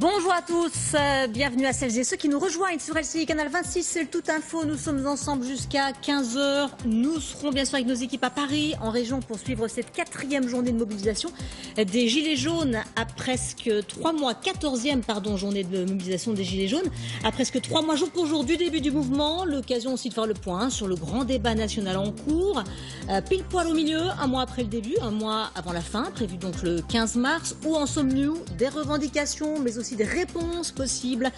Bonjour à tous, bienvenue à celles et ceux qui nous rejoignent sur LCI Canal 26, c'est le Tout Info. Nous sommes ensemble jusqu'à 15 h. Nous serons bien sûr avec nos équipes à Paris, en région, pour suivre cette 4e journée de mobilisation des Gilets jaunes à presque 3 mois, 14e journée de mobilisation des Gilets jaunes, à presque 3 mois jour pour jour du début du mouvement. L'occasion aussi de faire le point sur le grand débat national en cours. Pile poil au milieu, un mois après le début, un mois avant la fin, prévu donc le 15 mars. Où en sommes-nous? Des revendications, mais aussi des réponses possibles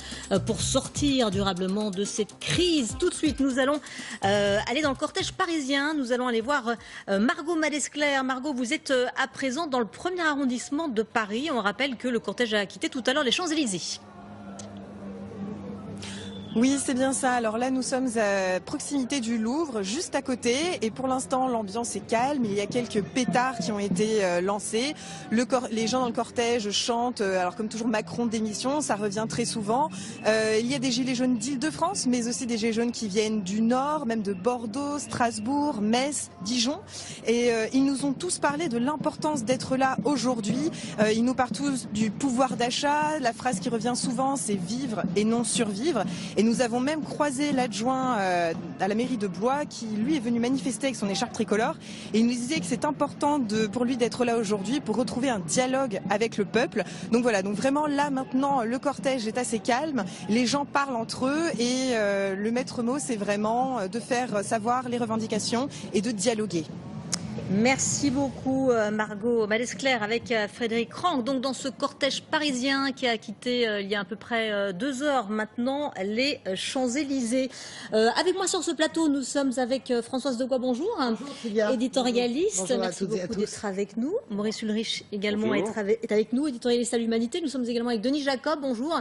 pour sortir durablement de cette crise. Tout de suite, nous allons aller dans le cortège parisien. Nous allons aller voir Margot Malesclerc. Margot, vous êtes à présent dans le 1er arrondissement de Paris. On rappelle que le cortège a quitté tout à l'heure les Champs-Élysées. Oui, c'est bien ça. Alors là, nous sommes à proximité du Louvre, juste à côté. Et pour l'instant, l'ambiance est calme. Il y a quelques pétards qui ont été lancés. Les gens dans le cortège chantent. Alors comme toujours, Macron démission, ça revient très souvent. Il y a des gilets jaunes d'Île-de-France, mais aussi des gilets jaunes qui viennent du Nord, même de Bordeaux, Strasbourg, Metz, Dijon. Et ils nous ont tous parlé de l'importance d'être là aujourd'hui. Ils nous parlent tous du pouvoir d'achat. La phrase qui revient souvent, c'est vivre et non survivre. Et nous avons même croisé l'adjoint à la mairie de Blois qui, lui, est venu manifester avec son écharpe tricolore. Et il nous disait que c'est important pour lui d'être là aujourd'hui pour retrouver un dialogue avec le peuple. Donc voilà, donc vraiment là maintenant, le cortège est assez calme. Les gens parlent entre eux et le maître mot, c'est vraiment de faire savoir les revendications et de dialoguer. Merci beaucoup Margot Malesclerc avec Frédéric Rank. Donc dans ce cortège parisien qui a quitté il y a à peu près 2 heures maintenant les Champs-Élysées. Avec moi sur ce plateau, nous sommes avec Françoise Degois, bonjour, éditorialiste. Bonjour. Merci beaucoup d'être avec nous. Maurice Ulrich également est avec nous, éditorialiste à l'Humanité. Nous sommes également avec Denis Jacob, bonjour.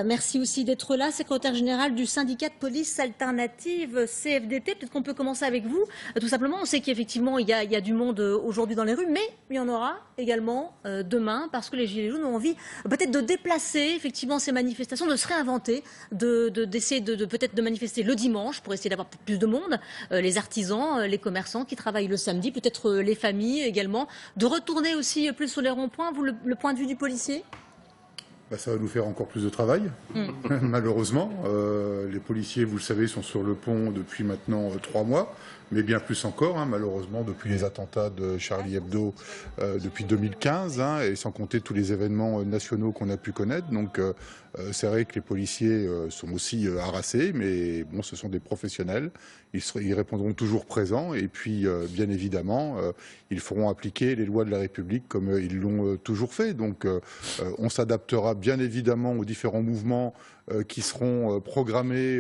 Merci aussi d'être là, secrétaire général du syndicat de police alternative CFDT. Peut-être qu'on peut commencer avec vous. Tout simplement, on sait qu'effectivement il y a du monde aujourd'hui dans les rues, mais il y en aura également demain, parce que les Gilets jaunes ont envie peut-être de déplacer effectivement ces manifestations, de se réinventer, d'essayer de peut-être de manifester le dimanche pour essayer d'avoir plus de monde, les artisans, les commerçants qui travaillent le samedi, peut-être les familles également, de retourner aussi plus sur les ronds-points. Vous, le point de vue du policier? Ça va nous faire encore plus de travail, malheureusement. Les policiers, vous le savez, sont sur le pont depuis maintenant 3 mois, mais bien plus encore, malheureusement, depuis les attentats de Charlie Hebdo depuis 2015, et sans compter tous les événements nationaux qu'on a pu connaître. Donc c'est vrai que les policiers sont aussi harassés, mais bon, ce sont des professionnels. Ils répondront toujours présents, et puis bien évidemment, ils feront appliquer les lois de la République comme ils l'ont toujours fait. Donc on s'adaptera bien évidemment aux différents mouvements qui seront programmés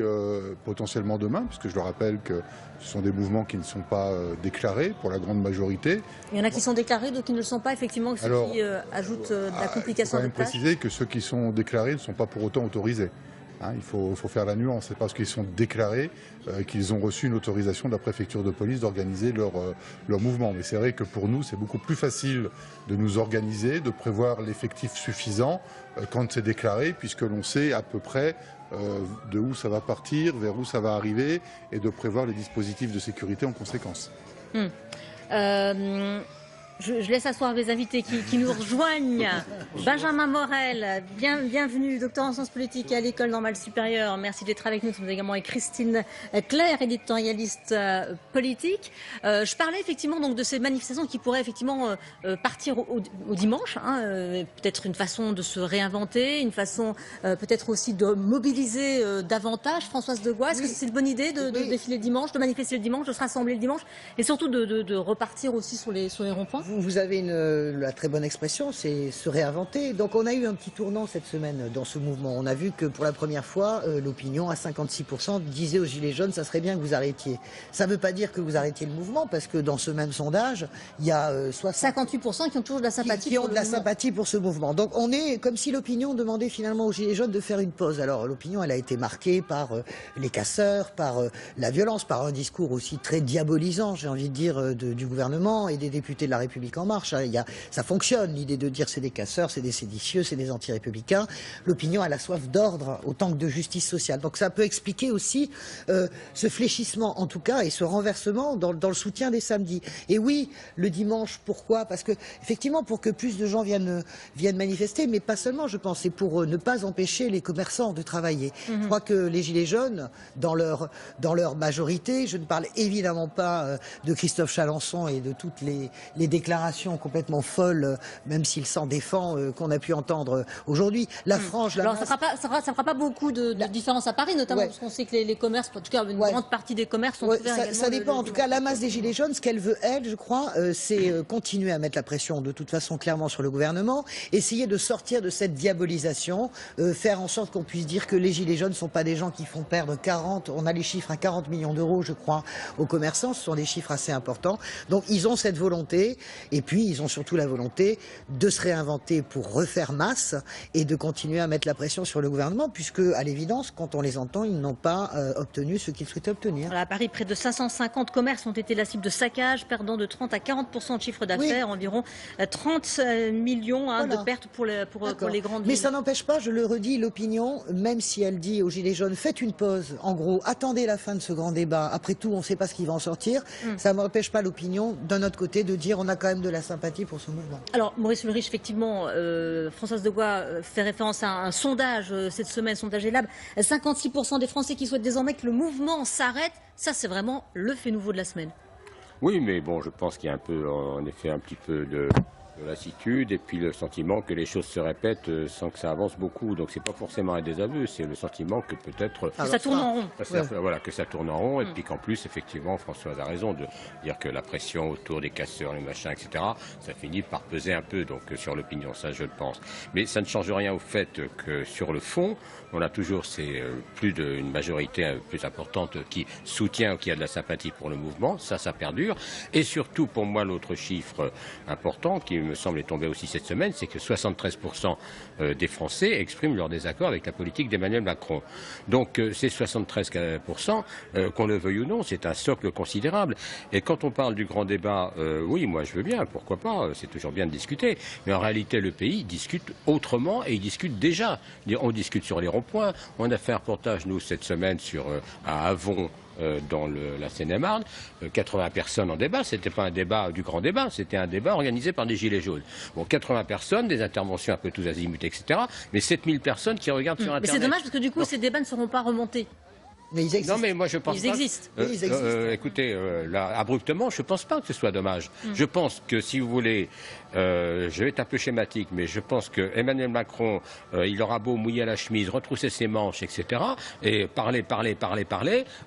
potentiellement demain, puisque je le rappelle que ce sont des mouvements qui ne sont pas déclarés pour la grande majorité. Il y en a qui sont déclarés, d'autres qui ne le sont pas, effectivement, ce qui ajoute de la complication. Il faut quand même préciser que ceux qui sont déclarés ne sont pas pour autant autorisés. Il faut faire la nuance. C'est parce qu'ils sont déclarés qu'ils ont reçu une autorisation de la préfecture de police d'organiser leur mouvement. Mais c'est vrai que pour nous, c'est beaucoup plus facile de nous organiser, de prévoir l'effectif suffisant quand c'est déclaré, puisque l'on sait à peu près de où ça va partir, vers où ça va arriver, et de prévoir les dispositifs de sécurité en conséquence. Je laisse asseoir les invités qui nous rejoignent. Benjamin Morel, bienvenue, docteur en sciences politiques à l'École normale supérieure. Merci d'être avec nous. Nous sommes également avec Christine Claire, éditorialiste politique. Je parlais effectivement donc de ces manifestations qui pourraient effectivement partir au dimanche. Peut-être une façon de se réinventer, une façon peut-être aussi de mobiliser davantage. Françoise Degois, est-ce que c'est une bonne idée de défiler le dimanche, de manifester le dimanche, de se rassembler le dimanche, et surtout de repartir aussi sur les ronds-points? Vous avez la très bonne expression, c'est se réinventer. Donc on a eu un petit tournant cette semaine dans ce mouvement. On a vu que pour la première fois, l'opinion à 56% disait aux Gilets jaunes, ça serait bien que vous arrêtiez. Ça ne veut pas dire que vous arrêtiez le mouvement, parce que dans ce même sondage, il y a 58% qui ont toujours de la sympathie sympathie pour ce mouvement. Donc on est comme si l'opinion demandait finalement aux Gilets jaunes de faire une pause. Alors l'opinion, elle a été marquée par les casseurs, par la violence, par un discours aussi très diabolisant, j'ai envie de dire, du gouvernement et des députés de la République République En Marche. Hein. Ça fonctionne, l'idée de dire c'est des casseurs, c'est des séditieux, c'est des anti-républicains. L'opinion, elle a soif d'ordre autant que de justice sociale. Donc ça peut expliquer aussi ce fléchissement, en tout cas, et ce renversement dans le soutien des samedis. Et oui, le dimanche, pourquoi? Parce que, effectivement, pour que plus de gens viennent manifester, mais pas seulement, je pense, c'est pour ne pas empêcher les commerçants de travailler. Je crois que les Gilets jaunes, dans leur majorité, je ne parle évidemment pas de Christophe Chalençon et de toutes les déclarations complètement folles, même s'il s'en défend, qu'on a pu entendre aujourd'hui. La frange, la Alors masse... ça fera pas beaucoup de différence à Paris, notamment parce qu'on sait que les commerces, en tout cas une grande partie des commerces sont ouverts également. Ça dépend. En tout cas, la masse des Gilets jaunes, ce qu'elle veut, elle, je crois, c'est continuer à mettre la pression de toute façon clairement sur le gouvernement, essayer de sortir de cette diabolisation, faire en sorte qu'on puisse dire que les Gilets jaunes ne sont pas des gens qui font perdre 40, on a les chiffres à 40 millions d'euros, je crois, aux commerçants. Ce sont des chiffres assez importants. Donc ils ont cette volonté, et puis ils ont surtout la volonté de se réinventer pour refaire masse et de continuer à mettre la pression sur le gouvernement, puisque, à l'évidence, quand on les entend, ils n'ont pas obtenu ce qu'ils souhaitaient obtenir. Voilà, à Paris, près de 550 commerces ont été la cible de saccage, perdant de 30 à 40% de chiffre d'affaires, environ 30 millions de pertes pour les grandes villes. Mais ça n'empêche pas, je le redis, l'opinion, même si elle dit aux Gilets jaunes, faites une pause, en gros, attendez la fin de ce grand débat, après tout, on ne sait pas ce qui va en sortir, ça n'empêche pas l'opinion, d'un autre côté, de dire on a quand même de la sympathie pour ce mouvement. Alors, Maurice Ulrich, effectivement, Françoise Degois fait référence à un sondage cette semaine, sondage Elab, 56% des Français qui souhaitent désormais que le mouvement s'arrête. Ça, c'est vraiment le fait nouveau de la semaine. Oui, mais bon, je pense qu'il y a un peu, en effet, un petit peu de lassitude et puis le sentiment que les choses se répètent sans que ça avance beaucoup. Donc c'est pas forcément un désaveu, c'est le sentiment que peut-être ça tourne en rond. Voilà, que ça tourne en rond et puis qu'en plus effectivement Françoise a raison de dire que la pression autour des casseurs, les machins, etc. ça finit par peser un peu donc sur l'opinion, ça je le pense. Mais ça ne change rien au fait que sur le fond, on a toujours une majorité plus importante qui soutient, qui a de la sympathie pour le mouvement, ça perdure. Et surtout pour moi l'autre chiffre important qui me semble est tombé aussi cette semaine, c'est que 73% des Français expriment leur désaccord avec la politique d'Emmanuel Macron. Donc ces 73%, qu'on le veuille ou non, c'est un socle considérable. Et quand on parle du grand débat, oui, moi je veux bien, pourquoi pas, c'est toujours bien de discuter. Mais en réalité, le pays discute autrement et il discute déjà. On discute sur les ronds-points. On a fait un reportage, nous, cette semaine, à Avon, dans la Seine-et-Marne, 80 personnes en débat. C'était pas un débat du grand débat, c'était un débat organisé par des Gilets jaunes. Bon, 80 personnes, des interventions un peu tous azimuts, etc. Mais 7000 personnes qui regardent sur Internet. Mais c'est dommage parce que du coup, ces débats ne seront pas remontés. Mais ils existent. Non, mais moi je pense ils existent. Oui, ils existent. Écoutez, là, abruptement, je pense pas que ce soit dommage. Je pense que si vous voulez, je vais être un peu schématique, mais je pense que Emmanuel Macron, il aura beau mouiller la chemise, retrousser ses manches, etc. et parler,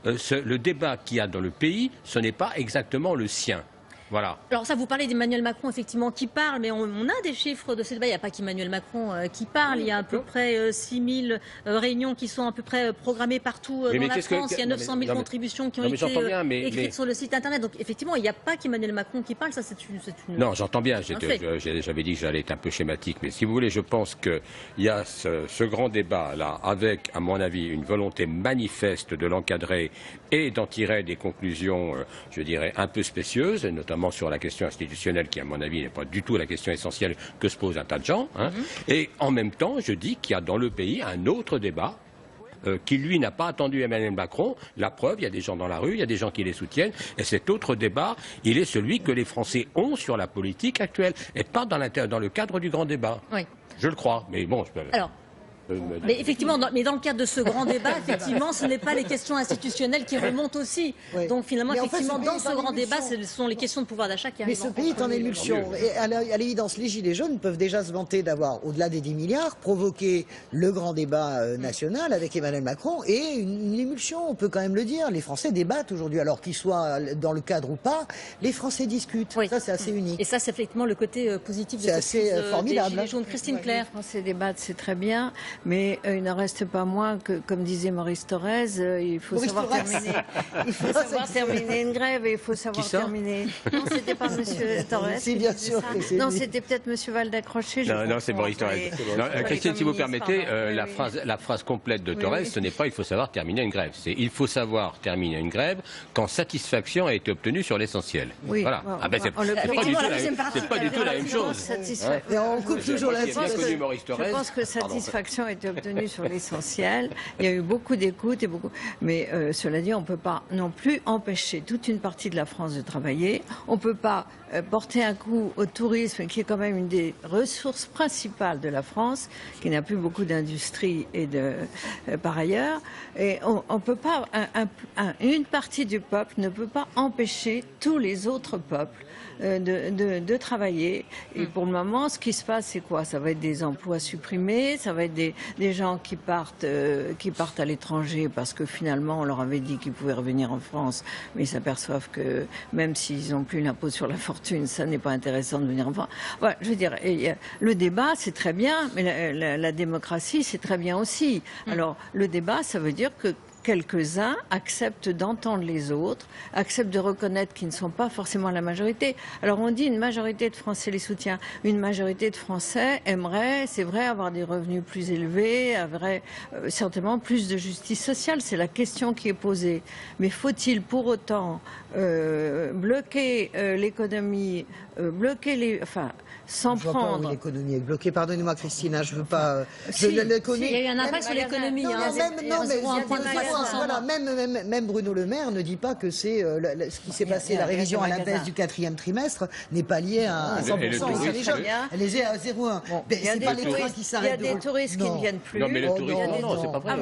le débat qu'il y a dans le pays, ce n'est pas exactement le sien. Voilà. Alors ça, vous parlez d'Emmanuel Macron, effectivement, qui parle, mais on a des chiffres de ce débat. Il n'y a pas qu'Emmanuel Macron qui parle. Il y a à peu près 6000 réunions qui sont à peu près programmées partout dans la France. Il y a 900 000 contributions qui ont été écrites sur le site Internet. Donc effectivement, il n'y a pas qu'Emmanuel Macron qui parle. Ça, c'est une... Non, j'entends bien. J'avais dit que j'allais être un peu schématique. Mais si vous voulez, je pense qu'il y a ce grand débat-là avec, à mon avis, une volonté manifeste de l'encadrer et d'en tirer des conclusions, je dirais, un peu spécieuses, notamment sur la question institutionnelle qui, à mon avis, n'est pas du tout la question essentielle que se posent un tas de gens. Et en même temps, je dis qu'il y a dans le pays un autre débat qui, lui, n'a pas attendu Emmanuel Macron. La preuve, il y a des gens dans la rue, il y a des gens qui les soutiennent. Et cet autre débat, il est celui que les Français ont sur la politique actuelle et pas dans le cadre du grand débat. Oui. Je le crois, mais bon... Alors, mais effectivement, dans le cadre de ce grand débat, effectivement, ce n'est pas les questions institutionnelles qui remontent aussi. Oui. Donc finalement, effectivement, dans ce grand débat, ce sont les questions de pouvoir d'achat qui arrivent. Mais ce pays est en émulsion. Et à l'évidence, les Gilets jaunes peuvent déjà se vanter d'avoir, au-delà des 10 milliards, provoqué le grand débat national avec Emmanuel Macron et une émulsion, on peut quand même le dire. Les Français débattent aujourd'hui, alors qu'ils soient dans le cadre ou pas, les Français discutent. Oui. Ça, c'est assez unique. Et ça, c'est effectivement le côté positif de cette crise formidable. Des Gilets jaunes. Christine Claire. Les Français débattent, c'est très bien. Mais il n'en reste pas moins que, comme disait Maurice Thorez, il faut savoir terminer une grève et il faut savoir terminer. Non, c'était pas Monsieur Thorez. Si, bien sûr. Non, c'était peut-être Monsieur Valdacroché. Non, c'est Maurice Thorez. Christine, si vous permettez, la phrase complète de Thorez, ce n'est pas il faut savoir terminer une grève. C'est il faut savoir terminer une grève quand satisfaction a été obtenue sur l'essentiel. Oui. Voilà. C'est pas du tout la même chose. Et on coupe toujours la phrase. Je pense que satisfaction a été obtenue sur l'essentiel. Il y a eu beaucoup d'écoute mais cela dit, on ne peut pas non plus empêcher toute une partie de la France de travailler. On ne peut pas porter un coup au tourisme, qui est quand même une des ressources principales de la France, qui n'a plus beaucoup d'industrie et par ailleurs. Et on peut pas, une partie du peuple ne peut pas empêcher tous les autres peuples de travailler. Et pour le moment, ce qui se passe, c'est quoi? Ça va être des emplois supprimés, ça va être des gens qui partent à l'étranger parce que finalement, on leur avait dit qu'ils pouvaient revenir en France, mais ils s'aperçoivent que même s'ils n'ont plus l'impôt sur la fortune, ça n'est pas intéressant de venir en France. Voilà, je veux dire, le débat, c'est très bien, mais la démocratie, c'est très bien aussi. Alors, le débat, ça veut dire que quelques-uns acceptent d'entendre les autres, acceptent de reconnaître qu'ils ne sont pas forcément la majorité. Alors on dit une majorité de Français les soutient. Une majorité de Français aimerait, c'est vrai, avoir des revenus plus élevés, aimerait certainement plus de justice sociale. C'est la question qui est posée. Mais faut-il pour autant bloquer l'économie, s'en prendre. L'économie est bloquée. Pardonnez-moi, Christine, je veux pas. Il y a eu un impact sur l'économie. Même Bruno Le Maire ne dit pas que c'est ce qui s'est passé, la révision à la baisse du 4e trimestre n'est pas liée à 100% sur les jeunes. Elle est à 0,1. C'est pas les trains qui s'arrêtent. Il y a des touristes qui ne viennent plus. Non, mais le tourisme, non, c'est pas vrai.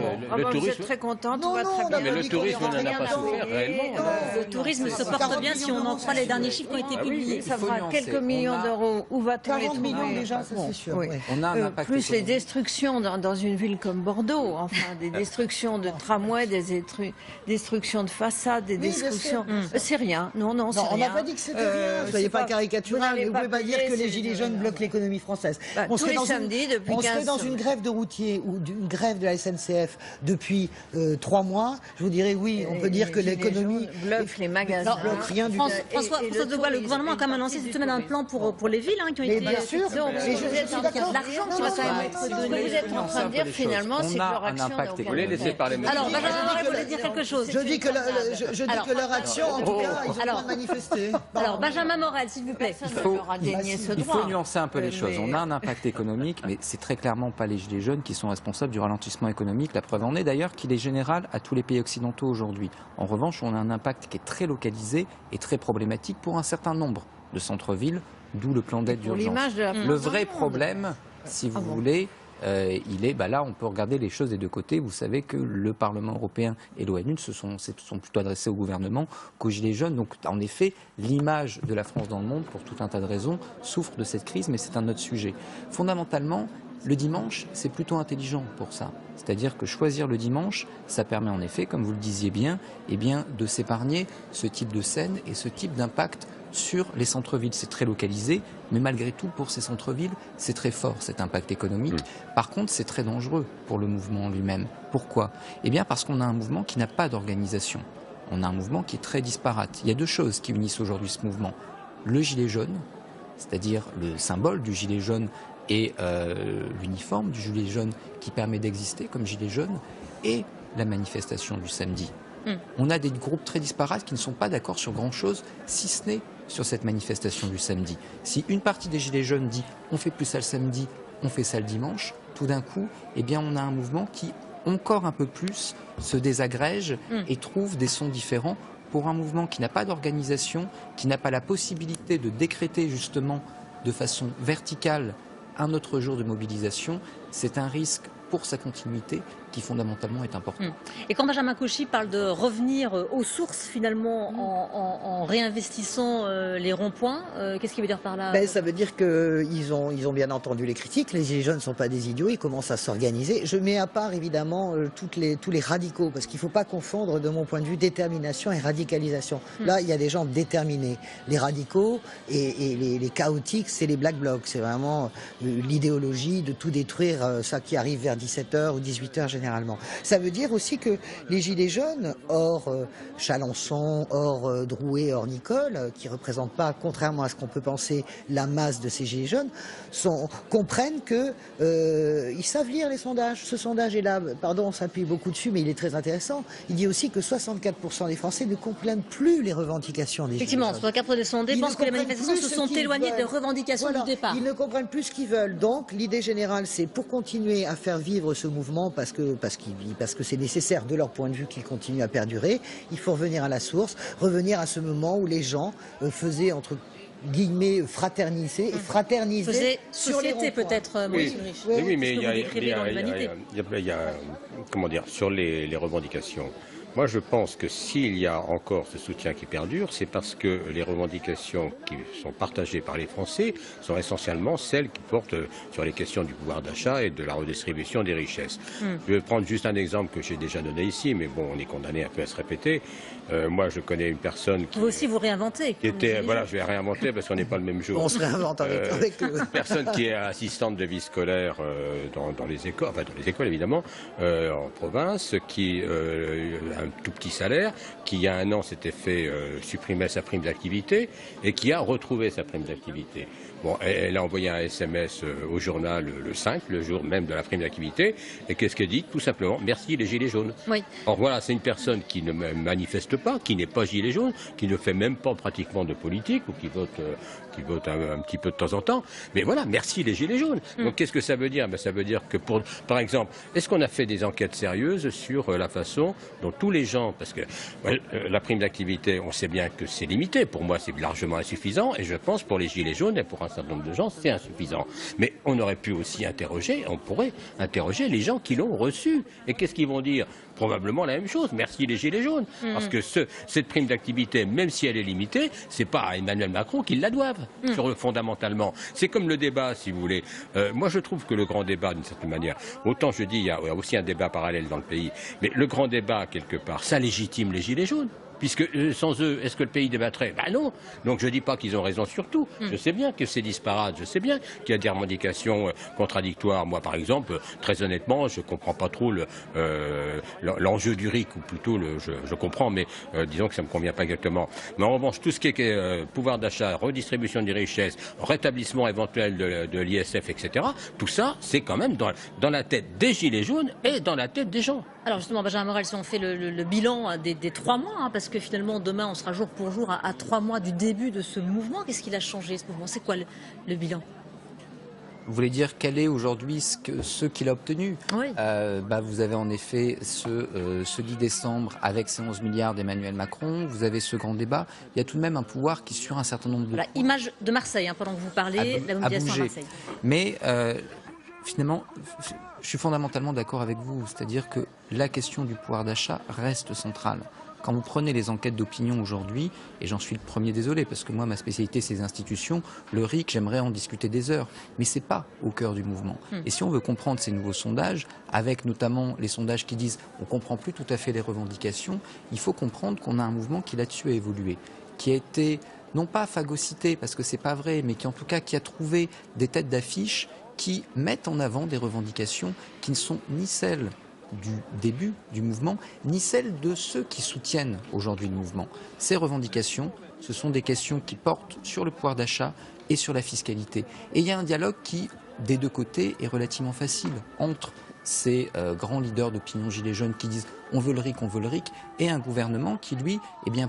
Vous êtes très content, tout va très bien. Mais le tourisme n'a pas souffert réellement. Le tourisme se porte bien si on en croit les derniers chiffres qui ont été publiés. Ça fera quelques millions d'euros. Où va-t-on les trouver? 40 millions déjà, ça c'est sûr. On a un impact plus économique. les destructions dans une ville comme Bordeaux, enfin des destructions de tramways, des destructions de façades, des destructions. C'est rien. Non, c'est rien. On n'a pas dit que c'était rien. Soyez pas caricatural, mais vous ne pouvez pas dire que les Gilets jaunes bloquent l'économie française. Tous les samedis depuis 15 On serait dans une grève de routiers ou une grève de la SNCF depuis 3 mois. Je vous dirais oui, on peut dire que l'économie bloque les magasins. Non, bloque rien du tout. François de Gaulle, le gouvernement a quand même annoncé cette semaine un plan pour les villes qui ont été. Bien sûr. Donc, je suis d'accord. L'argent qui va quand même être donné. Vous êtes en train de dire finalement, c'est que leur action n'a aucun Vous voulez laisser parler M. Alors, Benjamin Morel voulait dire quelque chose. Je dis que leur action, en tout cas, ils ont le droit de manifester. Alors, Benjamin Morel, s'il vous plaît. Il faut nuancer un peu les choses. On a un impact économique, mais c'est très clairement pas les Gilets jaunes qui sont responsables du ralentissement économique. La preuve en est d'ailleurs qu'il est général à tous les pays occidentaux aujourd'hui. En revanche, on a un impact qui est très localisé et très problématique pour un certain nombre de centres-villes, d'où le plan d'aide d'urgence. Le vrai problème, si vous voulez, il est, là on peut regarder les choses des deux côtés. Vous savez que le Parlement européen et l'ONU se sont plutôt adressés au gouvernement qu'aux Gilets jaunes. Donc en effet, l'image de la France dans le monde, pour tout un tas de raisons, souffre de cette crise, mais c'est un autre sujet. Fondamentalement, le dimanche, c'est plutôt intelligent pour ça. C'est-à-dire que choisir le dimanche, ça permet en effet, comme vous le disiez bien, de s'épargner ce type de scène et ce type d'impact sur les centres-villes. C'est très localisé, mais malgré tout, pour ces centres-villes, c'est très fort, cet impact économique. Par contre, c'est très dangereux pour le mouvement lui-même. Pourquoi ? Parce qu'on a un mouvement qui n'a pas d'organisation. On a un mouvement qui est très disparate. Il y a deux choses qui unissent aujourd'hui ce mouvement. Le gilet jaune, c'est-à-dire le symbole du gilet jaune et l'uniforme du gilet jaune qui permet d'exister comme gilet jaune, et la manifestation du samedi. On a des groupes très disparates qui ne sont pas d'accord sur grand-chose, si ce n'est sur cette manifestation du samedi. Si une partie des Gilets jaunes dit « on fait plus ça le samedi, on fait ça le dimanche », tout d'un coup, on a un mouvement qui, encore un peu plus, se désagrège et trouve des sons différents pour un mouvement qui n'a pas d'organisation, qui n'a pas la possibilité de décréter justement de façon verticale un autre jour de mobilisation. C'est un risque pour sa continuité, qui fondamentalement est important. Et quand Benjamin Cauchy parle de revenir aux sources finalement en réinvestissant les ronds-points, qu'est-ce qu'il veut dire par là? Ça veut dire qu'ils ont bien entendu les critiques, les Gilets jaunes ne sont pas des idiots, ils commencent à s'organiser. Je mets à part évidemment tous les radicaux, parce qu'il ne faut pas confondre de mon point de vue détermination et radicalisation. Là, il y a des gens déterminés. Les radicaux et les chaotiques, c'est les Black Blocs, c'est vraiment l'idéologie de tout détruire, ça qui arrive vers 17h ou 18h généralement. Ça veut dire aussi que les Gilets jaunes, hors Chalençon, hors Drouet, hors Nicole, qui ne représentent pas, contrairement à ce qu'on peut penser, la masse de ces Gilets jaunes, comprennent que ils savent lire les sondages. Ce sondage est là, pardon, on s'appuie beaucoup dessus, mais il est très intéressant. Il dit aussi que 64% des Français ne comprennent plus les revendications des Gilets jaunes. Effectivement, 64% des sondés pensent que les manifestations se sont éloignées des revendications du départ. Ils ne comprennent plus ce qu'ils veulent. Donc, l'idée générale, c'est pour continuer à faire vivre ce mouvement, parce que c'est nécessaire de leur point de vue qu'il continue à perdurer, il faut revenir à la source, revenir à ce moment où les gens faisaient, entre guillemets, fraterniser sur les ronds-points. Peut-être, oui, mais il y a, comment dire, sur les revendications. Moi, je pense que s'il y a encore ce soutien qui perdure, c'est parce que les revendications qui sont partagées par les Français sont essentiellement celles qui portent sur les questions du pouvoir d'achat et de la redistribution des richesses. Je vais prendre juste un exemple que j'ai déjà donné ici, mais bon, on est condamné un peu à se répéter. Moi, je connais une personne qui... Vous aussi, vous réinventez. Qui était, voilà, je vais réinventer parce qu'on n'est pas le même jour. On se réinvente avec une personne qui est assistante de vie scolaire dans les écoles, enfin dans les écoles évidemment, en province, qui un tout petit salaire, qui il y a un an s'était fait supprimer sa prime d'activité et qui a retrouvé sa prime d'activité. Bon, elle a envoyé un SMS au journal le 5, le jour même de la prime d'activité, et qu'est-ce qu'elle dit? Tout simplement, merci les Gilets jaunes. Oui. Or voilà, c'est une personne qui ne manifeste pas, qui n'est pas Gilet jaune, qui ne fait même pas pratiquement de politique, ou qui vote un petit peu de temps en temps. Mais voilà, merci les Gilets jaunes. Donc qu'est-ce que ça veut dire? Ça veut dire que, par exemple, est-ce qu'on a fait des enquêtes sérieuses sur la façon dont tous les gens, parce que la prime d'activité, on sait bien que c'est limité, pour moi c'est largement insuffisant, et je pense pour les Gilets jaunes et pour un certain nombre de gens, c'est insuffisant. Mais on aurait pu aussi on pourrait interroger les gens qui l'ont reçu. Et qu'est-ce qu'ils vont dire? Probablement la même chose. Merci les Gilets jaunes. Parce que cette prime d'activité, même si elle est limitée, c'est pas à Emmanuel Macron qu'ils la doivent, fondamentalement. C'est comme le débat, si vous voulez. Moi, je trouve que le grand débat, d'une certaine manière, autant je dis, il y a aussi un débat parallèle dans le pays, mais le grand débat, quelque part, ça légitime les Gilets jaunes. Puisque sans eux, est-ce que le pays débattrait? Ben non. Donc je ne dis pas qu'ils ont raison sur tout. Je sais bien que c'est disparate. Je sais bien qu'il y a des revendications contradictoires. Moi, par exemple, très honnêtement, je ne comprends pas trop l'enjeu du RIC, ou plutôt, je comprends, mais disons que ça ne me convient pas exactement. Mais en revanche, tout ce qui est pouvoir d'achat, redistribution des richesses, rétablissement éventuel de l'ISF, etc., tout ça, c'est quand même dans la tête des Gilets jaunes et dans la tête des gens. Alors justement, Benjamin Morel, si on fait le bilan des 3 mois, parce que finalement demain on sera jour pour jour à 3 mois du début de ce mouvement, qu'est-ce qu'il a changé ce mouvement? C'est quoi le bilan? Vous voulez dire quel est aujourd'hui ce qu'il a obtenu? Oui. Vous avez en effet ce 10 décembre avec ces 11 milliards d'Emmanuel Macron, vous avez ce grand débat, il y a tout de même un pouvoir qui sur un certain nombre de points... Image de Marseille, pendant que vous parlez, la mobilisation à Marseille. Mais finalement, je suis fondamentalement d'accord avec vous, c'est-à-dire que la question du pouvoir d'achat reste centrale. Quand vous prenez les enquêtes d'opinion aujourd'hui, et j'en suis le premier désolé, parce que moi, ma spécialité, c'est les institutions, le RIC, j'aimerais en discuter des heures, mais c'est pas au cœur du mouvement. Et si on veut comprendre ces nouveaux sondages, avec notamment les sondages qui disent on comprend plus tout à fait les revendications, il faut comprendre qu'on a un mouvement qui là-dessus a évolué, qui a été, non pas phagocyté, parce que c'est pas vrai, mais qui en tout cas, qui a trouvé des têtes d'affiche qui mettent en avant des revendications qui ne sont ni celles du début du mouvement, ni celles de ceux qui soutiennent aujourd'hui le mouvement. Ces revendications, ce sont des questions qui portent sur le pouvoir d'achat et sur la fiscalité. Et il y a un dialogue qui, des deux côtés, est relativement facile entre ces grands leaders d'opinion gilets jaunes qui disent on veut le RIC, et un gouvernement qui, lui,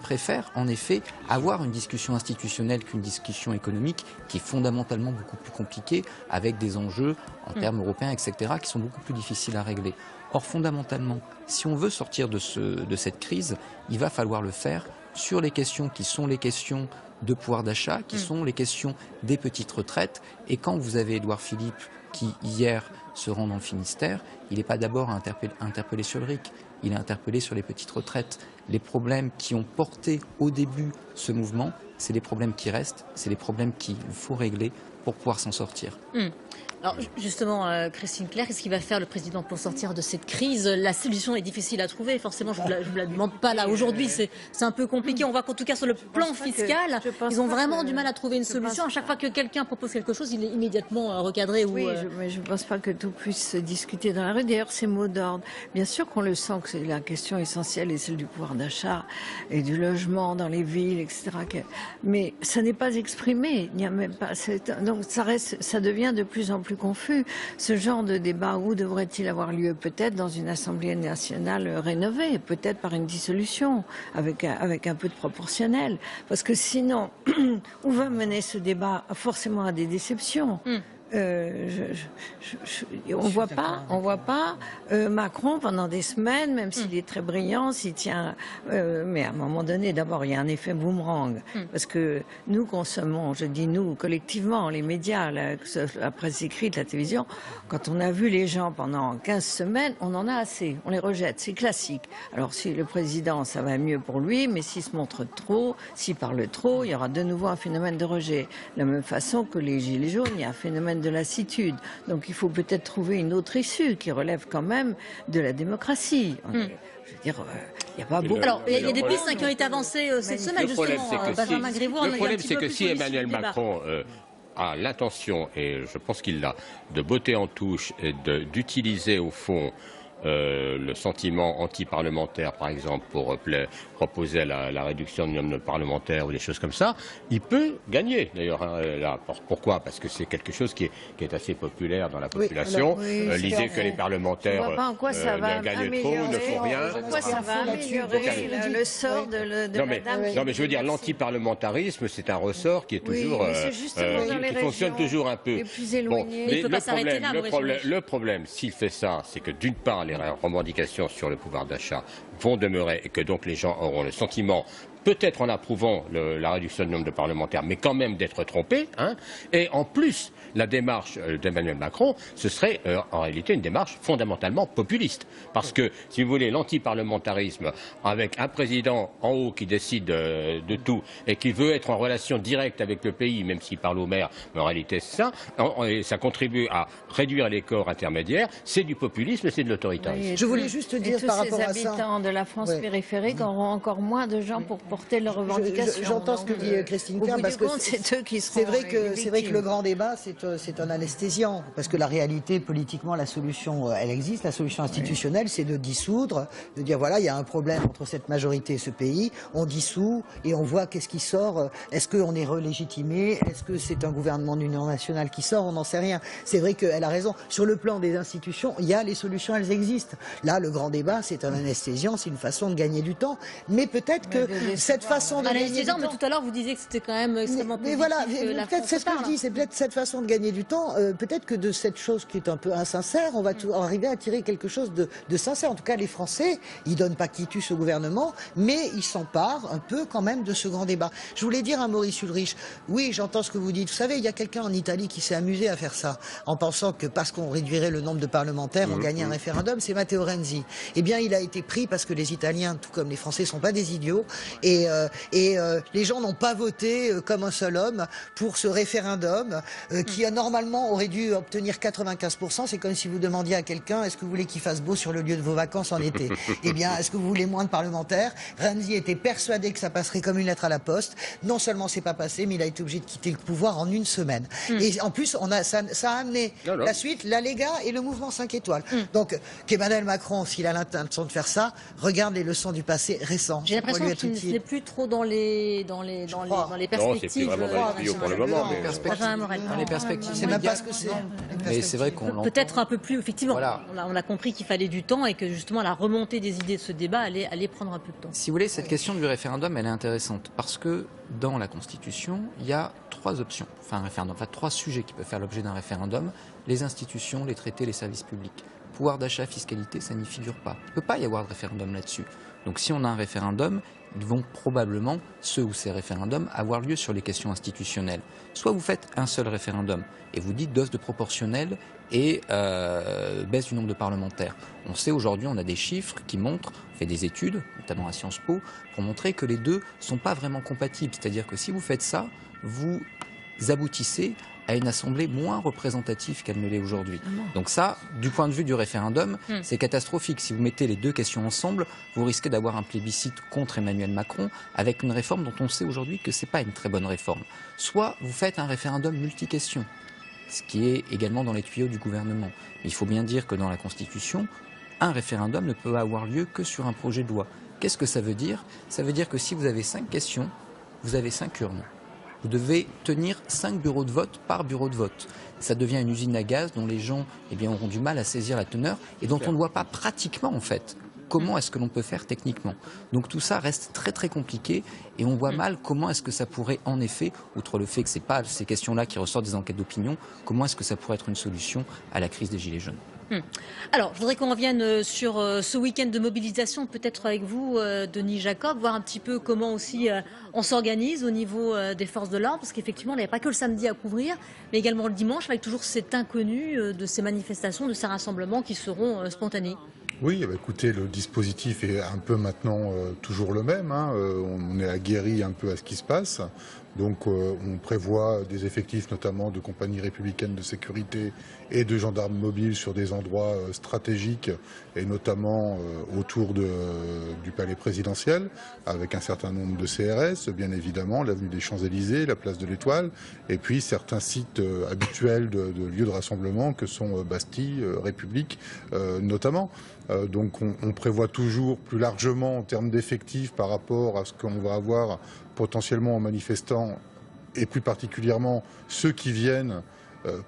préfère en effet avoir une discussion institutionnelle qu'une discussion économique qui est fondamentalement beaucoup plus compliquée, avec des enjeux en termes européens, etc., qui sont beaucoup plus difficiles à régler. Or, fondamentalement, si on veut sortir de cette crise, il va falloir le faire sur les questions qui sont les questions de pouvoir d'achat, qui sont les questions des petites retraites. Et quand vous avez Édouard Philippe qui, hier, se rend dans le Finistère, il n'est pas d'abord interpellé sur le RIC, il est interpellé sur les petites retraites. Les problèmes qui ont porté au début ce mouvement, c'est les problèmes qui restent, c'est les problèmes qu'il faut régler pour pouvoir s'en sortir. Alors justement, Christine Clerc, qu'est-ce qu'il va faire le président pour sortir de cette crise? La solution est difficile à trouver, forcément, je ne vous la demande pas là. Aujourd'hui, c'est un peu compliqué. On voit qu'en tout cas, sur le plan fiscal, ils ont vraiment du mal à trouver une solution. À chaque fois que quelqu'un propose quelque chose, il est immédiatement recadré. Oui, mais je ne pense pas que tout puisse se discuter dans la rue. D'ailleurs, ces mots d'ordre, bien sûr qu'on le sent que la question essentielle est celle du pouvoir d'achat et du logement dans les villes, etc. Mais ça n'est pas exprimé. Il n'y a même pas. Donc ça devient de plus en plus confus. Ce genre de débat, où devrait-il avoir lieu? Peut-être dans une Assemblée nationale rénovée, peut-être par une dissolution, avec un peu de proportionnel. Parce que sinon, où va mener ce débat? Forcément à des déceptions. On voit pas Macron pendant des semaines, même s'il est très brillant, s'il tient. Mais à un moment donné, d'abord, il y a un effet boomerang, parce que nous consommons, je dis nous, collectivement, les médias, la presse écrite, la télévision. Quand on a vu les gens pendant 15 semaines, on en a assez, on les rejette, c'est classique. Alors si le président, ça va mieux pour lui, mais s'il se montre trop, s'il parle trop, il y aura de nouveau un phénomène de rejet. De la même façon que les gilets jaunes, il y a un phénomène de lassitude. Donc il faut peut-être trouver une autre issue qui relève quand même de la démocratie. Je veux dire, il n'y a pas beaucoup. Alors, il y a des pistes qui ont été avancées cette semaine, justement. Benjamin Griveaux, le problème, c'est que si Emmanuel Macron a l'intention, et je pense qu'il l'a, de botter en touche et d'utiliser au fond le sentiment anti-parlementaire, par exemple, pour proposer la réduction du nombre de parlementaires ou des choses comme ça, il peut gagner. D'ailleurs, là, pourquoi? Parce que c'est quelque chose qui est assez populaire dans la population. L'idée que les parlementaires gagnent trop, ne font rien. Pourquoi ça va améliorer le sort de la dame? Non, mais je veux dire, l'antiparlementarisme, c'est un ressort qui est toujours, qui fonctionne toujours un peu. Bon, mais le problème, s'il fait ça, c'est que d'une part, les revendications sur le pouvoir d'achat vont demeurer et que donc les gens auront le sentiment, peut-être en approuvant la réduction du nombre de parlementaires, mais quand même d'être trompés. Et en plus, la démarche d'Emmanuel Macron, ce serait en réalité une démarche fondamentalement populiste. Parce que, si vous voulez, l'antiparlementarisme, avec un président en haut qui décide de tout et qui veut être en relation directe avec le pays, même s'il parle au maire, mais en réalité c'est ça, ça contribue à réduire les corps intermédiaires, c'est du populisme et c'est de l'autoritarisme. Je voulais juste dire par rapport à ça... tous ces habitants de la France périphérique auront encore moins de gens pour porter leurs revendications. J'entends ce que dit Christine Clerc, parce que c'est eux qui seront c'est vrai que le grand débat, c'est un anesthésiant, parce que la réalité, politiquement, la solution, elle existe, la solution institutionnelle, c'est de dissoudre, de dire voilà, il y a un problème entre cette majorité et ce pays, on dissout et on voit qu'est-ce qui sort, est-ce qu'on est relégitimé, est-ce que c'est un gouvernement d'union nationale qui sort, on n'en sait rien. C'est vrai qu'elle a raison, sur le plan des institutions, il y a les solutions, elles existent. Là, le grand débat, c'est un anesthésiant, c'est une façon de gagner du temps, mais peut-être que cette façon de gagner du temps... Mais tout à l'heure, vous disiez que c'était quand même extrêmement positif. Mais voilà, peut-être c'est ce que je dis, c'est peut-être cette façon de gagner du temps, peut-être que de cette chose qui est un peu insincère, on va arriver à tirer quelque chose de sincère. En tout cas, les Français, ils donnent pas quitus au gouvernement, mais ils s'emparent un peu quand même de ce grand débat. Je voulais dire à Maurice Ulrich, oui, j'entends ce que vous dites. Vous savez, il y a quelqu'un en Italie qui s'est amusé à faire ça, en pensant que parce qu'on réduirait le nombre de parlementaires, on gagnait un référendum, c'est Matteo Renzi. Eh bien, il a été pris parce que les Italiens, tout comme les Français, sont pas des idiots, et les gens n'ont pas voté comme un seul homme pour ce référendum qui a normalement aurait dû obtenir 95%. C'est comme si vous demandiez à quelqu'un est-ce que vous voulez qu'il fasse beau sur le lieu de vos vacances en été? Eh bien, est-ce que vous voulez moins de parlementaires? Renzi était persuadé que ça passerait comme une lettre à la poste. Non seulement c'est pas passé, mais il a été obligé de quitter le pouvoir en une semaine. Et en plus, ça a amené la suite, la Lega et le mouvement 5 étoiles. Donc, qu'Emmanuel Macron, s'il a l'intention de faire ça, regarde les leçons du passé récent. J'ai l'impression qu'il n'est plus trop dans les perspectives. Non, c'est plus vraiment dans les tuyaux pour le moment. Dans les perspectives. C'est même pas ce que c'est. Mais c'est vrai qu'on peut-être un peu plus, effectivement. Voilà. On a compris qu'il fallait du temps et que justement la remontée des idées de ce débat allait prendre un peu de temps. Si vous voulez, cette question du référendum, elle est intéressante parce que dans la Constitution, il y a trois options, trois sujets qui peuvent faire l'objet d'un référendum: les institutions, les traités, les services publics. Pouvoir d'achat, fiscalité, ça n'y figure pas. Il ne peut pas y avoir de référendum là-dessus. Donc si on a un référendum, ils vont probablement, ceux ou ces référendums, avoir lieu sur les questions institutionnelles. Soit vous faites un seul référendum et vous dites dose de proportionnelle et baisse du nombre de parlementaires. On sait aujourd'hui, on a des chiffres qui montrent, on fait des études, notamment à Sciences Po, pour montrer que les deux ne sont pas vraiment compatibles. C'est-à-dire que si vous faites ça, vous aboutissez à une assemblée moins représentative qu'elle ne l'est aujourd'hui. Donc ça, du point de vue du référendum, c'est catastrophique. Si vous mettez les deux questions ensemble, vous risquez d'avoir un plébiscite contre Emmanuel Macron avec une réforme dont on sait aujourd'hui que ce n'est pas une très bonne réforme. Soit vous faites un référendum multi-questions, ce qui est également dans les tuyaux du gouvernement. Mais il faut bien dire que dans la Constitution, un référendum ne peut avoir lieu que sur un projet de loi. Qu'est-ce que ça veut dire? Ça veut dire que si vous avez 5 questions, vous avez 5 urnes. Vous devez tenir 5 bureaux de vote par bureau de vote. Ça devient une usine à gaz dont les gens auront du mal à saisir la teneur et dont on ne voit pas pratiquement en fait. Comment est-ce que l'on peut faire techniquement? Donc tout ça reste très très compliqué et on voit mal comment est-ce que ça pourrait en effet, outre le fait que ce n'est pas ces questions-là qui ressortent des enquêtes d'opinion, comment est-ce que ça pourrait être une solution à la crise des Gilets jaunes? Alors, je voudrais qu'on revienne sur ce week-end de mobilisation, peut-être avec vous, Denis Jacob, voir un petit peu comment aussi on s'organise au niveau des forces de l'ordre, parce qu'effectivement, il n'y avait pas que le samedi à couvrir, mais également le dimanche, avec toujours cet inconnu de ces manifestations, de ces rassemblements qui seront spontanés. Oui, écoutez, le dispositif est un peu maintenant toujours le même. On est aguerri un peu à ce qui se passe. Donc on prévoit des effectifs notamment de compagnies républicaines de sécurité et de gendarmes mobiles sur des endroits stratégiques et notamment autour du palais présidentiel avec un certain nombre de CRS, bien évidemment, l'avenue des Champs-Élysées, la place de l'Étoile et puis certains sites habituels de lieux de rassemblement que sont Bastille, République notamment. Donc on prévoit toujours plus largement en termes d'effectifs par rapport à ce qu'on va avoir potentiellement en manifestant et plus particulièrement ceux qui viennent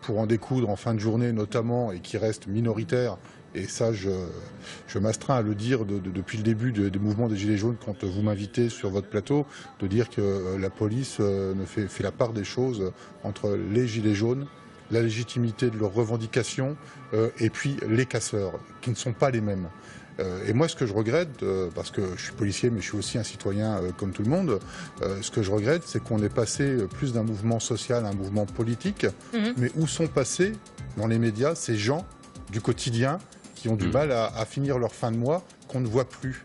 pour en découdre en fin de journée notamment et qui restent minoritaires. Et ça, je m'astreins à le dire depuis le début des mouvements des Gilets jaunes quand vous m'invitez sur votre plateau, de dire que la police fait la part des choses entre les Gilets jaunes, la légitimité de leurs revendications et puis les casseurs, qui ne sont pas les mêmes. Et moi, ce que je regrette, parce que je suis policier, mais je suis aussi un citoyen comme tout le monde, ce que je regrette, c'est qu'on est passé plus d'un mouvement social à un mouvement politique. Mais où sont passés, dans les médias, ces gens du quotidien qui ont du mal à finir leur fin de mois, qu'on ne voit plus,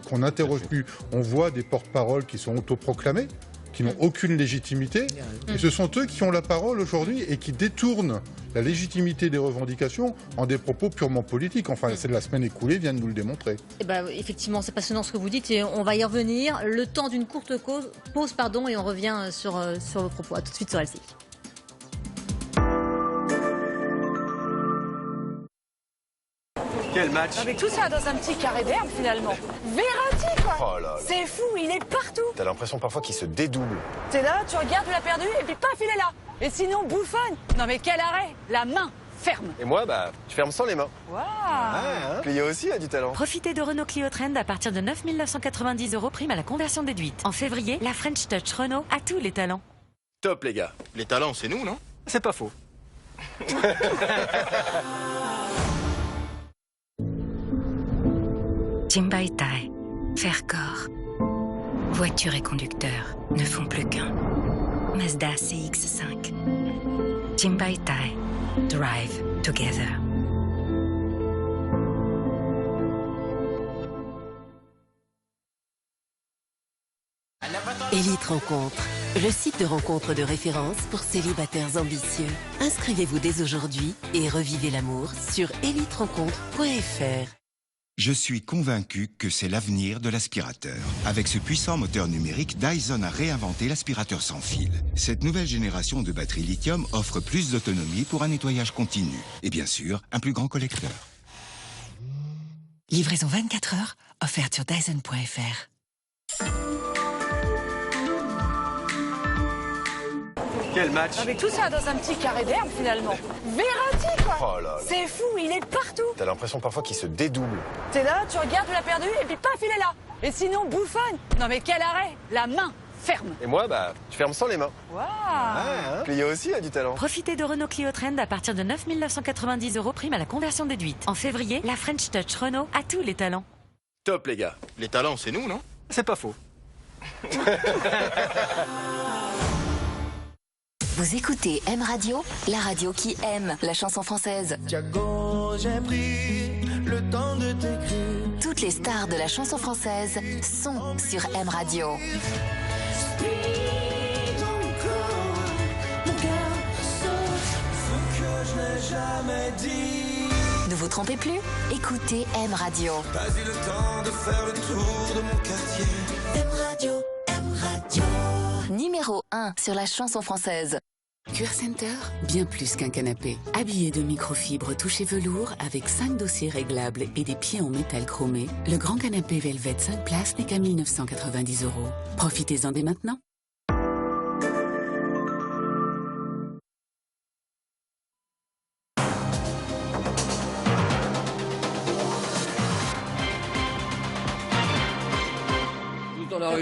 qu'on n'interroge plus. On voit des porte-paroles qui sont autoproclamés, qui n'ont aucune légitimité, et ce sont eux qui ont la parole aujourd'hui et qui détournent la légitimité des revendications en des propos purement politiques. Enfin, c'est de la semaine écoulée vient de nous le démontrer. Eh ben, effectivement, c'est passionnant ce que vous dites et on va y revenir. Le temps d'une courte pause, et on revient sur vos propos. À tout de suite sur LCI. Quel match? Avec tout ça dans un petit carré d'herbe finalement. Verratti quoi. Oh là là. C'est fou, il est partout. T'as l'impression parfois qu'il se dédouble. T'es là, tu regardes, tu l'as perdu et puis paf, il est là. Et sinon, bouffonne. Non mais quel arrêt. La main ferme. Et moi, je ferme sans les mains. Waouh. Clio aussi a du talent. Profitez de Renault Clio Trend à partir de 9 990 € prime à la conversion déduite. En février, la French Touch Renault a tous les talents. Top les gars. Les talents, c'est nous, non? C'est pas faux. Jimbaitai, faire corps. Voiture et conducteur ne font plus qu'un. Mazda CX-5. Jimbaitai, drive together. Élite Rencontre, le site de rencontre de référence pour célibataires ambitieux. Inscrivez-vous dès aujourd'hui et revivez l'amour sur éliterencontre.fr. Je suis convaincu que c'est l'avenir de l'aspirateur. Avec ce puissant moteur numérique, Dyson a réinventé l'aspirateur sans fil. Cette nouvelle génération de batteries lithium offre plus d'autonomie pour un nettoyage continu. Et bien sûr, un plus grand collecteur. Livraison 24 heures, offerte sur Dyson.fr. Quel match? Avec tout ça dans un petit carré d'herbe finalement. Verratti quoi. Oh là là. C'est fou, il est partout. T'as l'impression parfois qu'il se dédouble. T'es là, tu regardes, tu l'as perdu et puis paf, il est là. Et sinon, bouffonne. Non mais quel arrêt. La main ferme. Et moi, je ferme sans les mains. Waouh. Clio aussi a du talent. Profitez de Renault Clio Trend à partir de 9 990 € prime à la conversion déduite. En février, la French Touch Renault a tous les talents. Top, les gars. Les talents, c'est nous, non? C'est pas faux. Vous écoutez M Radio, la radio qui aime la chanson française. Diago, j'ai pris le temps de t'écrire. Toutes les stars de la chanson française sont sur M Radio. Jamais dit. Ne vous trompez plus, écoutez M Radio. Pas eu le temps de faire le tour de mon quartier. M Radio, M Radio. Numéro 1 sur la chanson française. Cure Center, bien plus qu'un canapé. Habillé de microfibres touché velours avec 5 dossiers réglables et des pieds en métal chromé, le grand canapé Velvet 5 places n'est qu'à 1 990 €. Profitez-en dès maintenant.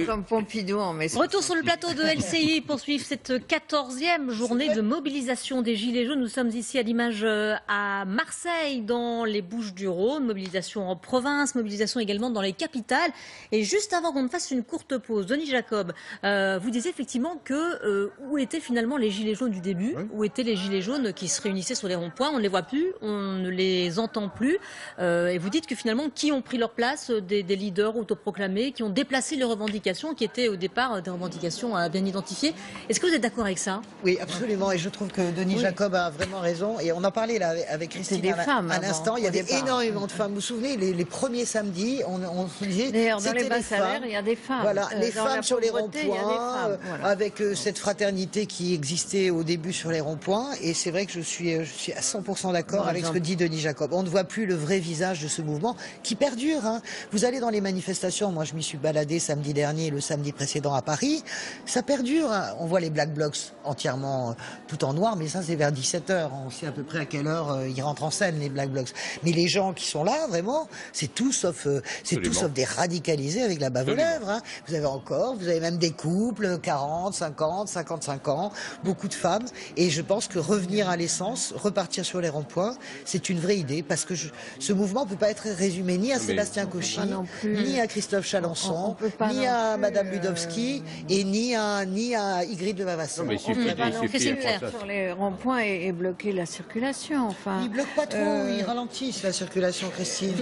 Comme Pompidou en mai. Retour sur le plateau de LCI pour suivre cette 14e journée de mobilisation des Gilets jaunes. Nous sommes ici à l'image à Marseille, dans les Bouches-du-Rhône. Mobilisation en province, mobilisation également dans les capitales. Et juste avant qu'on ne fasse une courte pause, Denis Jacob, vous disiez effectivement que où étaient finalement les Gilets jaunes du début? Où étaient les Gilets jaunes qui se réunissaient sur les ronds-points? On ne les voit plus, on ne les entend plus. Et vous dites que finalement, qui ont pris leur place? Des leaders autoproclamés qui ont déplacé les revendications qui étaient au départ des revendications bien identifiées. Est-ce que vous êtes d'accord avec ça? Oui, absolument. Et je trouve que Denis Jacob a vraiment raison. Et on en parlait là avec Christine à l'instant. Il y avait énormément de femmes. Vous vous souvenez, les premiers samedis, on se disait... D'ailleurs, dans les bas salaires, il y a des femmes. Voilà, les femmes sur les ronds-points, avec cette fraternité qui existait au début sur les ronds-points. Et c'est vrai que je suis à 100% d'accord avec ce que dit Denis Jacob. On ne voit plus le vrai visage de ce mouvement qui perdure. Hein. Vous allez dans les manifestations. Moi, je m'y suis baladé samedi dernier, le samedi précédent à Paris, ça perdure. Hein. On voit les Black Blocs entièrement tout en noir, mais ça c'est vers 17h. On sait à peu près à quelle heure ils rentrent en scène, les Black Blocs. Mais les gens qui sont là, vraiment, c'est tout sauf des radicalisés avec la bave aux lèvres. Hein. Vous avez même des couples, 40, 50, 55 ans, beaucoup de femmes. Et je pense que revenir à l'essence, repartir sur les ronds-points, c'est une vraie idée, parce que ce mouvement ne peut pas être résumé ni à Sébastien Cauchy, ni à Christophe Chalençon, ni à Madame Ludowski et ni à Ygritte de Mavasson. On peut sur les ronds-points et bloquer la circulation. Enfin, ils bloquent pas trop, ils ralentissent la circulation, Christine.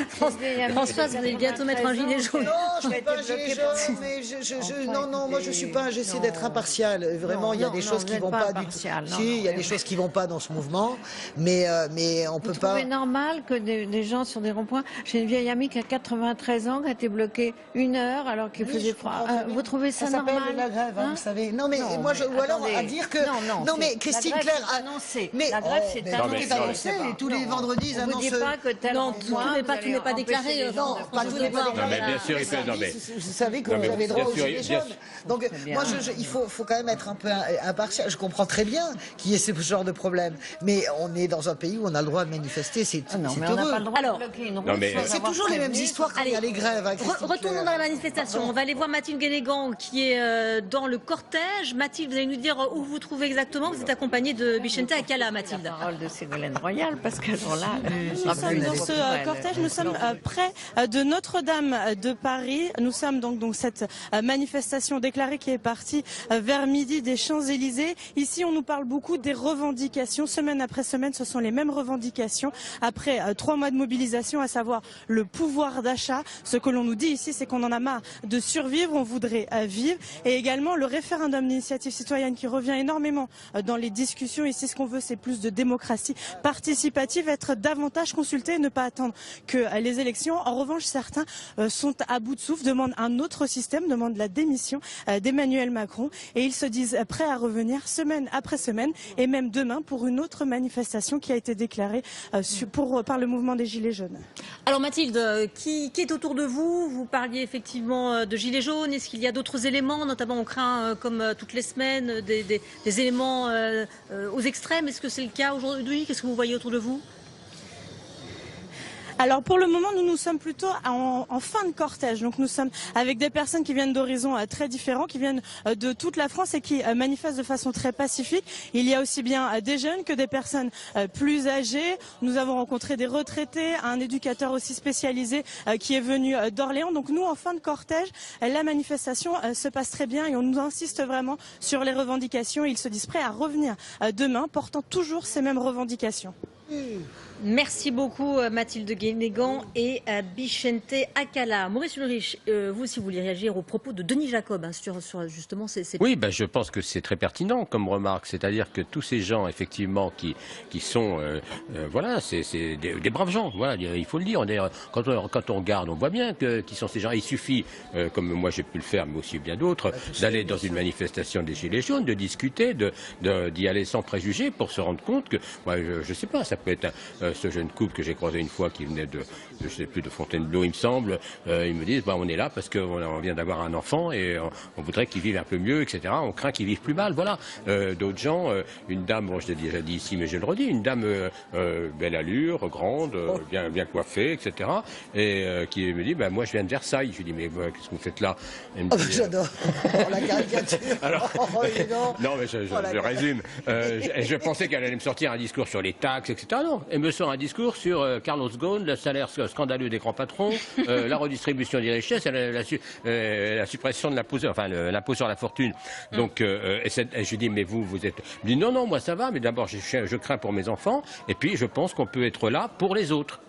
Françoise, vous allez bientôt mettre un gilet jaune. Non, je ne suis pas un gilet jaune, mais non, moi je suis pas. J'essaie d'être impartial. Vraiment, il y a des choses qui vont pas du tout. Si, il y a des choses qui vont pas dans ce mouvement, mais on peut pas. Vous trouvez normal que des gens sur des ronds-points? J'ai une vieille amie qui a 93 ans, qui a été bloquée 1 heure alors qu'il faisait froid. Vous trouvez ça normal? Ça s'appelle la grève, vous savez. Non, mais moi, ou alors à dire que. Non, mais Christine Claire a annoncé. Mais la grève, c'est annoncé. Tous les vendredis, ils annoncent. On ne dit pas que tel tout n'est pas déclaré. Non, pas tout n'est pas déclaré. Non, mais bien sûr, il fait. Vous savez que vous avez droit aux gilets jaunes. Donc, moi, il faut quand même être un peu impartial. Je comprends très bien qu'il y ait ce genre de problème. Mais on est dans un pays où on a le droit de manifester. C'est heureux. Alors, c'est toujours les mêmes histoires quand il y a les grèves. Retournons dans la manifestation. On va aller voir Mathilde Guénégan qui est dans le cortège. Mathilde, vous allez nous dire où vous trouvez exactement. Vous êtes accompagnée de Bichente Akala, Mathilde. La parole de Ségolène Royal, parce qu'elles sont là. Nous sommes dans ce cortège, nous sommes près de Notre-Dame de Paris. Nous sommes donc cette manifestation déclarée qui est partie vers midi des Champs-Élysées. Ici, on nous parle beaucoup des revendications. Semaine après semaine, ce sont les mêmes revendications. Après 3 mois de mobilisation, à savoir le pouvoir d'achat. Ce que l'on nous dit ici, c'est qu'on en a marre de survivre, on voudrait vivre. Et également le référendum d'initiative citoyenne qui revient énormément dans les discussions. Ici, ce qu'on veut, c'est plus de démocratie participative, être davantage consulté et ne pas attendre que les élections. En revanche, certains sont à bout de souffle, demandent un autre système, demandent la démission d'Emmanuel Macron. Et ils se disent prêts à revenir semaine après semaine et même demain pour une autre manifestation qui a été déclarée par le mouvement des Gilets jaunes. Alors Mathilde, qui est autour de vous? Vous parliez effectivement de Gilets jaunes. Est-ce qu'il y a d'autres éléments? Notamment, on craint, comme toutes les semaines, des éléments aux extrêmes. Est-ce que c'est le cas aujourd'hui? Qu'est-ce que vous voyez autour de vous? Alors pour le moment, nous sommes plutôt en fin de cortège. Donc nous sommes avec des personnes qui viennent d'horizons très différents, qui viennent de toute la France et qui manifestent de façon très pacifique. Il y a aussi bien des jeunes que des personnes plus âgées. Nous avons rencontré des retraités, un éducateur aussi spécialisé qui est venu d'Orléans. Donc nous, en fin de cortège, la manifestation se passe très bien et on nous insiste vraiment sur les revendications. Ils se disent prêts à revenir demain, portant toujours ces mêmes revendications. Merci beaucoup Mathilde Guénégan et Bichente Akala. Maurice Ulrich, vous si vous voulez réagir aux propos de Denis Jacob sur justement ces... Oui, je pense que c'est très pertinent comme remarque, c'est-à-dire que tous ces gens effectivement qui sont voilà, c'est des braves gens, voilà, il faut le dire. Quand on regarde, on voit bien qui sont ces gens. Il suffit, comme moi j'ai pu le faire, mais aussi bien d'autres, d'aller dans une manifestation des Gilets jaunes, de discuter, d'y aller sans préjugés pour se rendre compte que, je sais pas, ça peut être ce jeune couple que j'ai croisé une fois qui venait je sais plus, de Fontainebleau, il me semble. Ils me disent, on est là parce qu'on vient d'avoir un enfant et on voudrait qu'il vive un peu mieux, etc. On craint qu'il vive plus mal, voilà. D'autres gens, une dame, je l'ai déjà dit ici, mais je le redis, une dame belle allure, grande, bien coiffée, etc. Et qui me dit, moi je viens de Versailles. Je lui dis, mais qu'est-ce que vous faites là? J'adore la caricature. Alors, non, mais je résume. Je pensais qu'elle allait me sortir un discours sur les taxes, etc. Non, elle me sort un discours sur Carlos Ghosn, le salaire scandaleux des grands patrons, la redistribution des richesses, la suppression de l'impôt, l'impôt sur la fortune. Donc, je lui dis, mais vous êtes... Il me dit, non, moi ça va, mais d'abord je crains pour mes enfants, et puis je pense qu'on peut être là pour les autres.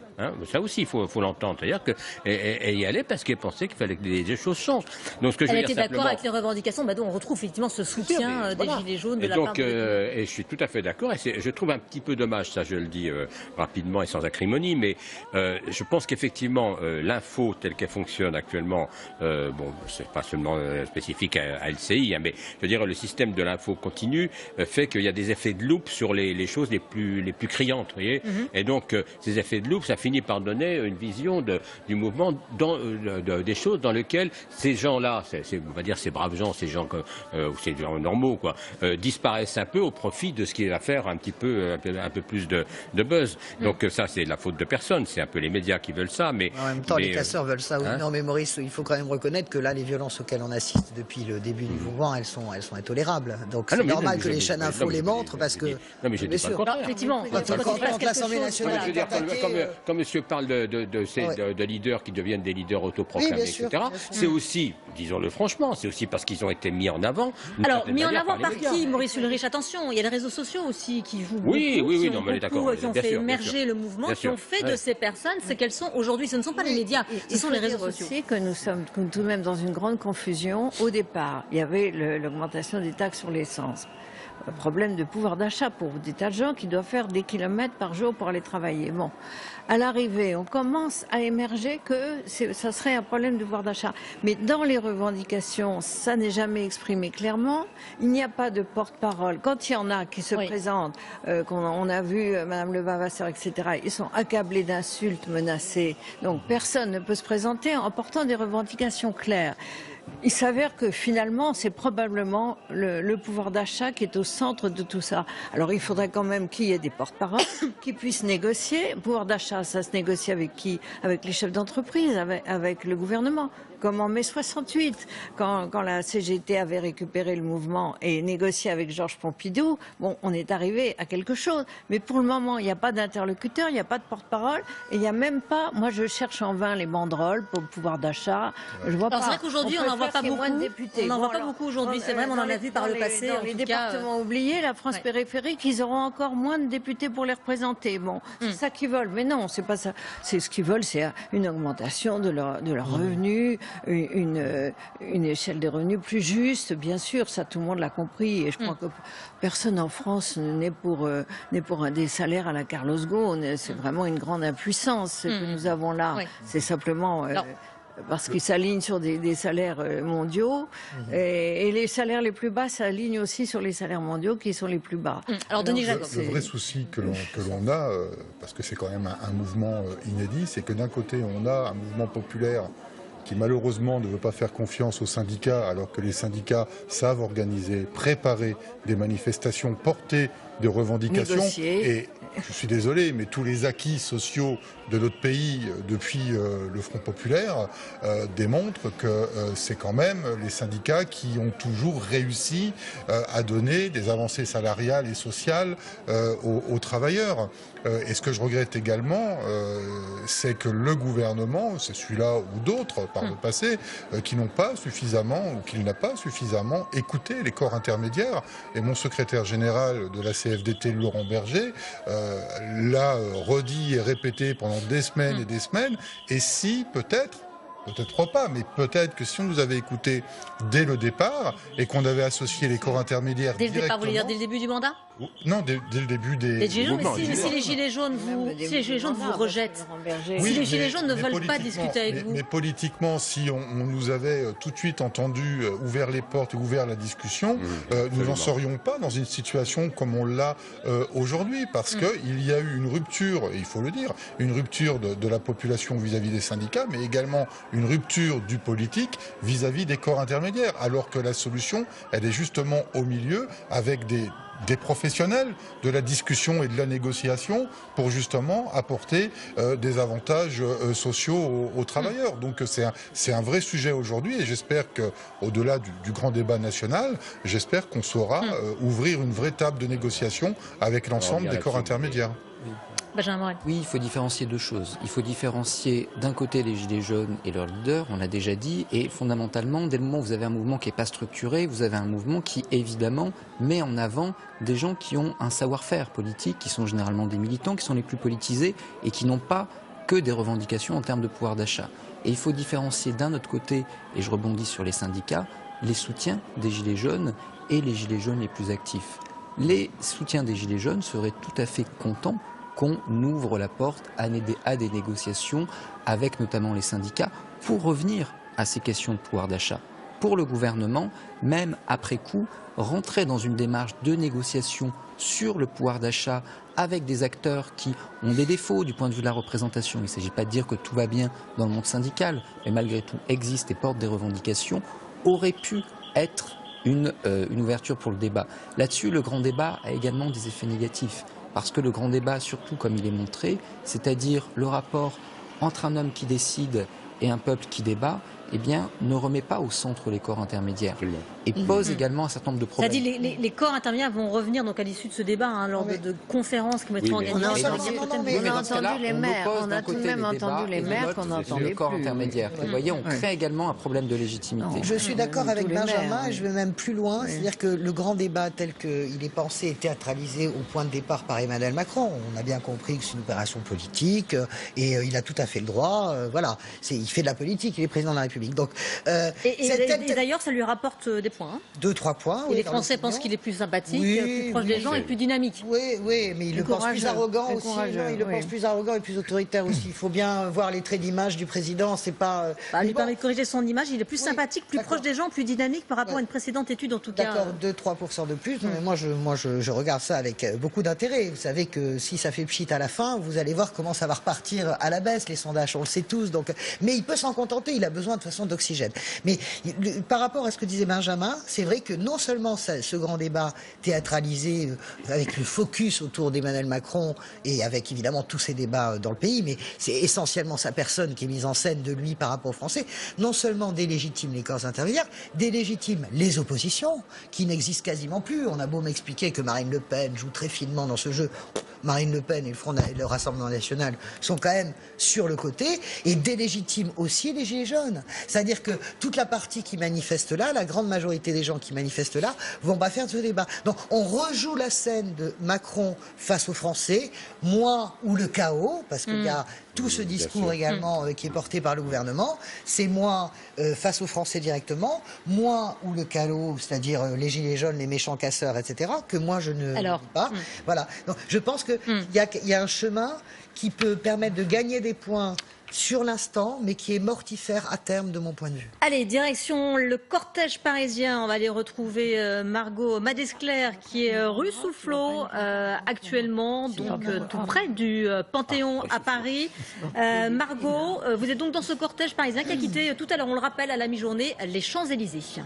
Ça aussi, il faut l'entendre. C'est-à-dire qu'elle y allait parce qu'elle pensait qu'il fallait que des choses changent. Donc, ce que elle était d'accord avec les revendications. On retrouve effectivement ce soutien des Gilets jaunes de la part de... Et je suis tout à fait d'accord. Et je trouve un petit peu dommage, ça je le dis rapidement et sans acrimonie, mais je pense qu'effectivement, l'info telle qu'elle fonctionne actuellement, c'est pas seulement spécifique à LCI, mais je veux dire, le système de l'info continue fait qu'il y a des effets de loupe sur les choses les plus criantes. Vous voyez. Et donc, ces effets de loupe, ça finit par donner une vision du mouvement, des choses dans lesquelles ces gens-là, on va dire ces braves gens, ces gens ou ces gens normaux, disparaissent un peu au profit de ce qui va faire un peu plus de buzz. Donc ça, c'est la faute de personne. C'est un peu les médias qui veulent ça, mais en même temps, les casseurs veulent ça. Oui. Non, mais Maurice, il faut quand même reconnaître que là, les violences auxquelles on assiste depuis le début du mouvement, elles sont intolérables. Donc c'est normal que les chaînes info les montrent parce que. Non, mais je dis pas le contraire. Effectivement, quand l'Assemblée nationale est attaquée. Comme monsieur parle de leaders qui deviennent des leaders autoproclamés, etc. C'est aussi, disons-le franchement, c'est aussi parce qu'ils ont été mis en avant. Alors, mis en avant par qui, Maurice Ulrich? Attention, il y a les réseaux sociaux aussi qui jouent beaucoup, qui ont fait émerger le mouvement, qui ont fait de ces personnes ce qu'elles sont aujourd'hui. Ce ne sont pas les médias, ce sont les réseaux sociaux. Il faut dire aussi que nous sommes tout de même dans une grande confusion. Au départ, il y avait l'augmentation des taxes sur l'essence. Problème de pouvoir d'achat pour des tas de gens qui doivent faire des kilomètres par jour pour aller travailler. Bon, à l'arrivée, on commence à émerger que ça serait un problème de pouvoir d'achat. Mais dans les revendications, ça n'est jamais exprimé clairement. Il n'y a pas de porte-parole. Quand il y en a qui se présentent, on a vu Madame Levavasseur, etc., ils sont accablés d'insultes, menacés. Donc personne ne peut se présenter en portant des revendications claires. Il s'avère que finalement, c'est probablement le pouvoir d'achat qui est au centre de tout ça. Alors il faudrait quand même qu'il y ait des porte-paroles qui puissent négocier. Le pouvoir d'achat, ça se négocie avec qui? Avec les chefs d'entreprise, avec le gouvernement. Comme en mai 68, quand la CGT avait récupéré le mouvement et négocié avec Georges Pompidou, on est arrivé à quelque chose. Mais pour le moment, il n'y a pas d'interlocuteur, il n'y a pas de porte-parole, et il n'y a même pas, moi je cherche en vain les banderoles pour le pouvoir d'achat. Je vois pas. C'est vrai qu'aujourd'hui, on n'en voit pas beaucoup. On n'en voit pas beaucoup aujourd'hui, c'est vrai, on en a vu par le passé. Dans les départements oubliés, la France périphérique, ils auront encore moins de députés pour les représenter. Bon, c'est ça qu'ils veulent, mais non, c'est pas ça. C'est ce qu'ils veulent, c'est une augmentation de leurs revenus, une échelle des revenus plus juste, bien sûr, ça tout le monde l'a compris, et je crois que personne en France n'est pour des salaires à la Carlos Ghosn. C'est vraiment une grande impuissance ce que nous avons là. C'est simplement parce qu'ils s'alignent sur des salaires mondiaux, et les salaires les plus bas s'alignent aussi sur les salaires mondiaux qui sont les plus bas. Alors, Denis Jacob, le vrai souci que l'on a, parce que c'est quand même un mouvement inédit, c'est que d'un côté on a un mouvement populaire qui malheureusement ne veut pas faire confiance aux syndicats, alors que les syndicats savent organiser, préparer des manifestations, porter des revendications. Négocier. Et je suis désolé, mais tous les acquis sociaux de notre pays depuis le Front populaire démontrent que c'est quand même les syndicats qui ont toujours réussi à donner des avancées salariales et sociales aux travailleurs. Et ce que je regrette également, c'est que le gouvernement, c'est celui-là ou d'autres par le passé, qui n'ont pas suffisamment ou qu'il n'a pas suffisamment écouté les corps intermédiaires. Et mon secrétaire général de la CFDT, Laurent Berger, l'a redit et répété pendant des semaines et des semaines. Et si, peut-être pas, mais peut-être que si on nous avait écouté dès le départ et qu'on avait associé les corps intermédiaires dès le départ, vous voulez dire dès le début du mandat? Non, dès le début des Gilets jaunes. Mais si les Gilets jaunes vous rejettent, si les Gilets jaunes ne veulent pas discuter avec vous. Mais politiquement, si on nous avait tout de suite entendu, ouvert les portes, ouvert la discussion, nous n'en serions pas dans une situation comme on l'a aujourd'hui, parce qu'il y a eu une rupture, et il faut le dire, une rupture de la population vis-à-vis des syndicats, mais également une rupture du politique vis-à-vis des corps intermédiaires, alors que la solution, elle est justement au milieu, avec des professionnels de la discussion et de la négociation pour justement apporter des avantages sociaux aux travailleurs. Donc c'est un vrai sujet aujourd'hui et j'espère qu'au-delà du grand débat national, j'espère qu'on saura ouvrir une vraie table de négociation avec l'ensemble des corps intermédiaires. Oui, il faut différencier deux choses. Il faut différencier d'un côté les Gilets jaunes et leurs leaders, on l'a déjà dit, et fondamentalement, dès le moment où vous avez un mouvement qui n'est pas structuré, vous avez un mouvement qui, évidemment, met en avant des gens qui ont un savoir-faire politique, qui sont généralement des militants, qui sont les plus politisés et qui n'ont pas que des revendications en termes de pouvoir d'achat. Et il faut différencier d'un autre côté, et je rebondis sur les syndicats, les soutiens des Gilets jaunes et les Gilets jaunes les plus actifs. Les soutiens des Gilets jaunes seraient tout à fait contents qu'on ouvre la porte à des négociations avec notamment les syndicats pour revenir à ces questions de pouvoir d'achat. Pour le gouvernement, même après coup, rentrer dans une démarche de négociation sur le pouvoir d'achat avec des acteurs qui ont des défauts du point de vue de la représentation. Il ne s'agit pas de dire que tout va bien dans le monde syndical, mais malgré tout existe et porte des revendications, aurait pu être une ouverture pour le débat. Là-dessus, le grand débat a également des effets négatifs. Parce que le grand débat, surtout comme il est montré, c'est-à-dire le rapport entre un homme qui décide et un peuple qui débat, eh bien, ne remet pas au centre les corps intermédiaires et pose également un certain nombre de problèmes. C'est-à-dire les corps intermédiaires vont revenir donc à l'issue de ce débat lors de conférences qui vont être organisées. On a entendu les maires, on a tout de même entendu les maires qu'on n'entendait le corps intermédiaire. Vous voyez, on crée également un problème de légitimité. Je suis d'accord avec Benjamin et je vais même plus loin, c'est-à-dire que le grand débat tel qu'il est pensé et théâtralisé au point de départ par Emmanuel Macron, on a bien compris que c'est une opération politique et il a tout à fait le droit, voilà, il fait de la politique, il est président de la République. Donc, et d'ailleurs, ça lui rapporte des points. 2-3 points. Et les Français pensent qu'il est plus sympathique, plus proche des gens et plus dynamique. Oui, mais il le pense plus arrogant aussi. Il le pense plus arrogant et plus autoritaire aussi. Il faut bien voir les traits d'image du président. C'est pas. Lui permet de corriger son image. Il est plus sympathique, plus proche des gens, plus dynamique par rapport à une précédente étude en tout cas. D'accord, 2-3% de plus. Mais moi, je regarde ça avec beaucoup d'intérêt. Vous savez que si ça fait pchit à la fin, vous allez voir comment ça va repartir à la baisse les sondages. On le sait tous. Donc, mais il peut s'en contenter. Il a besoin de façon d'oxygène. Mais par rapport à ce que disait Benjamin, c'est vrai que non seulement ce grand débat théâtralisé avec le focus autour d'Emmanuel Macron et avec évidemment tous ces débats dans le pays, mais c'est essentiellement sa personne qui est mise en scène de lui par rapport aux Français, non seulement délégitime les corps intermédiaires, délégitime les oppositions qui n'existent quasiment plus. On a beau m'expliquer que Marine Le Pen joue très finement dans ce jeu, Marine Le Pen et le Rassemblement national sont quand même sur le côté, et délégitime aussi les Gilets jaunes. C'est-à-dire que toute la partie qui manifeste là, la grande majorité des gens qui manifestent là, vont pas faire de ce débat. Donc on rejoue la scène de Macron face aux Français, moi ou le chaos, parce qu'il y a tout ce discours également qui est porté par le gouvernement, c'est moi face aux Français directement, moi ou le chaos, c'est-à-dire les Gilets jaunes, les méchants casseurs, etc., que moi je ne dis pas. Voilà. Donc je pense qu'il y a un chemin qui peut permettre de gagner des points sur l'instant, mais qui est mortifère à terme de mon point de vue. Allez, direction le cortège parisien. On va aller retrouver Margot Madescler qui est rue Soufflot actuellement, donc tout près du Panthéon à Paris. Margot, vous êtes donc dans ce cortège parisien qui a quitté tout à l'heure, on le rappelle, à la mi-journée, les Champs-Élysées.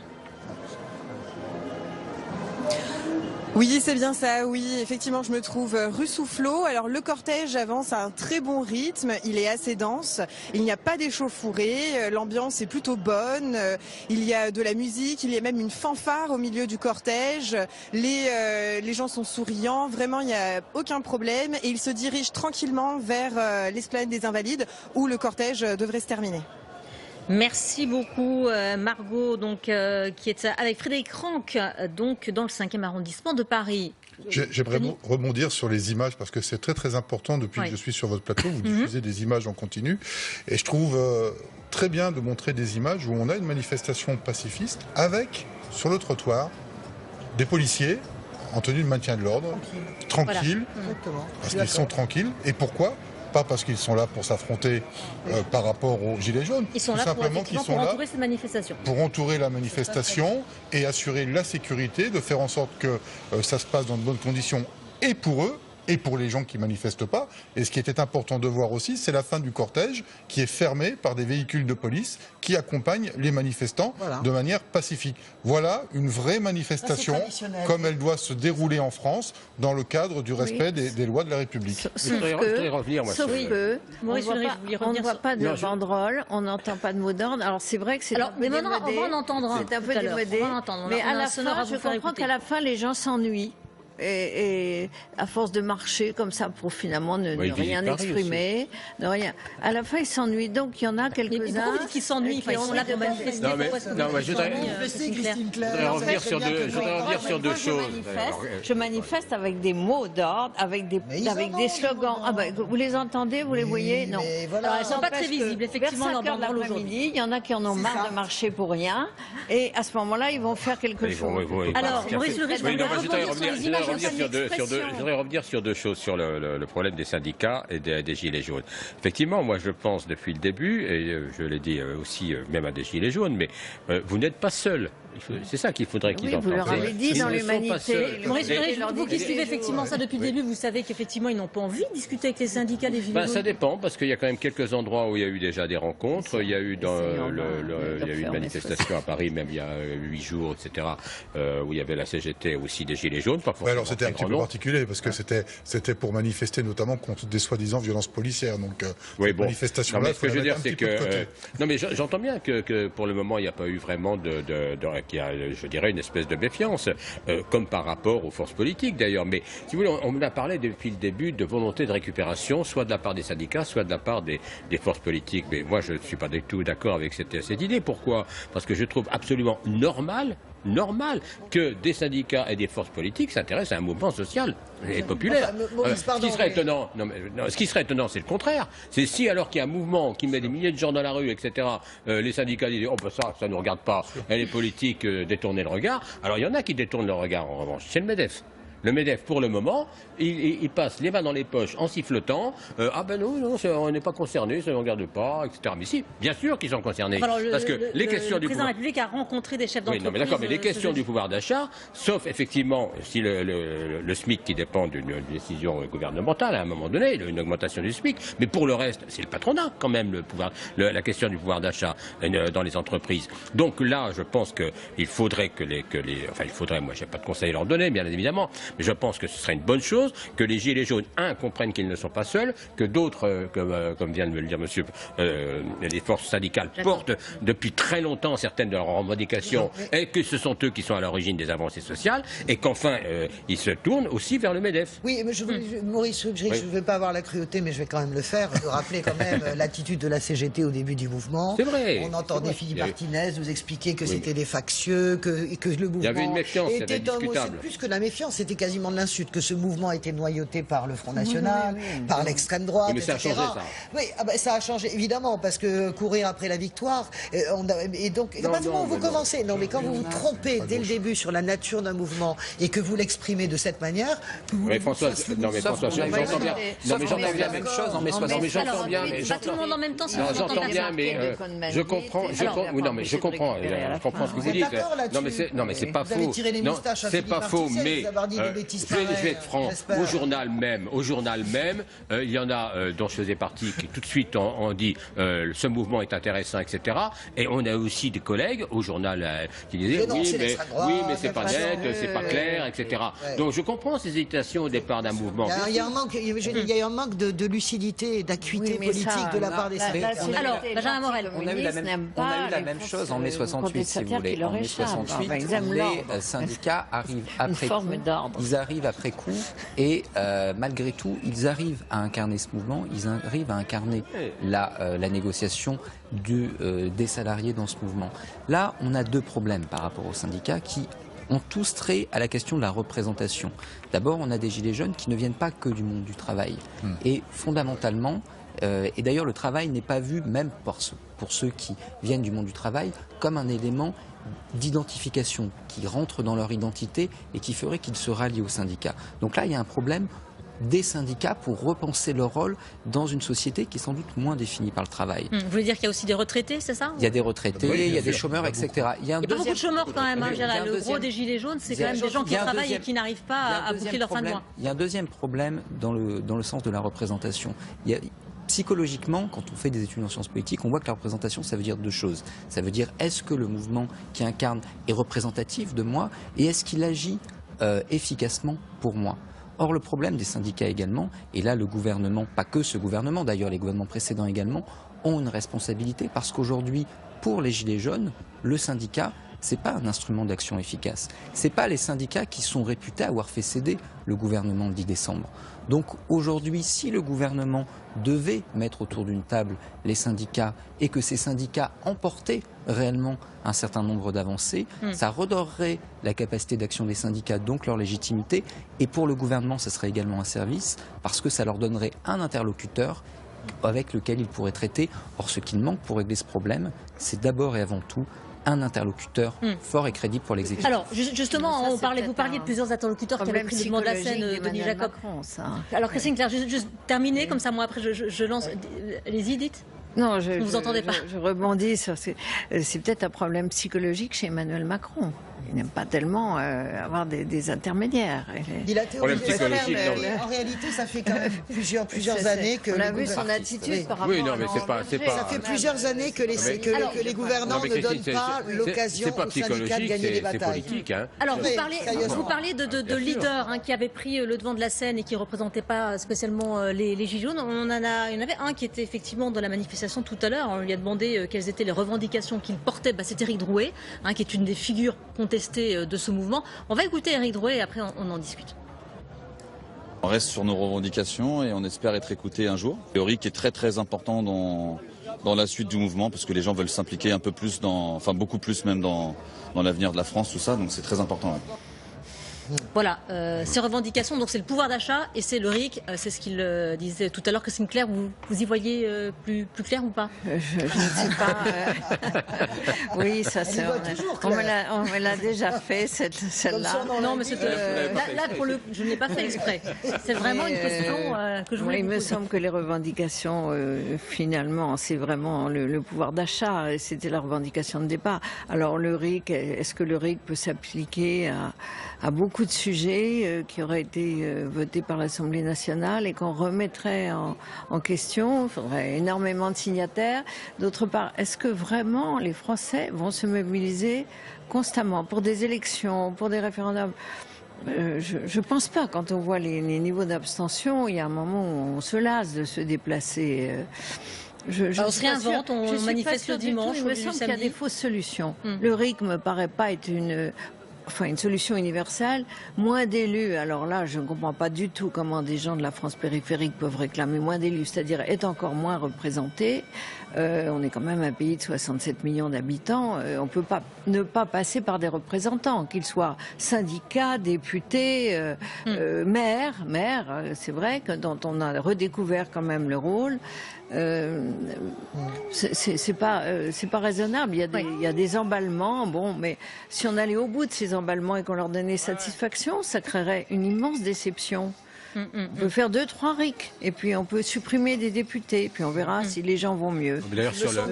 Oui, c'est bien ça, oui. Effectivement, je me trouve rue Soufflot. Alors, le cortège avance à un très bon rythme. Il est assez dense. Il n'y a pas d'échauffourée. L'ambiance est plutôt bonne. Il y a de la musique. Il y a même une fanfare au milieu du cortège. Les gens sont souriants. Vraiment, il n'y a aucun problème. Et ils se dirigent tranquillement vers l'esplanade des Invalides où le cortège devrait se terminer. Merci beaucoup Margot, donc, qui est avec Frédéric Ranck, donc dans le 5e arrondissement de Paris. J'aimerais rebondir sur les images parce que c'est très très important depuis que je suis sur votre plateau. Vous diffusez des images en continu et je trouve très bien de montrer des images où on a une manifestation pacifiste avec, sur le trottoir, des policiers en tenue de maintien de l'ordre, tranquilles, voilà. Parce qu'ils sont tranquilles. Et pourquoi ? Pas parce qu'ils sont là pour s'affronter par rapport aux Gilets jaunes. Ils sont là simplement pour entourer cette manifestation. Pour entourer la manifestation et assurer la sécurité, de faire en sorte que ça se passe dans de bonnes conditions et pour eux et pour les gens qui ne manifestent pas. Et ce qui était important de voir aussi, c'est la fin du cortège qui est fermé par des véhicules de police qui accompagnent les manifestants de manière pacifique. Voilà une vraie manifestation comme elle doit se dérouler en France dans le cadre du respect des lois de la République. Sauf que on ne voit pas de banderole, on n'entend pas de mots d'ordre. Alors c'est vrai que c'est un peu démodé. On va en entendre un. C'est un peu démodé. Mais à la fin, je comprends qu'à la fin, les gens s'ennuient. Et à force de marcher comme ça pour finalement ne rien exprimer, de rien. À la fin, ils s'ennuient. Donc il y en a quelques-uns. Pourquoi vous dites qu'ils s'ennuient? Ils sont là pour manifester. Je voudrais revenir sur deux choses. Je manifeste avec des mots d'ordre, avec des slogans. Ah ben, vous les entendez, vous les voyez? Non. Alors, elles ne sont pas très visibles. Effectivement, vers 5 heures de l'après-midi, il y en a qui en ont marre de marcher pour rien. Et à ce moment-là, ils vont faire quelque chose. Alors, Maurice Lebris, je voudrais revenir sur deux choses, sur le problème des syndicats et des Gilets jaunes. Effectivement, moi je pense depuis le début, et je l'ai dit aussi même à des Gilets jaunes, mais vous n'êtes pas seuls. C'est ça qu'il faudrait qu'ils entendent. Vous leur avez dit dans l'humanité. Maurice Lebris, vous qui suivez effectivement ça depuis le début, vous savez qu'effectivement ils n'ont pas envie de discuter avec les syndicats des Gilets jaunes. Ça dépend, parce qu'il y a quand même quelques endroits où il y a eu déjà des rencontres. Il y a eu une manifestation à Paris, même il y a 8 jours, etc., où il y avait la CGT aussi des Gilets jaunes. Alors c'était un petit peu particulier, parce que c'était pour manifester notamment contre des soi-disant violences policières. Donc manifestation-là, ce que je veux dire, c'est que non, mais j'entends bien que pour le moment il n'y a pas eu vraiment qu'il y a, je dirais, une espèce de méfiance, comme par rapport aux forces politiques d'ailleurs. Mais si vous voulez, on a parlé depuis le début de volonté de récupération, soit de la part des syndicats, soit de la part des forces politiques. Mais moi, je ne suis pas du tout d'accord avec cette idée. Pourquoi ? Parce que je trouve absolument normal que des syndicats et des forces politiques s'intéressent à un mouvement social et populaire. Ce qui serait étonnant, c'est le contraire. C'est si, alors qu'il y a un mouvement qui met des milliers de gens dans la rue, etc., les syndicats disent ça ne nous regarde pas, et les politiques détournent le regard. Alors il y en a qui détournent le regard en revanche. C'est le MEDEF. Le MEDEF, pour le moment, il passe les mains dans les poches en sifflotant. Non, on n'est pas concerné, ça ne regarde pas, etc. Mais si, bien sûr qu'ils sont concernés. Parce que les questions du président de la République a rencontré des chefs d'entreprise. Oui, mais d'accord, mais les questions du pouvoir d'achat, sauf effectivement si le SMIC qui dépend d'une décision gouvernementale à un moment donné, une augmentation du SMIC, mais pour le reste, c'est le patronat quand même la question du pouvoir d'achat dans les entreprises. Donc là, je pense qu'il faudrait moi, j'ai pas de conseil à leur donner, bien évidemment. Mais je pense que ce serait une bonne chose que les Gilets jaunes, comprennent qu'ils ne sont pas seuls, que d'autres, comme vient de me le dire monsieur, les forces syndicales portent depuis très longtemps certaines de leurs revendications et que ce sont eux qui sont à l'origine des avancées sociales et qu'enfin ils se tournent aussi vers le MEDEF. Oui, mais Maurice Lebris, je ne vais pas avoir la cruauté, mais je vais quand même le faire, de rappeler quand même l'attitude de la CGT au début du mouvement. C'est vrai. On entendait Philippe Martinez nous expliquer que c'était des factieux, que le mouvement... Il y avait une méfiance, c'était discutable. Plus que la méfiance, c'était quasiment de l'insulte, que ce mouvement était noyauté par le Front National, par l'extrême droite, mais ça etc. a changé, ça. Oui, ça a changé, évidemment, parce que courir après la victoire, et donc, à partir du moment où vous commencez, mais quand vous vous trompez dès le début sur la nature d'un mouvement et que vous l'exprimez de cette manière... François, j'entends bien. Non, mais j'entends bien la même chose en mai 60. Mais j'entends bien, mais tout le monde en même temps, j'entends bien, mais je comprends ce que vous dites. Non, mais c'est pas faux. Non, c'est pas faux, mais je vais être franc. Au journal même, il y en a dont je faisais partie qui tout de suite ont dit ce mouvement est intéressant, etc. Et on a aussi des collègues au journal qui disaient mais c'est pas net, c'est pas clair, etc. Donc je comprends ces hésitations au départ d'un mouvement. Il y a un manque de lucidité et d'acuité politique de la part des syndicats. Alors, Benjamin Morel, on a eu la même chose en mai 68, si vous voulez. En mai 68, les syndicats arrivent après coup. Ils arrivent après coup et malgré tout, ils arrivent à incarner ce mouvement, ils arrivent à incarner la négociation des salariés dans ce mouvement. Là, on a deux problèmes par rapport aux syndicats qui ont tous trait à la question de la représentation. D'abord, on a des gilets jaunes qui ne viennent pas que du monde du travail. Et fondamentalement, et d'ailleurs le travail n'est pas vu, même pour ceux qui viennent du monde du travail, comme un élément d'identification qui rentre dans leur identité et qui ferait qu'ils se rallient au syndicat. Donc là, il y a un problème des syndicats pour repenser leur rôle dans une société qui est sans doute moins définie par le travail. Vous voulez dire qu'il y a aussi des retraités, c'est ça? Il y a des retraités, il y a des chômeurs, etc. Il y a pas beaucoup de chômeurs quand même. Le gros des gilets jaunes, c'est quand même des gens qui travaillent et qui n'arrivent pas à boucler leur fin de mois. Il y a un deuxième problème dans le sens de la représentation. Psychologiquement, quand on fait des études en sciences politiques, on voit que la représentation, ça veut dire deux choses. Ça veut dire, est-ce que le mouvement qui incarne est représentatif de moi et est-ce qu'il agit efficacement pour moi? Or, le problème des syndicats également, et là le gouvernement, pas que ce gouvernement d'ailleurs, les gouvernements précédents également, ont une responsabilité parce qu'aujourd'hui, pour les Gilets jaunes, le syndicat, c'est pas un instrument d'action efficace. C'est pas les syndicats qui sont réputés avoir fait céder le gouvernement le 10 décembre. Donc aujourd'hui, si le gouvernement devait mettre autour d'une table les syndicats et que ces syndicats emportaient réellement un certain nombre d'avancées, ça redorerait la capacité d'action des syndicats, donc leur légitimité. Et pour le gouvernement, ce serait également un service parce que ça leur donnerait un interlocuteur avec lequel ils pourraient traiter. Or, ce qu'il manque pour régler ce problème, c'est d'abord et avant tout un interlocuteur fort et crédible pour l'exécutif. Alors, justement, vous parliez de plusieurs interlocuteurs qui avaient pris le devant de la scène, Denis Jacob. Alors, Christine Claire, juste terminer, comme ça, moi, après, je lance. Allez-y, dites. Non, vous entendez pas. Je rebondis sur c'est peut-être un problème psychologique chez Emmanuel Macron. Il n'aime pas tellement avoir des intermédiaires. Il a théorisé en réalité, ça fait quand même plusieurs années que... On a vu son attitude par rapport à... Ça fait plusieurs années que les gouvernants ne donnent pas l'occasion aux syndicats de gagner des batailles. C'est politique, hein. Alors, vous parlez de leaders qui avaient pris le devant de la scène et qui ne représentaient pas spécialement les Gilets jaunes. Il y en avait un qui était effectivement dans la manifestation tout à l'heure. On lui a demandé quelles étaient les revendications qu'il portait. C'est Éric Drouet, qui est une des figures contestées de ce mouvement. On va écouter Éric Drouet et après on en discute. On reste sur nos revendications et on espère être écouté un jour. Le RIC est très très important dans la suite du mouvement parce que les gens veulent s'impliquer un peu plus beaucoup plus même dans l'avenir de la France, tout ça, donc c'est très important. Ouais. Voilà, ces revendications, donc c'est le pouvoir d'achat et c'est le RIC, c'est ce qu'il disait tout à l'heure. Christine Claire, vous y voyez plus clair ou pas? Je ne sais pas. Oui, ça c'est. On me l'a déjà fait celle-là. Non, mais là pour je ne l'ai pas fait exprès. C'est vraiment une question que je voulais. Il me semble que les revendications, finalement, c'est vraiment le pouvoir d'achat. C'était la revendication de départ. Alors le RIC, est-ce que le RIC peut s'appliquer à beaucoup de sujets qui auraient été votés par l'Assemblée nationale et qu'on remettrait en question? Il faudrait énormément de signataires. D'autre part, est-ce que vraiment les Français vont se mobiliser constamment pour des élections, pour des référendums? Je pense pas. Quand on voit les niveaux d'abstention, il y a un moment où on se lasse de se déplacer. On se réinvente, on manifeste le dimanche. Il me semble qu'il y a des fausses solutions. Le RIC me paraît pas être une solution universelle, moins d'élus. Alors là, je ne comprends pas du tout comment des gens de la France périphérique peuvent réclamer moins d'élus, c'est-à-dire être encore moins représentés. On est quand même un pays de 67 millions d'habitants. On ne peut pas ne pas passer par des représentants, qu'ils soient syndicats, députés, maires. C'est vrai que dont on a redécouvert quand même le rôle. C'est pas raisonnable. Il y a des emballements. Bon, mais si on allait au bout de ces emballements et qu'on leur donnait satisfaction, ça créerait une immense déception. On peut faire 2-3 RIC, et puis on peut supprimer des députés, puis on verra si les gens vont mieux.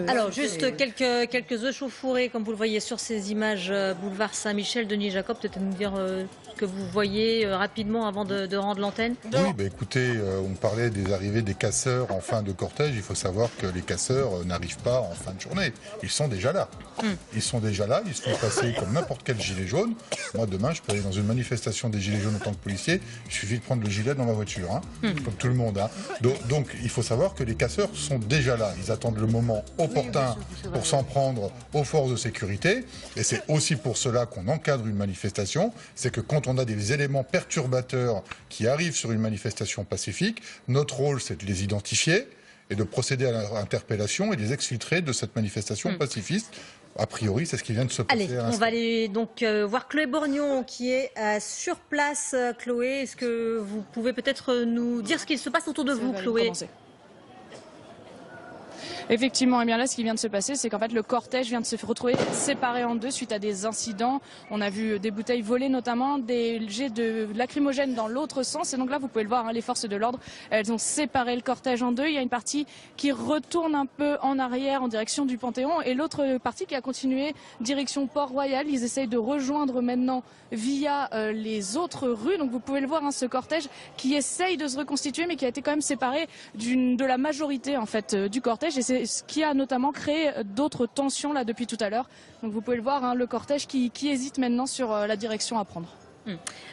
Alors, juste quelques échauffourées, comme vous le voyez sur ces images, boulevard Saint-Michel. Denis Jacob, peut-être nous dire ce que vous voyez rapidement avant de rendre l'antenne. Oui, écoutez, on parlait des arrivées des casseurs en fin de cortège. Il faut savoir que les casseurs n'arrivent pas en fin de journée. Ils sont déjà là. Ils sont déjà là, ils se font passer comme n'importe quel gilet jaune. Moi, demain, je peux aller dans une manifestation des gilets jaunes en tant que policier. Il suffit de prendre le gilet dans ma voiture, comme tout le monde. Donc, il faut savoir que les casseurs sont déjà là. Ils attendent le moment opportun pour s'en prendre aux forces de sécurité. Et c'est aussi pour cela qu'on encadre une manifestation. C'est que quand on a des éléments perturbateurs qui arrivent sur une manifestation pacifique, notre rôle, c'est de les identifier et de procéder à leur interpellation et de les exfiltrer de cette manifestation pacifiste. A priori, c'est ce qui vient de se passer. Allez, on va aller donc voir Chloé Borgnon qui est sur place. Chloé, est-ce que vous pouvez peut-être nous dire ce qu'il se passe autour de vous, Chloé ? Effectivement, et bien là, ce qui vient de se passer, c'est qu'en fait, le cortège vient de se retrouver séparé en deux suite à des incidents. On a vu des bouteilles volées, notamment des jets de lacrymogènes dans l'autre sens. Et donc là, vous pouvez le voir, les forces de l'ordre, elles ont séparé le cortège en deux. Il y a une partie qui retourne un peu en arrière en direction du Panthéon et l'autre partie qui a continué direction Port-Royal. Ils essayent de rejoindre maintenant via les autres rues. Donc vous pouvez le voir, ce cortège qui essaye de se reconstituer, mais qui a été quand même séparé de la majorité en fait du cortège. Et c'est ce qui a notamment créé d'autres tensions là depuis tout à l'heure. Donc vous pouvez le voir, le cortège qui hésite maintenant sur la direction à prendre.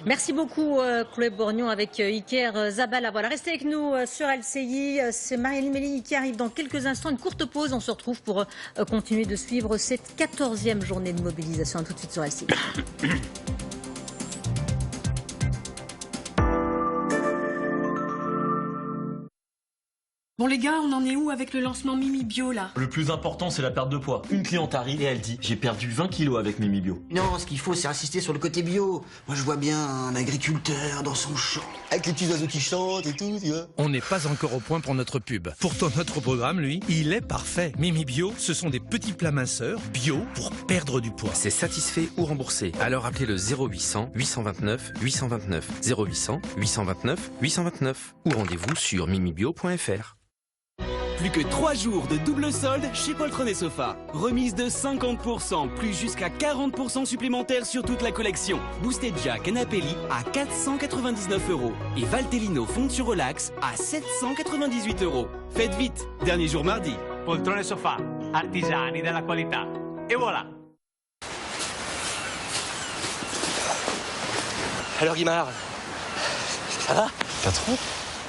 Merci beaucoup Chloé Borgnon avec Iker Zabala. Voilà, restez avec nous sur LCI. C'est Marie-Hélène Mélini qui arrive dans quelques instants. Une courte pause. On se retrouve pour continuer de suivre cette 14e journée de mobilisation. À tout de suite sur LCI. Bon les gars, on en est où avec le lancement Mimi Bio là? Le plus important c'est la perte de poids. Une cliente arrive et elle dit j'ai perdu 20 kilos avec Mimi Bio. Non, ce qu'il faut c'est insister sur le côté bio. Moi je vois bien un agriculteur dans son champ, avec les petits oiseaux qui chantent et tout, tu vois. On n'est pas encore au point pour notre pub. Pourtant notre programme, lui, il est parfait. Mimi Bio, ce sont des petits plats minceurs bio pour perdre du poids. C'est satisfait ou remboursé. Alors appelez le 0800 829 829 0800 829 829 ou rendez-vous sur mimibio.fr. Plus que 3 jours de double solde chez Poltron & Sofa. Remise de 50%, plus jusqu'à 40% supplémentaires sur toute la collection. Boosted-Ja Canapé Lit à 499 € et Valtellino Fonte Relax à 798 €. Faites vite, dernier jour mardi. Poltrone Sofa, artigiani della qualità. Et voilà. Alors Guimard, ça va? Patron?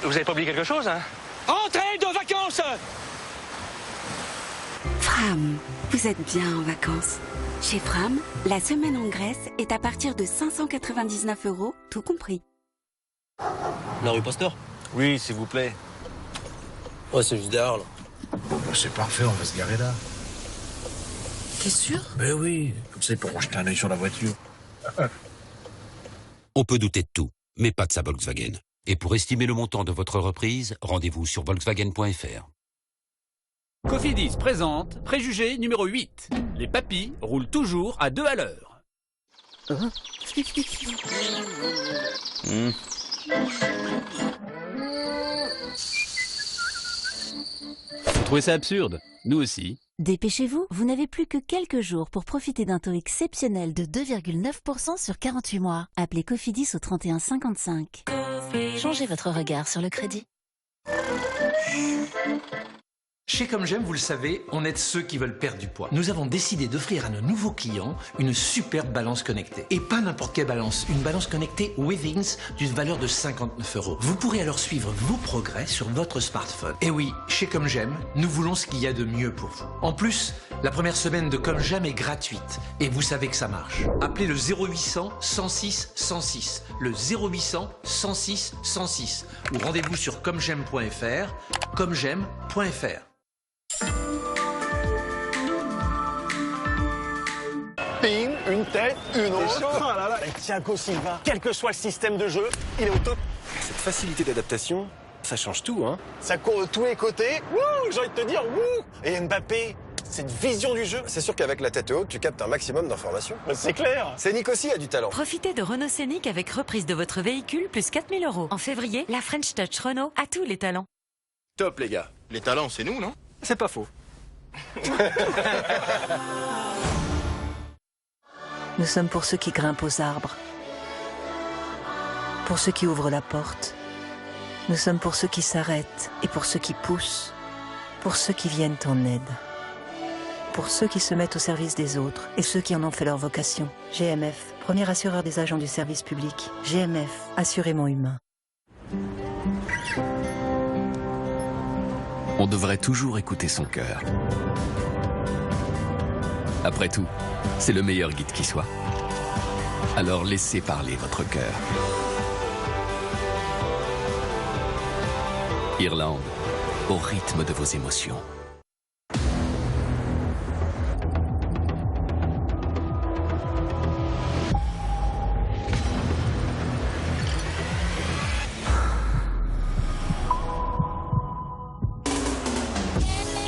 Vous avez pas oublié quelque chose, hein? Entrée de vacances! Fram, vous êtes bien en vacances. Chez Fram, la semaine en Grèce est à partir de 599 €, tout compris. La rue Pasteur? Oui, s'il vous plaît. Ouais, c'est juste derrière, là. C'est parfait, on va se garer là. T'es sûr? Ben oui, comme ça ils pourront jeter un œil sur la voiture. On peut douter de tout, mais pas de sa Volkswagen. Et pour estimer le montant de votre reprise, rendez-vous sur Volkswagen.fr. Cofidis présente préjugé numéro 8. Les papis roulent toujours à 2 à l'heure. Vous trouvez ça absurde? Nous aussi. Dépêchez-vous, vous n'avez plus que quelques jours pour profiter d'un taux exceptionnel de 2,9% sur 48 mois. Appelez Cofidis au 31 55. Changez votre regard sur le crédit. Chez Comme J'aime, vous le savez, on aide ceux qui veulent perdre du poids. Nous avons décidé d'offrir à nos nouveaux clients une superbe balance connectée. Et pas n'importe quelle balance, une balance connectée Withings d'une valeur de 59 €. Vous pourrez alors suivre vos progrès sur votre smartphone. Et oui, chez Comme J'aime, nous voulons ce qu'il y a de mieux pour vous. En plus, la première semaine de Comme J'aime est gratuite. Et vous savez que ça marche. Appelez le 0800 106 106. Le 0800 106 106. Ou rendez-vous sur commej'aime.fr. commej'aime.fr. Ping, une tête, une autre. Oh là là. Thiago Silva, quel que soit le système de jeu, il est au top. Cette facilité d'adaptation, ça change tout, hein. Ça court de tous les côtés. Wouh, j'ai envie de te dire, wouh. Et Mbappé, cette vision du jeu. C'est sûr qu'avec la tête haute, tu captes un maximum d'informations. C'est clair. Scénic aussi a du talent. Profitez de Renault Scénic avec reprise de votre véhicule plus 4 000 €. En février, la French Touch Renault a tous les talents. Top les gars. Les talents, c'est nous, non? C'est pas faux. Nous sommes pour ceux qui grimpent aux arbres, pour ceux qui ouvrent la porte. Nous sommes pour ceux qui s'arrêtent et pour ceux qui poussent, pour ceux qui viennent en aide, pour ceux qui se mettent au service des autres et ceux qui en ont fait leur vocation. GMF, premier assureur des agents du service public. GMF, assurément humain. On devrait toujours écouter son cœur. Après tout, c'est le meilleur guide qui soit. Alors laissez parler votre cœur. Irlande, au rythme de vos émotions.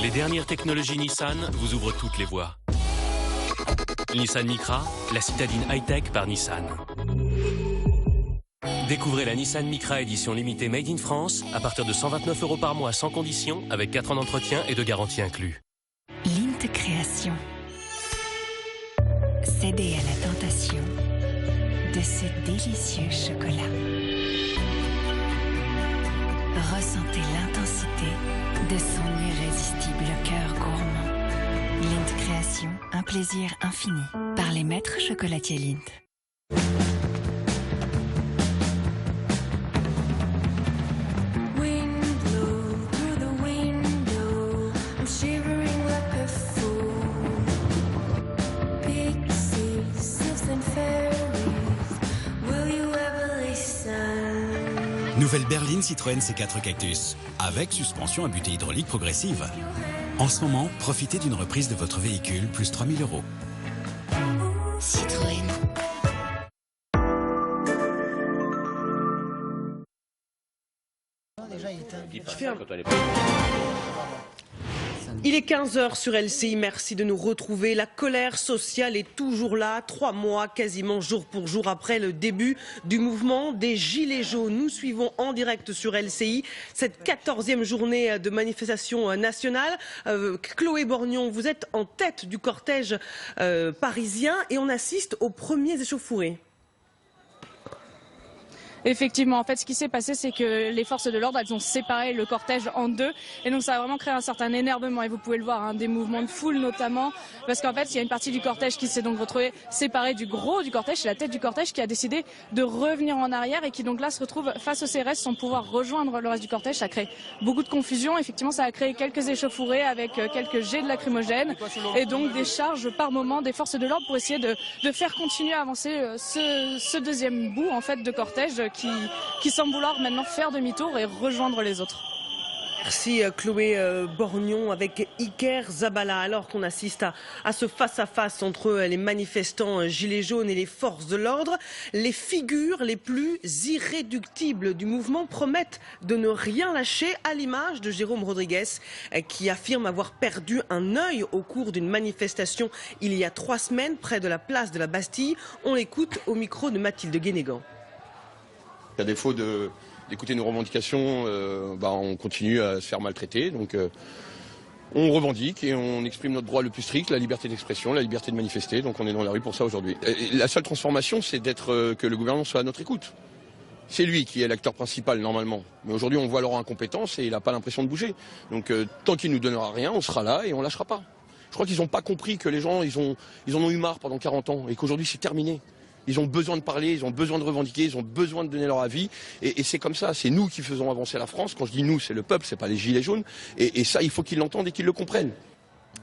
Les dernières technologies Nissan vous ouvrent toutes les voies. Nissan Micra, la citadine high-tech par Nissan. Découvrez la Nissan Micra édition limitée Made in France à partir de 129 € par mois sans condition, avec 4 ans d'entretien et de garantie inclus. Lint Création. Cédez à la tentation de ce délicieux chocolat. Ressentez l'intensité de son irrésistible cœur gourmand. Lint Création, un plaisir infini. Par les maîtres chocolatiers Lint. Nouvelle berline Citroën C4 Cactus, avec suspension à butée hydraulique progressive. En ce moment, profitez d'une reprise de votre véhicule plus 3 000 €. Citroën. Il est 15h sur LCI, merci de nous retrouver. La colère sociale est toujours là, 3 mois quasiment jour pour jour après le début du mouvement des Gilets jaunes. Nous suivons en direct sur LCI cette 14e journée de manifestation nationale. Chloé Borgnon, vous êtes en tête du cortège parisien et on assiste aux premiers échauffourées. Effectivement, en fait, ce qui s'est passé, c'est que les forces de l'ordre, elles ont séparé le cortège en deux. Et donc, ça a vraiment créé un certain énervement. Et vous pouvez le voir, hein, des mouvements de foule notamment. Parce qu'en fait, il y a une partie du cortège qui s'est donc retrouvée séparée du gros du cortège. C'est la tête du cortège qui a décidé de revenir en arrière et qui donc là se retrouve face au CRS sans pouvoir rejoindre le reste du cortège. Ça crée beaucoup de confusion. Effectivement, ça a créé quelques échauffourées avec quelques jets de lacrymogène et donc des charges par moment des forces de l'ordre pour essayer de faire continuer à avancer ce deuxième bout en fait de cortège qui semble vouloir maintenant faire demi-tour et rejoindre les autres. Merci Chloé Borgnon avec Iker Zabala. Alors qu'on assiste à ce face-à-face entre les manifestants gilets jaunes et les forces de l'ordre, les figures les plus irréductibles du mouvement promettent de ne rien lâcher, à l'image de Jérôme Rodriguez qui affirme avoir perdu un œil au cours d'une manifestation il y a 3 semaines près de la place de la Bastille. On l'écoute au micro de Mathilde Guénégan. À défaut d'écouter nos revendications, on continue à se faire maltraiter. Donc on revendique et on exprime notre droit le plus strict, la liberté d'expression, la liberté de manifester. Donc on est dans la rue pour ça aujourd'hui. La seule transformation, c'est que le gouvernement soit à notre écoute. C'est lui qui est l'acteur principal normalement. Mais aujourd'hui, on voit leur incompétence et il n'a pas l'impression de bouger. Donc tant qu'il ne nous donnera rien, on sera là et on ne lâchera pas. Je crois qu'ils n'ont pas compris que les gens, ils en ont eu marre pendant 40 ans et qu'aujourd'hui c'est terminé. Ils ont besoin de parler, ils ont besoin de revendiquer, ils ont besoin de donner leur avis. Et c'est comme ça, c'est nous qui faisons avancer la France. Quand je dis nous, c'est le peuple, c'est pas les gilets jaunes. Et ça, il faut qu'ils l'entendent et qu'ils le comprennent.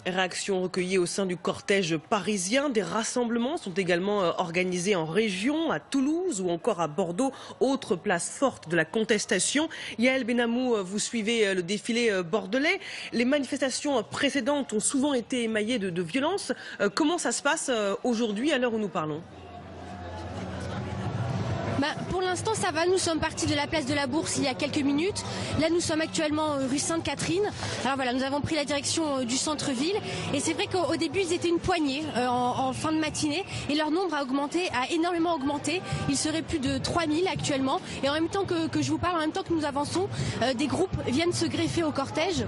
Réactions recueillies au sein du cortège parisien. Des rassemblements sont également organisés en région, à Toulouse ou encore à Bordeaux, autre place forte de la contestation. Yael Benamou, vous suivez le défilé bordelais. Les manifestations précédentes ont souvent été émaillées de violences. Comment ça se passe aujourd'hui à l'heure où nous parlons ? Pour l'instant, ça va. Nous sommes partis de la place de la Bourse il y a quelques minutes. Là, nous sommes actuellement rue Sainte-Catherine. Alors voilà, nous avons pris la direction du centre-ville. Et c'est vrai qu'au début, ils étaient une poignée en fin de matinée. Et leur nombre a énormément augmenté. Il serait plus de 3000 actuellement. Et en même temps que je vous parle, en même temps que nous avançons, des groupes viennent se greffer au cortège.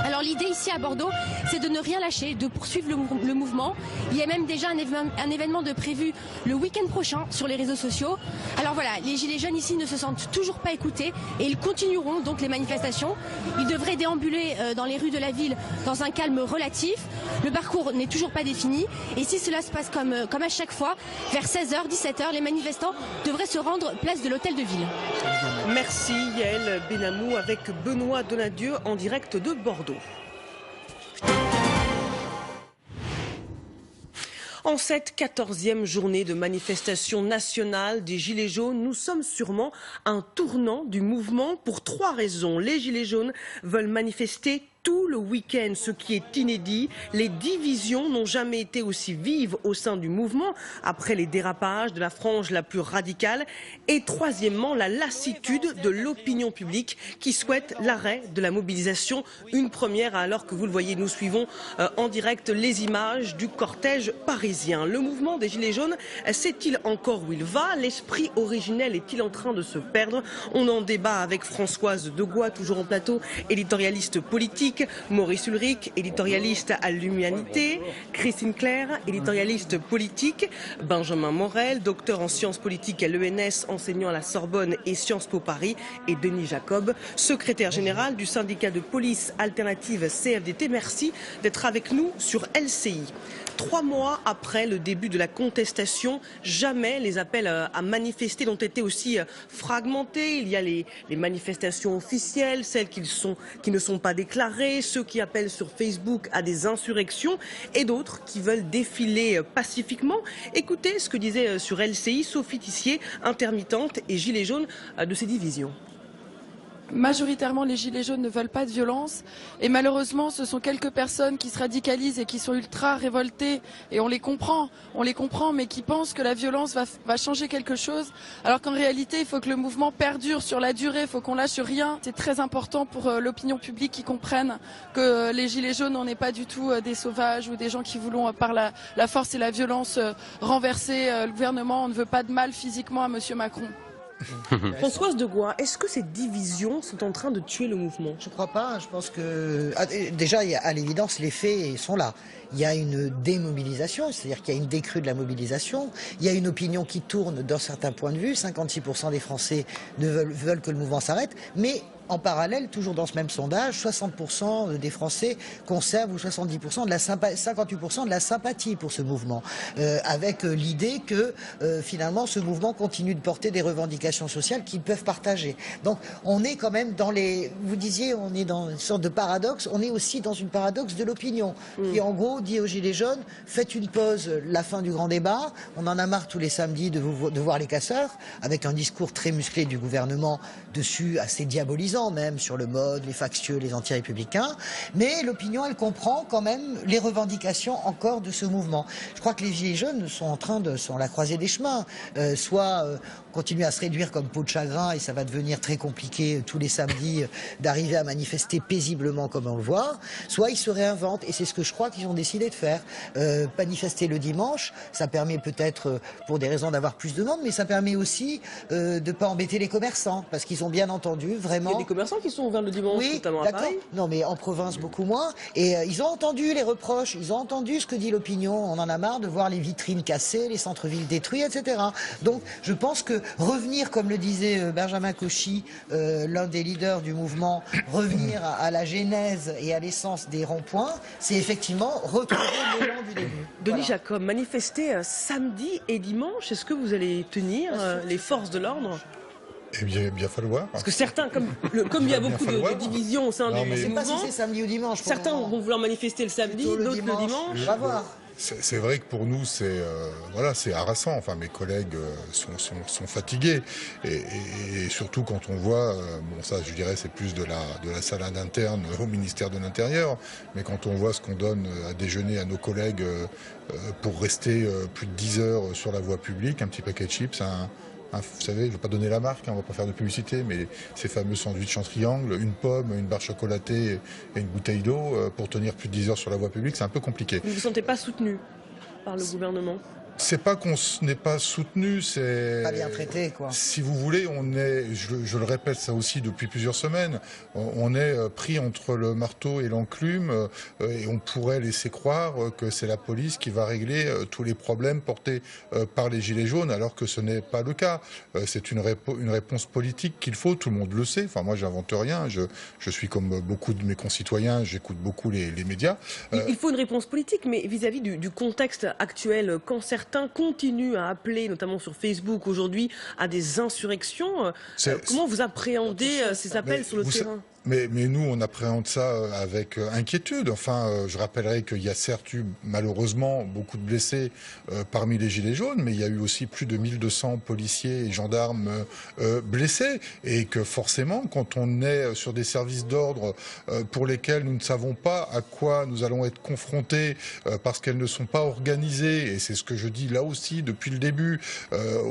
Alors l'idée ici à Bordeaux, c'est de ne rien lâcher, de poursuivre le mouvement. Il y a même déjà un événement de prévu le week-end prochain sur les réseaux sociaux. Alors voilà, les Gilets jaunes ici ne se sentent toujours pas écoutés et ils continueront donc les manifestations. Ils devraient déambuler dans les rues de la ville dans un calme relatif. Le parcours n'est toujours pas défini et si cela se passe comme à chaque fois, vers 16h, 17h, les manifestants devraient se rendre place de l'hôtel de ville. Merci Yael Benamou avec Benoît Donadieu en direct de Bordeaux. En cette 14e journée de manifestation nationale des Gilets jaunes, nous sommes sûrement à un tournant du mouvement pour 3 raisons. Les Gilets jaunes veulent manifester tout le week-end, ce qui est inédit. Les divisions n'ont jamais été aussi vives au sein du mouvement après les dérapages de la frange la plus radicale. Et troisièmement, la lassitude de l'opinion publique qui souhaite l'arrêt de la mobilisation. Une première alors que vous le voyez, nous suivons en direct les images du cortège parisien. Le mouvement des Gilets jaunes sait-il encore où il va? L'esprit originel est-il en train de se perdre? On en débat avec Françoise Degois, toujours en plateau, éditorialiste politique. Maurice Ulrich, éditorialiste à l'Humanité, Christine Claire, éditorialiste politique, Benjamin Morel, docteur en sciences politiques à l'ENS, enseignant à la Sorbonne et Sciences Po Paris, et Denis Jacob, secrétaire général du syndicat de police alternative CFDT. Merci d'être avec nous sur LCI. 3 mois après le début de la contestation, jamais les appels à manifester n'ont été aussi fragmentés. Il y a les manifestations officielles, celles qui ne sont pas déclarées, ceux qui appellent sur Facebook à des insurrections et d'autres qui veulent défiler pacifiquement. Écoutez ce que disait sur LCI Sophie Tissier, intermittente et gilet jaune de ces divisions. Majoritairement, les Gilets jaunes ne veulent pas de violence et malheureusement, ce sont quelques personnes qui se radicalisent et qui sont ultra révoltées et on les comprend, mais qui pensent que la violence va changer quelque chose, alors qu'en réalité, il faut que le mouvement perdure sur la durée, il faut qu'on lâche rien. C'est très important pour l'opinion publique qui comprenne que les Gilets jaunes, on n'est pas du tout des sauvages ou des gens qui voulons par la force et la violence renverser le gouvernement. On ne veut pas de mal physiquement à Monsieur Macron. Françoise Degois, est-ce que ces divisions sont en train de tuer le mouvement? Je ne crois pas. Je pense que déjà, à l'évidence, les faits sont là. Il y a une démobilisation, c'est-à-dire qu'il y a une décrue de la mobilisation. Il y a une opinion qui tourne d'un certain point de vue. 56% des Français veulent que le mouvement s'arrête. Mais en parallèle, toujours dans ce même sondage, 60% des Français conservent ou 70% de 58% de la sympathie pour ce mouvement, avec l'idée que finalement ce mouvement continue de porter des revendications sociales qu'ils peuvent partager. Donc on est quand même vous disiez, on est dans une sorte de paradoxe. On est aussi dans une paradoxe de l'opinion qui en gros dit aux Gilets jaunes, faites une pause, la fin du grand débat. On en a marre tous les samedis de voir les casseurs, avec un discours très musclé du gouvernement dessus, assez diabolisant même sur le mode, les factieux, les anti-républicains, mais l'opinion, elle comprend quand même les revendications encore de ce mouvement. Je crois que les Gilets jaunes sont à la croisée des chemins, soit continuer à se réduire comme peau de chagrin et ça va devenir très compliqué tous les samedis d'arriver à manifester paisiblement comme on le voit, soit ils se réinventent et c'est ce que je crois qu'ils ont décidé de faire. Manifester le dimanche, ça permet peut-être pour des raisons d'avoir plus de monde, mais ça permet aussi de ne pas embêter les commerçants parce qu'ils ont bien entendu vraiment... Il y a des commerçants qui sont ouverts le dimanche, notamment à Paris. Non mais en province beaucoup moins et ils ont entendu les reproches, ils ont entendu ce que dit l'opinion, on en a marre de voir les vitrines cassées, les centres-villes détruits, etc. Donc je pense que revenir, comme le disait Benjamin Cauchy, l'un des leaders du mouvement, revenir à la genèse et à l'essence des ronds-points, c'est effectivement retrouver l'élan du début. Denis Jacob, manifester samedi et dimanche, est-ce que vous allez tenir les forces de l'ordre? Eh bien, bien falloir. Parce que certains, comme il y a beaucoup de divisions au sein du mouvement, je ne sais pas si c'est samedi ou dimanche. Certains vont vouloir manifester le samedi, d'autres le dimanche. On va voir. C'est vrai que pour nous, c'est harassant. Enfin, mes collègues sont fatigués et surtout quand on voit, bon ça, je dirais, c'est plus de la salade interne au ministère de l'Intérieur, mais quand on voit ce qu'on donne à déjeuner à nos collègues pour rester plus de 10 heures sur la voie publique, un petit paquet de chips, Vous savez, je ne vais pas donner la marque, on ne va pas faire de publicité, mais ces fameux sandwichs en triangle, une pomme, une barre chocolatée et une bouteille d'eau pour tenir plus de 10 heures sur la voie publique, c'est un peu compliqué. Vous ne vous sentez pas soutenu par le gouvernement ? C'est pas qu'on n'est pas soutenu, c'est... Pas bien traité, quoi. Si vous voulez, on est, je le répète ça aussi depuis plusieurs semaines, on est pris entre le marteau et l'enclume et on pourrait laisser croire que c'est la police qui va régler tous les problèmes portés par les Gilets jaunes, alors que ce n'est pas le cas. C'est une réponse politique qu'il faut, tout le monde le sait. Enfin, moi, j'invente rien. Je suis comme beaucoup de mes concitoyens, j'écoute beaucoup les médias. Il faut une réponse politique, mais vis-à-vis du contexte actuel, quand certains continuent à appeler, notamment sur Facebook aujourd'hui, à des insurrections. Comment vous appréhendez ces appels sur le terrain ? Mais nous, on appréhende ça avec inquiétude. Enfin, je rappellerai qu'il y a certes eu, malheureusement, beaucoup de blessés parmi les Gilets jaunes, mais il y a eu aussi plus de 1200 policiers et gendarmes blessés. Et que forcément, quand on est sur des services d'ordre pour lesquels nous ne savons pas à quoi nous allons être confrontés parce qu'elles ne sont pas organisées, et c'est ce que je dis là aussi depuis le début,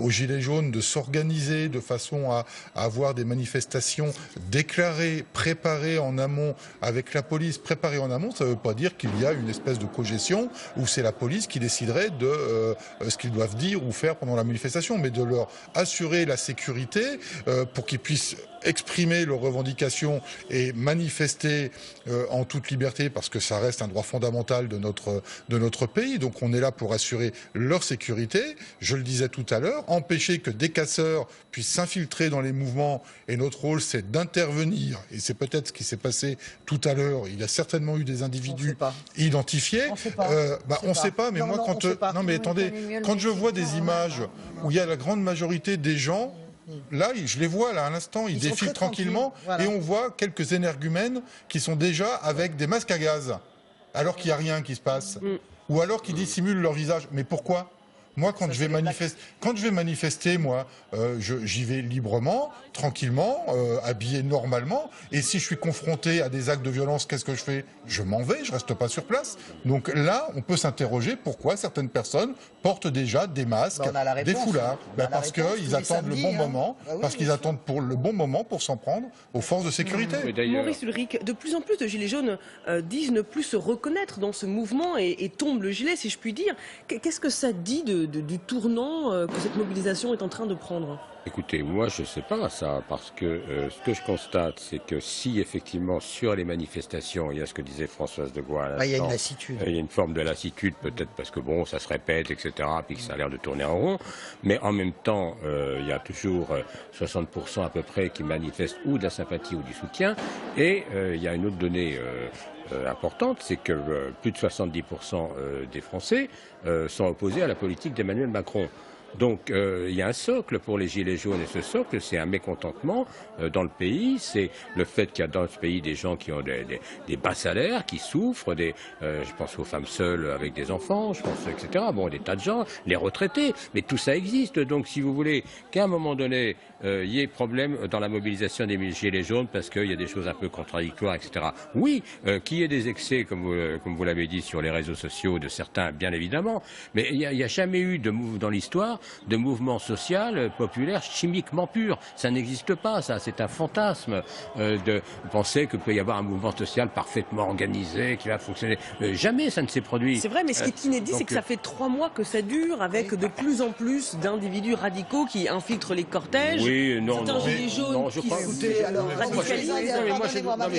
aux Gilets jaunes de s'organiser de façon à avoir des manifestations déclarées, préparé en amont avec la police. Préparé en amont, ça ne veut pas dire qu'il y a une espèce de cogestion où c'est la police qui déciderait de ce qu'ils doivent dire ou faire pendant la manifestation, mais de leur assurer la sécurité pour qu'ils puissent exprimer leurs revendications et manifester en toute liberté, parce que ça reste un droit fondamental de notre pays. Donc on est là pour assurer leur sécurité. Je le disais tout à l'heure, empêcher que des casseurs puissent s'infiltrer dans les mouvements. Et notre rôle, c'est d'intervenir. Et c'est peut-être ce qui s'est passé tout à l'heure. Il y a certainement eu des individus identifiés. On ne sait pas, mais moi, quand je vois des images où il y a la grande majorité des gens, là, je les vois là à l'instant, ils défilent tranquillement, voilà. Et on voit quelques énergumènes qui sont déjà avec des masques à gaz, alors qu'il n'y a rien qui se passe, ou alors qui dissimulent leur visage. Mais pourquoi ? Moi, quand je vais manifester, moi, j'y vais librement, tranquillement, habillé normalement. Et si je suis confronté à des actes de violence, qu'est-ce que je fais ? Je m'en vais, je reste pas sur place. Donc là, on peut s'interroger pourquoi certaines personnes portent déjà des masques, des foulards. Parce qu'ils attendent le bon moment, parce qu'ils attendent pour le bon moment pour s'en prendre aux forces de sécurité. Maurice Ulrich, de plus en plus de Gilets jaunes disent ne plus se reconnaître dans ce mouvement et tombent le gilet, si je puis dire. Qu'est-ce que ça dit du tournant que cette mobilisation est en train de prendre ? Écoutez, moi je ne sais pas ça, parce que ce que je constate, c'est que si effectivement sur les manifestations, il y a ce que disait Françoise de Gois à l'instant, il y a une lassitude. Il y a une forme de lassitude, peut-être parce que bon, ça se répète, etc., puis que ça a l'air de tourner en rond, mais en même temps, il y a toujours 60% à peu près qui manifestent ou de la sympathie ou du soutien, et il y a une autre donnée importante, c'est que plus de 70% des Français sont opposés à la politique d'Emmanuel Macron. Donc il y a un socle pour les Gilets jaunes, et ce socle, c'est un mécontentement dans le pays. C'est le fait qu'il y a dans ce pays des gens qui ont des bas salaires, qui souffrent, je pense aux femmes seules avec des enfants, je pense, etc. Bon, des tas de gens, les retraités, mais tout ça existe. Donc si vous voulez qu'à un moment donné, il y ait problème dans la mobilisation des Gilets jaunes, parce qu'il y a des choses un peu contradictoires, etc. Oui, qu'il y ait des excès, comme vous l'avez dit, sur les réseaux sociaux de certains, bien évidemment, mais il n'y a jamais eu dans l'histoire de mouvement social populaire chimiquement pur. Ça n'existe pas, ça. C'est un fantasme de penser qu'il peut y avoir un mouvement social parfaitement organisé qui va fonctionner. Jamais ça ne s'est produit. C'est vrai, mais ce qui est inédit, c'est que ça fait 3 mois que ça dure, avec de plus en plus d'individus radicaux qui infiltrent les cortèges. Oui, non, Gilets jaunes je qui crois.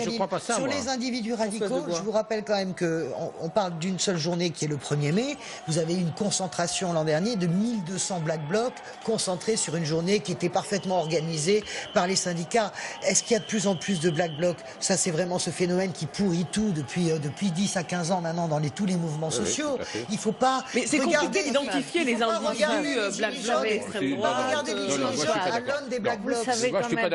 Je crois pas ça. Sur les individus radicaux, je vous rappelle quand même qu'on parle d'une seule journée qui est le 1er mai. Vous avez eu une concentration l'an dernier de 1200 Black Blocs concentrés sur une journée qui était parfaitement organisée par les syndicats. Est-ce qu'il y a de plus en plus de Black Blocs ? Ça, c'est vraiment ce phénomène qui pourrit tout depuis 10 à 15 ans maintenant dans tous les mouvements sociaux. Il ne faut pas... Mais c'est compliqué d'identifier les individus Black Blocs et extrême droite. Regardez les Gilets jaunes à l'aune des Black Blocs. Moi, je suis pas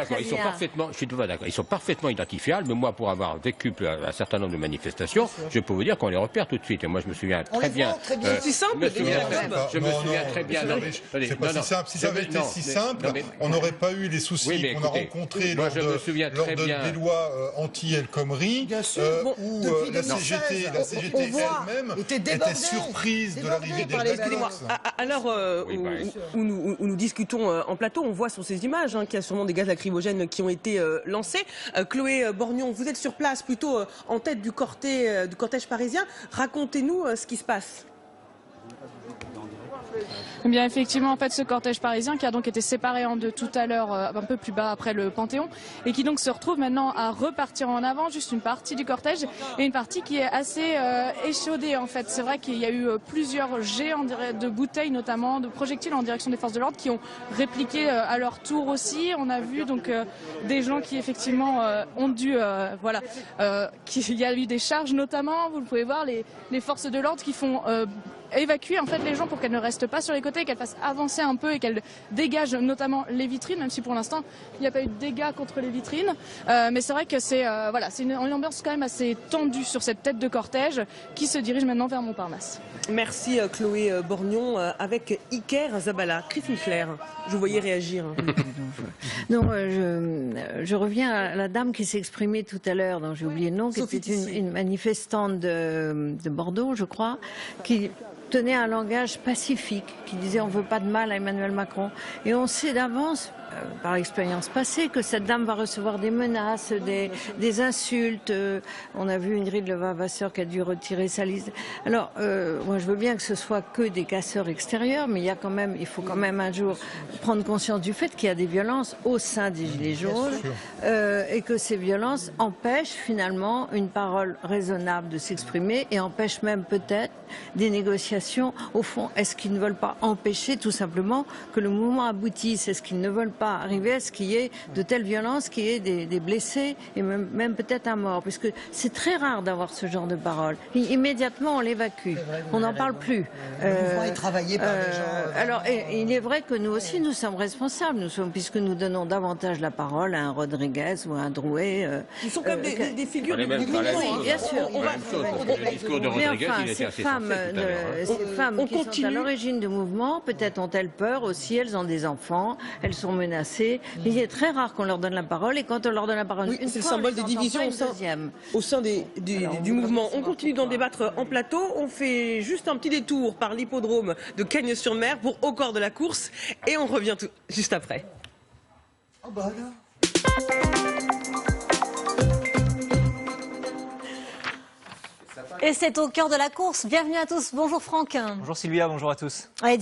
d'accord. Ils sont parfaitement identifiables, mais moi, pour avoir vécu un certain nombre de manifestations, je peux vous dire qu'on les repère tout de suite. Et moi, je me souviens très bien. C'est simple, je me souviens très bien. c'est pas si simple. Si ça avait été si simple, on n'aurait pas eu les soucis qu'on a rencontrés lors des lois anti-El Khomri, où la CGT elle-même était surprise de l'arrivée des Black Blocs. À l'heure où nous discutons en plateau, on voit sur ces images qu'il y a sûrement des gaz lacrymogènes qui ont été lancés. Chloé Borgnon, vous êtes sur place, plutôt en tête du cortège parisien. Racontez-nous ce qui se passe. Eh bien, effectivement, en fait, ce cortège parisien qui a donc été séparé en deux tout à l'heure, un peu plus bas après le Panthéon, et qui donc se retrouve maintenant à repartir en avant, juste une partie du cortège, et une partie qui est assez échaudée, en fait. C'est vrai qu'il y a eu plusieurs jets de bouteilles, notamment, de projectiles en direction des forces de l'ordre, qui ont répliqué à leur tour aussi. On a vu donc des gens qui, effectivement, ont dû, il y a eu des charges, notamment, vous le pouvez voir, les forces de l'ordre qui font évacuer en fait les gens pour qu'elles ne restent pas sur les côtés, qu'elles fassent avancer un peu et qu'elles dégagent notamment les vitrines, même si pour l'instant il n'y a pas eu de dégâts contre les vitrines. Mais c'est vrai que c'est une ambiance quand même assez tendue sur cette tête de cortège qui se dirige maintenant vers Montparnasse. Merci Chloé Borgnon avec Iker Zabala. Christine Flair, je vous voyais réagir. Non, je reviens à la dame qui s'est exprimée tout à l'heure, dont j'ai oublié le nom, qui était une manifestante de Bordeaux, je crois, qui tenait un langage pacifique, qui disait on ne veut pas de mal à Emmanuel Macron. Et on sait d'avance, par l'expérience passée, que cette dame va recevoir des menaces, des insultes. On a vu Ingrid Levavasseur qui a dû retirer sa liste. Alors, moi je veux bien que ce soit que des casseurs extérieurs, mais il faut quand même un jour prendre conscience du fait qu'il y a des violences au sein des Gilets jaunes et que ces violences empêchent finalement une parole raisonnable de s'exprimer et empêchent même peut-être des négociations. Au fond, est-ce qu'ils ne veulent pas empêcher tout simplement que le mouvement aboutisse? Est-ce qu'ils ne veulent pas arriver à ce qu'il y ait de telles violences, qu'il y ait des blessés et même peut-être un mort? Puisque c'est très rare d'avoir ce genre de parole. Immédiatement, on l'évacue. On n'en parle plus. Le mouvement est travaillé par des gens. Alors, il est vrai que nous aussi, nous sommes responsables, puisque nous donnons davantage la parole à un Rodriguez ou à un Drouet. Ils sont comme des figures de oui, bien sûr. Le discours de Rodriguez, il était assez ces femmes qui sont à l'origine du mouvement, peut-être ont-elles peur aussi, elles ont des enfants, elles sont menacées, mais il est très rare qu'on leur donne la parole, et quand on leur donne la parole, c'est le symbole des divisions au sein du mouvement. On continue d'en débattre en plateau, on fait juste un petit détour par l'hippodrome de Cagnes-sur-Mer pour Au corps de la course, et on revient juste après. Oh bah alors. Et c'est au cœur de la course. Bienvenue à tous. Bonjour Franck. Bonjour Sylvia, bonjour à tous. Ouais,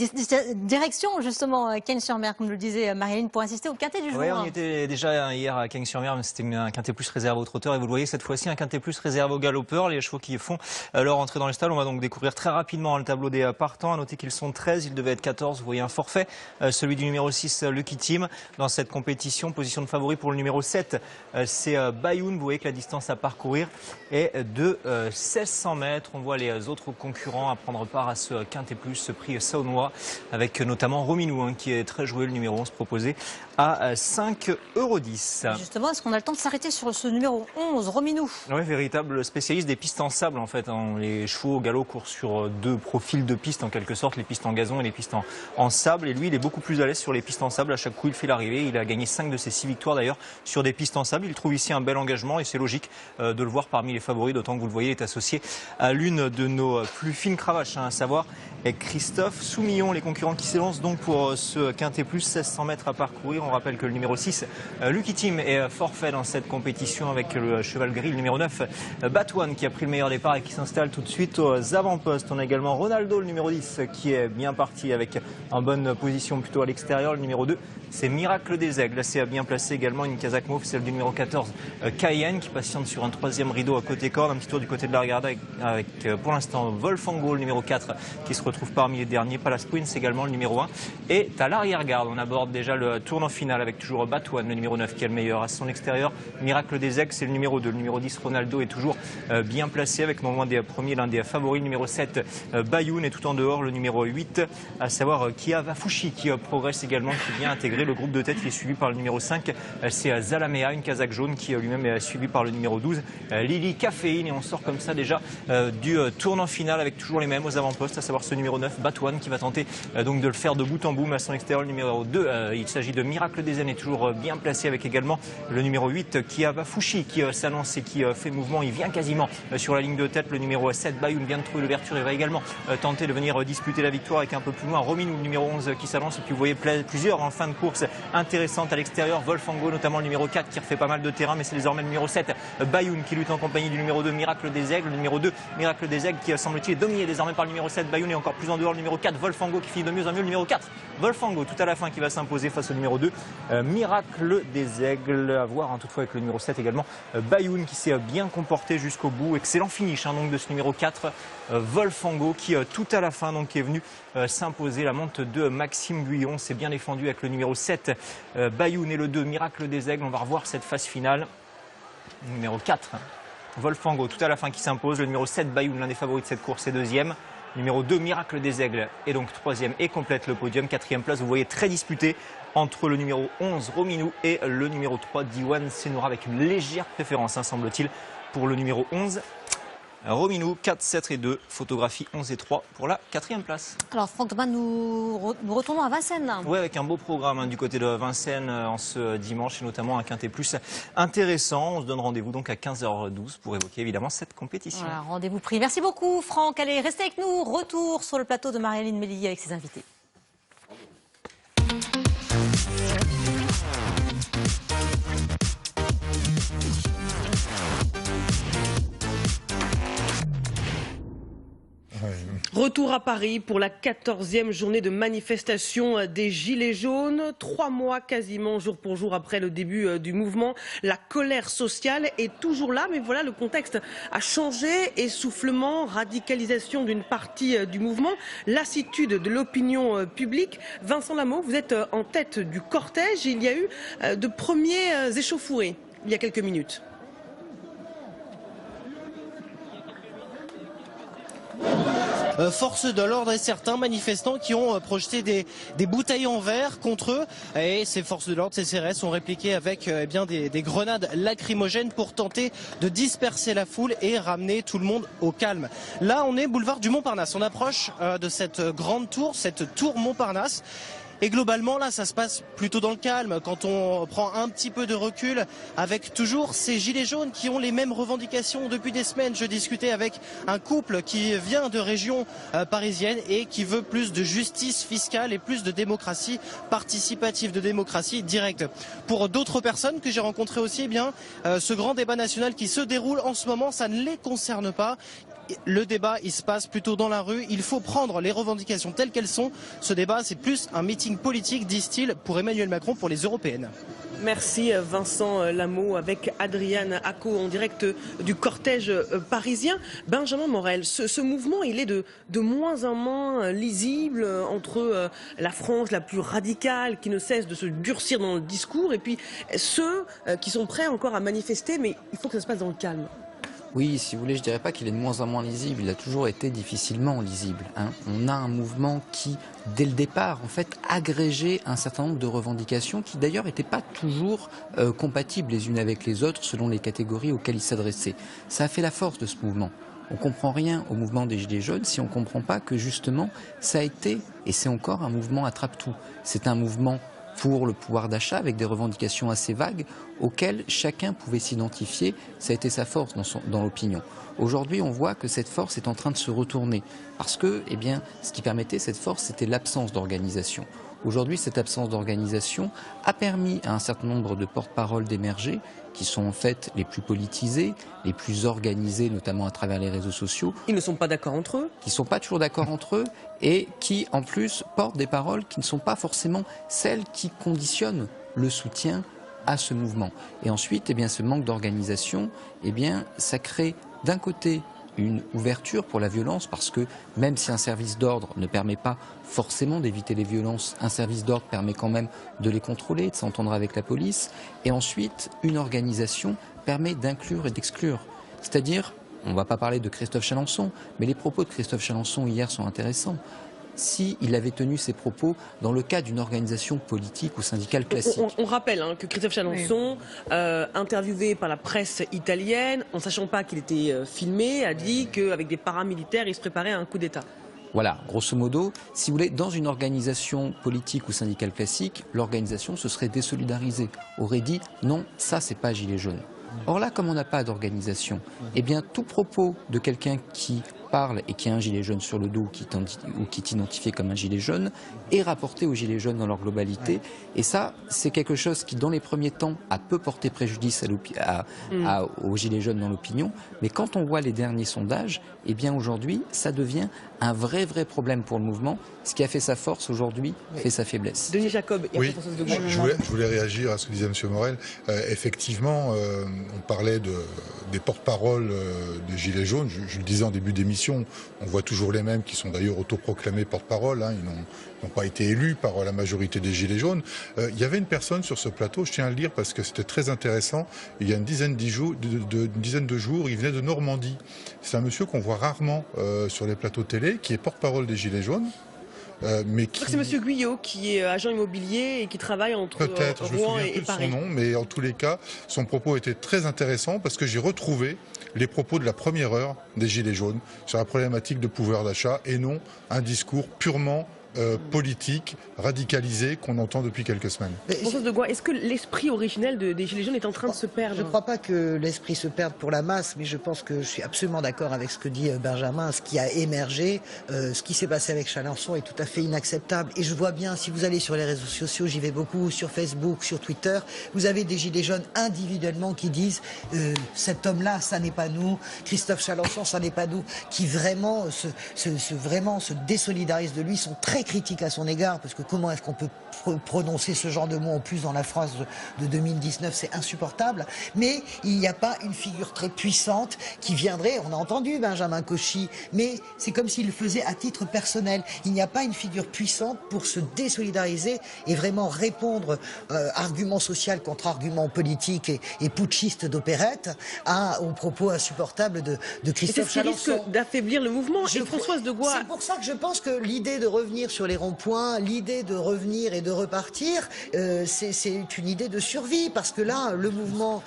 direction justement Cagnes-sur-Mer, comme le disait Marie-Hélène, pour assister au quintet du jour. Oui, on y était déjà hier à Cagnes-sur-Mer, mais c'était un quintet plus réservé aux trotteurs. Et vous le voyez, cette fois-ci, un quintet plus réservé aux galopeurs, les chevaux qui font leur entrée dans les stalles. On va donc découvrir très rapidement le tableau des partants. À noter qu'ils sont 13, ils devaient être 14. Vous voyez un forfait, celui du numéro 6, Lucky Team, dans cette compétition. Position de favori pour le numéro 7, c'est Bayoun. Vous voyez que la distance à parcourir est de 1600 mètres. On voit les autres concurrents à prendre part à ce quintet plus, ce prix saunois, avec notamment Rominou, qui est très joué, le numéro 11 proposé à 5,10 €. Justement, est-ce qu'on a le temps de s'arrêter sur ce numéro 11, Rominou? Oui, véritable spécialiste des pistes en sable en fait. Les chevaux au galop courent sur deux profils de pistes en quelque sorte, les pistes en gazon et les pistes en sable. Et lui, il est beaucoup plus à l'aise sur les pistes en sable. À chaque coup, il fait l'arrivée. Il a gagné 5 de ses 6 victoires d'ailleurs sur des pistes en sable. Il trouve ici un bel engagement et c'est logique de le voir parmi les favoris, d'autant que vous le voyez, il est associé à l'une de nos plus fines cravaches, à savoir Christophe Soumillon. Les concurrents qui s'élancent donc pour ce quintet plus, 1600 mètres à parcourir. On rappelle que le numéro 6, Lucky Team, est forfait dans cette compétition avec le cheval gris. Le numéro 9, Batouane, qui a pris le meilleur départ et qui s'installe tout de suite aux avant-postes. On a également Ronaldo, le numéro 10, qui est bien parti avec en bonne position plutôt à l'extérieur. Le numéro 2, c'est Miracle des Aigles. C'est bien placé également une casaque mauve, celle du numéro 14, Cayenne, qui patiente sur un troisième rideau à côté corde. Un petit tour du côté de la regarde avec pour l'instant Wolfango, le numéro 4, qui se retrouve parmi les derniers. Palace Prince également, le numéro 1. Et à l'arrière-garde, on aborde déjà le tournant final avec toujours Batouane, le numéro 9, qui est le meilleur. À son extérieur, Miracle des Aigles, c'est le numéro 2. Le numéro 10, Ronaldo, est toujours bien placé avec non loin des premiers, l'un des favoris. Le numéro 7, Bayoun, et tout en dehors le numéro 8, à savoir Kia Vafushi, qui progresse également, qui vient intégrer le groupe de tête, qui est suivi par le numéro 5, c'est Zalamea, une casaque jaune, qui lui-même est suivi par le numéro 12, Lily Caféine. Et on sort comme ça déjà du tournant final avec toujours les mêmes aux avant-postes, à savoir ce numéro 9, Batouane, qui va tenter donc de le faire de bout en bout, mais à son extérieur, le numéro 2, il s'agit de Miracle des Années, toujours bien placé, avec également le numéro 8, Kiava Fushi, qui s'annonce et qui fait mouvement. Il vient quasiment sur la ligne de tête. Le numéro 7, Bayoun, vient de trouver l'ouverture et va également tenter de venir disputer la victoire avec un peu plus loin Rominou, le numéro 11, qui s'annonce. Et puis vous voyez plusieurs en fin de course intéressantes à l'extérieur. Wolfango, notamment le numéro 4, qui refait pas mal de terrain, mais c'est désormais le numéro 7, Bayoun, qui lutte en compagnie du numéro 2, Miracle des Aigles. Le numéro 2, Miracle des Aigles, qui semble-t-il est dominé désormais par le numéro 7, Bayoun, et encore plus en dehors le numéro 4, Wolfango, qui finit de mieux en mieux. Le numéro 4, Wolfango, tout à la fin, qui va s'imposer face au numéro 2, Miracle des Aigles. À voir toutefois avec le numéro 7 également, Bayoun, qui s'est bien comporté jusqu'au bout. Excellent finish donc de ce numéro 4, Wolfango, qui tout à la fin donc est venu s'imposer. La monte de Maxime Guyon s'est bien défendu avec le numéro 7, Bayoun, et le 2, Miracle des Aigles. On va revoir cette phase finale. Numéro 4, Wolfango, tout à la fin, qui s'impose. Le numéro 7, Bayoun, l'un des favoris de cette course, est deuxième. Numéro 2, Miracle des Aigles, est donc troisième et complète le podium. Quatrième place, vous voyez, très disputé entre le numéro 11, Rominou, et le numéro 3, Diwan Senoura, avec une légère préférence, semble-t-il, pour le numéro 11. Rominou, 4, 7 et 2, photographie 11 et 3 pour la quatrième place. Alors Franck Thomas, nous retournons à Vincennes. Oui, avec un beau programme du côté de Vincennes en ce dimanche, et notamment un quintet plus intéressant. On se donne rendez-vous donc à 15h12 pour évoquer évidemment cette compétition. Voilà, rendez-vous pris. Merci beaucoup Franck. Allez, restez avec nous. Retour sur le plateau de Marie-Aline Mélier avec ses invités. Retour à Paris pour la 14e journée de manifestation des Gilets jaunes. 3 mois quasiment jour pour jour après le début du mouvement. La colère sociale est toujours là, mais voilà, le contexte a changé. Essoufflement, radicalisation d'une partie du mouvement, lassitude de l'opinion publique. Vincent Lameau, vous êtes en tête du cortège. Il y a eu de premiers échauffourées il y a quelques minutes. Force de l'ordre et certains manifestants qui ont projeté des bouteilles en verre contre eux, et ces forces de l'ordre, ces CRS, ont répliqué avec des grenades lacrymogènes pour tenter de disperser la foule et ramener tout le monde au calme. Là, on est boulevard du Montparnasse, on approche de cette grande tour, cette tour Montparnasse. Et globalement, là, ça se passe plutôt dans le calme. Quand on prend un petit peu de recul, avec toujours ces gilets jaunes qui ont les mêmes revendications depuis des semaines. Je discutais avec un couple qui vient de région parisienne et qui veut plus de justice fiscale et plus de démocratie participative, de démocratie directe. Pour d'autres personnes que j'ai rencontrées aussi, ce grand débat national qui se déroule en ce moment, ça ne les concerne pas. Le débat, il se passe plutôt dans la rue. Il faut prendre les revendications telles qu'elles sont. Ce débat, c'est plus un meeting politique, disent-ils, pour Emmanuel Macron, pour les européennes. Merci Vincent Lameau avec Adriane Acco en direct du cortège parisien. Benjamin Morel, ce mouvement, il est de moins en moins lisible entre la frange la plus radicale qui ne cesse de se durcir dans le discours et puis ceux qui sont prêts encore à manifester, mais il faut que ça se passe dans le calme. Oui, si vous voulez, je dirais pas qu'il est de moins en moins lisible, il a toujours été difficilement lisible. On a un mouvement qui, dès le départ, en fait, agrégeait un certain nombre de revendications qui, d'ailleurs, n'étaient pas toujours compatibles les unes avec les autres selon les catégories auxquelles il s'adressait. Ça a fait la force de ce mouvement. On ne comprend rien au mouvement des Gilets jaunes si on ne comprend pas que, justement, ça a été, et c'est encore un mouvement attrape-tout. C'est un mouvement pour le pouvoir d'achat avec des revendications assez vagues auxquelles chacun pouvait s'identifier. Ça a été sa force dans l'opinion. Aujourd'hui, on voit que cette force est en train de se retourner parce que, ce qui permettait cette force, c'était l'absence d'organisation. Aujourd'hui, cette absence d'organisation a permis à un certain nombre de porte-paroles d'émerger, qui sont en fait les plus politisés, les plus organisés, notamment à travers les réseaux sociaux. Ils ne sont pas d'accord entre eux. Qui ne sont pas toujours d'accord entre eux et qui, en plus, portent des paroles qui ne sont pas forcément celles qui conditionnent le soutien à ce mouvement. Et ensuite, ce manque d'organisation, ça crée d'un côté une ouverture pour la violence parce que même si un service d'ordre ne permet pas forcément d'éviter les violences, un service d'ordre permet quand même de les contrôler, de s'entendre avec la police. Et ensuite, une organisation permet d'inclure et d'exclure. C'est-à-dire, on ne va pas parler de Christophe Chalencon, mais les propos de Christophe Chalencon hier sont intéressants. s'il avait tenu ses propos dans le cadre d'une organisation politique ou syndicale classique. On rappelle que Christophe Chalençon, interviewé par la presse italienne, en sachant pas qu'il était filmé, a dit qu'avec des paramilitaires, il se préparait à un coup d'État. Voilà, grosso modo, si vous voulez, dans une organisation politique ou syndicale classique, l'organisation se serait désolidarisée, aurait dit non, ça c'est pas gilet jaune. Or là, comme on n'a pas d'organisation, eh bien tout propos de quelqu'un qui parle et qui a un gilet jaune sur le dos ou qui est identifié comme un gilet jaune est rapporté aux gilets jaunes dans leur globalité. Et ça, c'est quelque chose qui, dans les premiers temps, a peu porté préjudice aux gilets jaunes dans l'opinion. Mais quand on voit les derniers sondages, eh bien aujourd'hui, ça devient un vrai problème pour le mouvement. Ce qui a fait sa force aujourd'hui fait sa faiblesse. Denis Jacob et oui, je voulais réagir à ce que disait M. Morel. Effectivement, on parlait des porte-paroles des Gilets jaunes. Je le disais en début d'émission, on voit toujours les mêmes qui sont d'ailleurs autoproclamés porte-parole. Ils n'ont pas été élus par la majorité des Gilets jaunes. Il y avait une personne sur ce plateau, je tiens à le dire parce que c'était très intéressant. Il y a une dizaine de jours, il venait de Normandie. C'est un monsieur qu'on voit rarement sur les plateaux télé, qui est porte-parole des Gilets jaunes. Mais qui... C'est M. Guyot qui est agent immobilier et qui travaille entre Rouen et Paris. Son nom, mais en tous les cas, son propos était très intéressant parce que j'ai retrouvé les propos de la première heure des Gilets jaunes sur la problématique de pouvoir d'achat et non un discours purement politique, radicalisé, qu'on entend depuis quelques semaines. Françoise de Gois, est-ce que l'esprit originel des Gilets jaunes est en train de se perdre? Je ne crois pas que l'esprit se perde pour la masse, mais je pense que je suis absolument d'accord avec ce que dit Benjamin. Ce qui a émergé, ce qui s'est passé avec Chalençon est tout à fait inacceptable. Et je vois bien, si vous allez sur les réseaux sociaux, j'y vais beaucoup, sur Facebook, sur Twitter, vous avez des Gilets jaunes individuellement qui disent cet homme-là, ça n'est pas nous, Christophe Chalençon, ça n'est pas nous, qui vraiment se désolidarisent de lui, sont très critiques à son égard, parce que comment est-ce qu'on peut prononcer ce genre de mots en plus dans la phrase de 2019, c'est insupportable. Mais il n'y a pas une figure très puissante qui viendrait, on a entendu Benjamin Cauchy, mais c'est comme s'il le faisait à titre personnel. Il n'y a pas une figure puissante pour se désolidariser et vraiment répondre argument social contre argument politique et putschiste d'opérette aux propos insupportables de Christophe Chalençon. C'est ce qui risque d'affaiblir le mouvement. Et Françoise de Gois... C'est pour ça que je pense que l'idée de revenir sur les ronds-points, l'idée de revenir et de repartir, c'est une idée de survie, parce que là, le mouvement,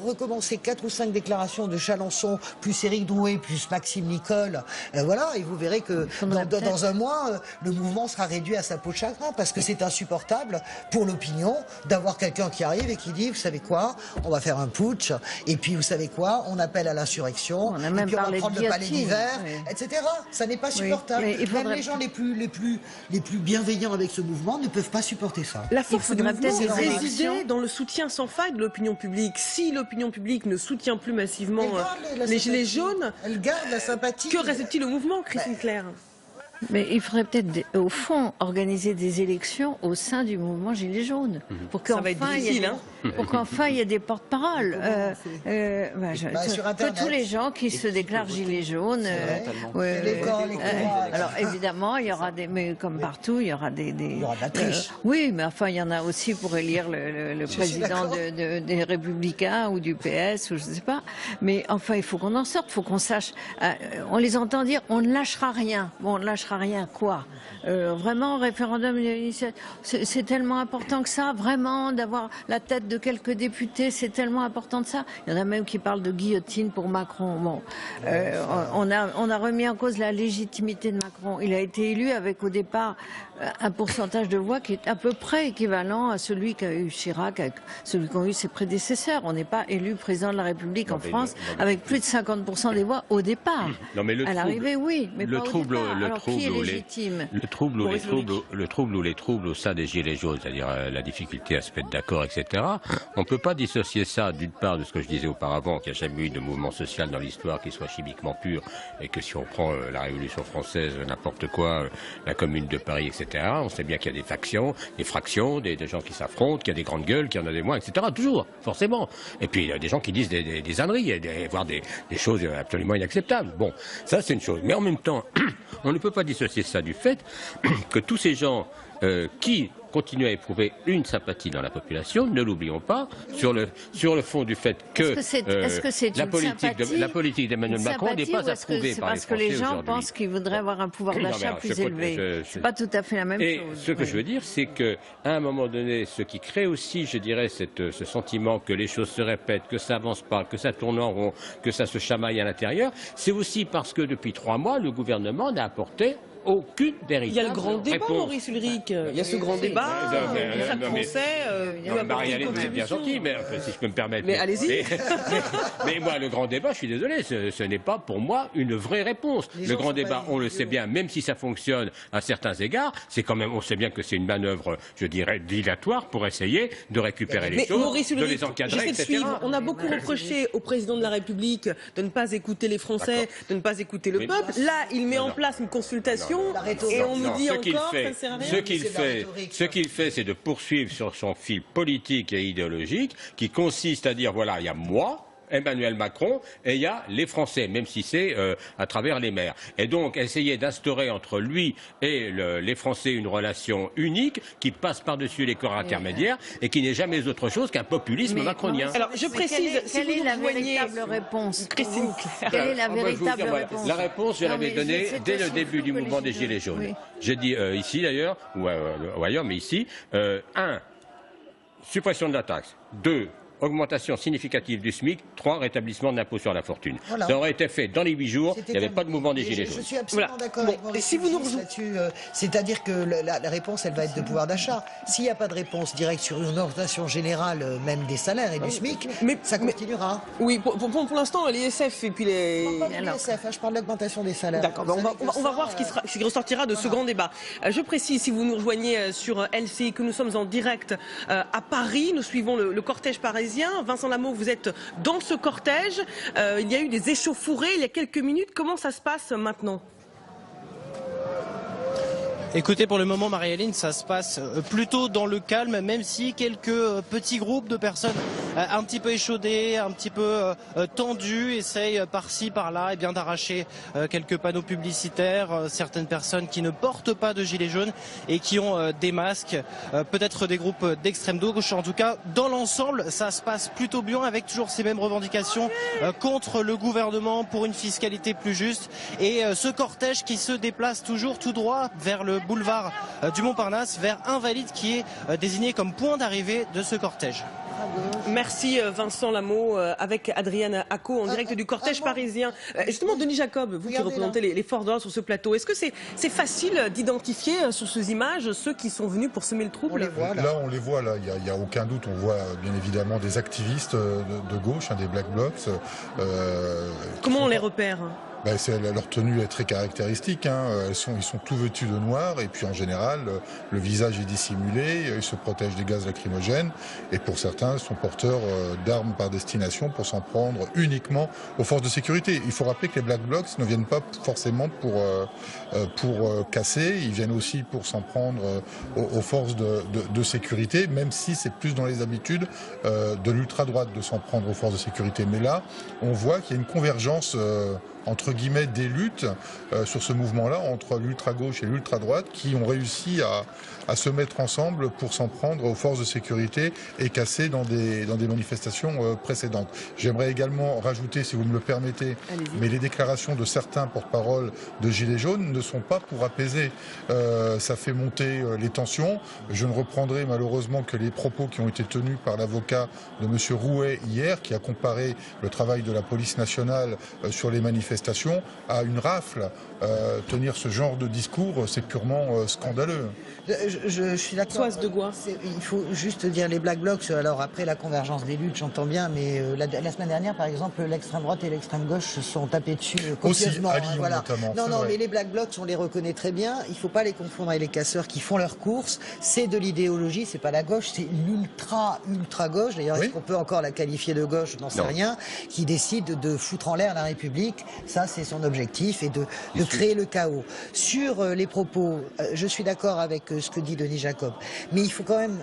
recommencer 4 ou 5 déclarations de Chalençon, plus Éric Drouet, plus Maxime Nicole, voilà, et vous verrez que dans un mois, le mouvement sera réduit à sa peau de chagrin, parce que c'est insupportable pour l'opinion d'avoir quelqu'un qui arrive et qui dit, vous savez quoi, on va faire un putsch, et puis vous savez quoi, on appelle à l'insurrection, et puis on va prendre le palais d'hiver, etc. Ça n'est pas supportable. Même les gens les plus bienveillants avec ce mouvement ne peuvent pas supporter ça. La force du mouvement résidait dans le soutien sans faille de l'opinion publique. Si l'opinion publique ne soutient plus massivement les Gilets jaunes, elle garde la sympathie. Que reste-t-il au mouvement, Christine Claire? Mais il faudrait peut-être, au fond, organiser des élections au sein du mouvement Gilets jaunes. Pour qu'enfin il y ait des porte-paroles. Tous les gens qui se déclarent Gilets jaunes. Alors évidemment, il y aura mais comme partout, il y aura il y aura de la triche. Oui, mais enfin, il y en a aussi pour élire le président des Républicains ou du PS, ou je ne sais pas. Mais enfin, il faut qu'on en sorte, il faut qu'on sache. On les entend dire, on ne lâchera rien. Bon, on ne lâchera rien, quoi. Vraiment, référendum, c'est tellement important que ça, vraiment, d'avoir la tête de quelques députés, c'est tellement important de ça. Il y en a même qui parlent de guillotine pour Macron. Bon, on a remis en cause la légitimité de Macron. Il a été élu avec, au départ, un pourcentage de voix qui est à peu près équivalent à celui qu'a eu Chirac, à celui qu'ont eu ses prédécesseurs. On n'est pas élu président de la République en France avec plus de 50% des voix au départ. À l'arrivée, oui, mais pas au départ. Alors, qui est légitime? Le trouble ou les troubles au sein des Gilets jaunes, c'est-à-dire la difficulté à se mettre d'accord, etc. On ne peut pas dissocier ça, d'une part, de ce que je disais auparavant, qu'il n'y a jamais eu de mouvement social dans l'histoire qui soit chimiquement pur, et que si on prend la Révolution française, n'importe quoi, la Commune de Paris, etc., on sait bien qu'il y a des factions, des fractions, des gens qui s'affrontent, qu'il y a des grandes gueules, qu'il y en a des moins, etc. Toujours, forcément. Et puis il y a des gens qui disent des âneries, voire des choses absolument inacceptables. Bon, ça c'est une chose. Mais en même temps, on ne peut pas dissocier ça du fait que tous ces gens qui continuer à éprouver une sympathie dans la population, ne l'oublions pas, sur le fond du fait que, la politique d'Emmanuel Macron n'est pas approuvée par les Français aujourd'hui. Parce que les gens pensent qu'ils voudraient avoir un pouvoir d'achat plus élevé. C'est pas tout à fait la même chose. Et ce que je veux dire, c'est qu'à un moment donné, ce qui crée aussi, je dirais, ce sentiment que les choses se répètent, que ça avance pas, que ça tourne en rond, que ça se chamaille à l'intérieur, c'est aussi parce que depuis 3 mois, le gouvernement n'a apporté aucune véritable. Il y a le grand débat, réponse. Maurice Ulrich. Il y a ce grand débat. Chaque Français. Marie-Hélène, vous êtes bien sortie, mais si je peux me permettre. Mais allez-y. Mais moi, le grand débat, je suis désolé, ce n'est pas pour moi une vraie réponse. Le grand débat, on le sait bien, même si ça fonctionne à certains égards, c'est quand même, on sait bien que c'est une manœuvre, je dirais, dilatoire pour essayer de récupérer les choses, Maurice Ulrich, de les encadrer, etc. On a beaucoup reproché au président de la République de ne pas écouter les Français, de ne pas écouter le peuple. Là, il met en place une consultation. Et on nous dit encore que ça ne sert à rien. Ce qu'il fait, c'est de poursuivre sur son fil politique et idéologique, qui consiste à dire, voilà, il y a moi, Emmanuel Macron, et il y a les Français, même si c'est à travers les maires. Et donc, essayer d'instaurer entre lui et les Français une relation unique qui passe par-dessus les corps intermédiaires et qui n'est jamais autre chose qu'un populisme macronien. Alors, je précise, quelle est la véritable réponse, Christine Claire? Quelle est la véritable réponse? La réponse, je l'avais donnée dès le début du mouvement des Gilets jaunes. Oui. J'ai dit ici d'ailleurs, ou ailleurs, mais ici, 1. Suppression de la taxe. 2. Augmentation significative du SMIC, 3, rétablissement de l'impôt sur la fortune. Voilà. Ça aurait été fait dans les 8 jours, il n'y avait pas de mouvement des Gilets jaunes. Je suis absolument d'accord avec Maurice là-dessus. C'est-à-dire que la réponse, elle va être de pouvoir d'achat. S'il n'y a pas de réponse directe sur une augmentation générale, même des salaires et du SMIC, ça continuera. Oui, pour l'instant, l'ISF et puis les... Non, pas l'ISF, je parle de l'augmentation des salaires. D'accord, on va voir ce qui ressortira de ce grand débat. Je précise, si vous nous rejoignez sur LCI, que nous sommes en direct à Paris, nous suivons le cortège parisien. Vincent Lamot, vous êtes dans ce cortège. Il y a eu des échauffourées il y a quelques minutes. Comment ça se passe maintenant ? Écoutez, pour le moment, Marie-Hélène, ça se passe plutôt dans le calme, même si quelques petits groupes de personnes un petit peu échaudées, un petit peu tendues, essayent par-ci, par-là, et bien d'arracher quelques panneaux publicitaires. Certaines personnes qui ne portent pas de gilets jaunes et qui ont des masques, peut-être des groupes d'extrême gauche. En tout cas, dans l'ensemble, ça se passe plutôt bien, avec toujours ces mêmes revendications contre le gouvernement pour une fiscalité plus juste. Et ce cortège qui se déplace toujours tout droit vers le boulevard du Montparnasse, vers Invalides, qui est désigné comme point d'arrivée de ce cortège. Merci Vincent Lamot, avec Adrienne Acco en direct du cortège parisien. Justement, Denis Jacob, vous qui représentez les forces de l'ordre sur ce plateau, est-ce que c'est facile d'identifier sur ces images ceux qui sont venus pour semer le trouble? On les voit là, il n'y a aucun doute. On voit bien évidemment des activistes de gauche, des Black Blocs. Comment on les repère? Leur tenue est très caractéristique, ils sont tout vêtus de noir, et puis en général le visage est dissimulé, ils se protègent des gaz lacrymogènes, et pour certains sont porteurs d'armes par destination pour s'en prendre uniquement aux forces de sécurité. Il faut rappeler que les Black Blocs ne viennent pas forcément pour casser, ils viennent aussi pour s'en prendre aux forces de sécurité, même si c'est plus dans les habitudes de l'ultra-droite de s'en prendre aux forces de sécurité. Mais là, on voit qu'il y a une convergence entre guillemets des luttes sur ce mouvement-là entre l'ultra-gauche et l'ultra-droite qui ont réussi à se mettre ensemble pour s'en prendre aux forces de sécurité et casser dans des manifestations précédentes. J'aimerais également rajouter, si vous me le permettez, mais les déclarations de certains porte-parole de Gilets jaunes ne sont pas pour apaiser. Ça fait monter les tensions. Je ne reprendrai malheureusement que les propos qui ont été tenus par l'avocat de M. Rouet hier, qui a comparé le travail de la police nationale sur les manifestations à une rafle. Tenir ce genre de discours, c'est purement scandaleux. Je suis d'accord. Il faut juste dire les Black Blocs. Alors après la convergence des luttes, j'entends bien, mais la semaine dernière, par exemple, l'extrême droite et l'extrême gauche se sont tapés dessus copieusement. Aussi, à Lyon, notamment. Non, mais les Black Blocs, on les reconnaît très bien. Il ne faut pas les confondre avec les casseurs qui font leur course. C'est de l'idéologie, c'est pas la gauche, c'est l'ultra gauche. D'ailleurs, est-ce qu'on peut encore la qualifier de gauche? Je n'en sais rien. Qui décide de foutre en l'air la République. Ça, c'est son objectif, et de créer le chaos. Sur les propos, je suis d'accord avec ce que dit Denis Jacob, mais il faut quand même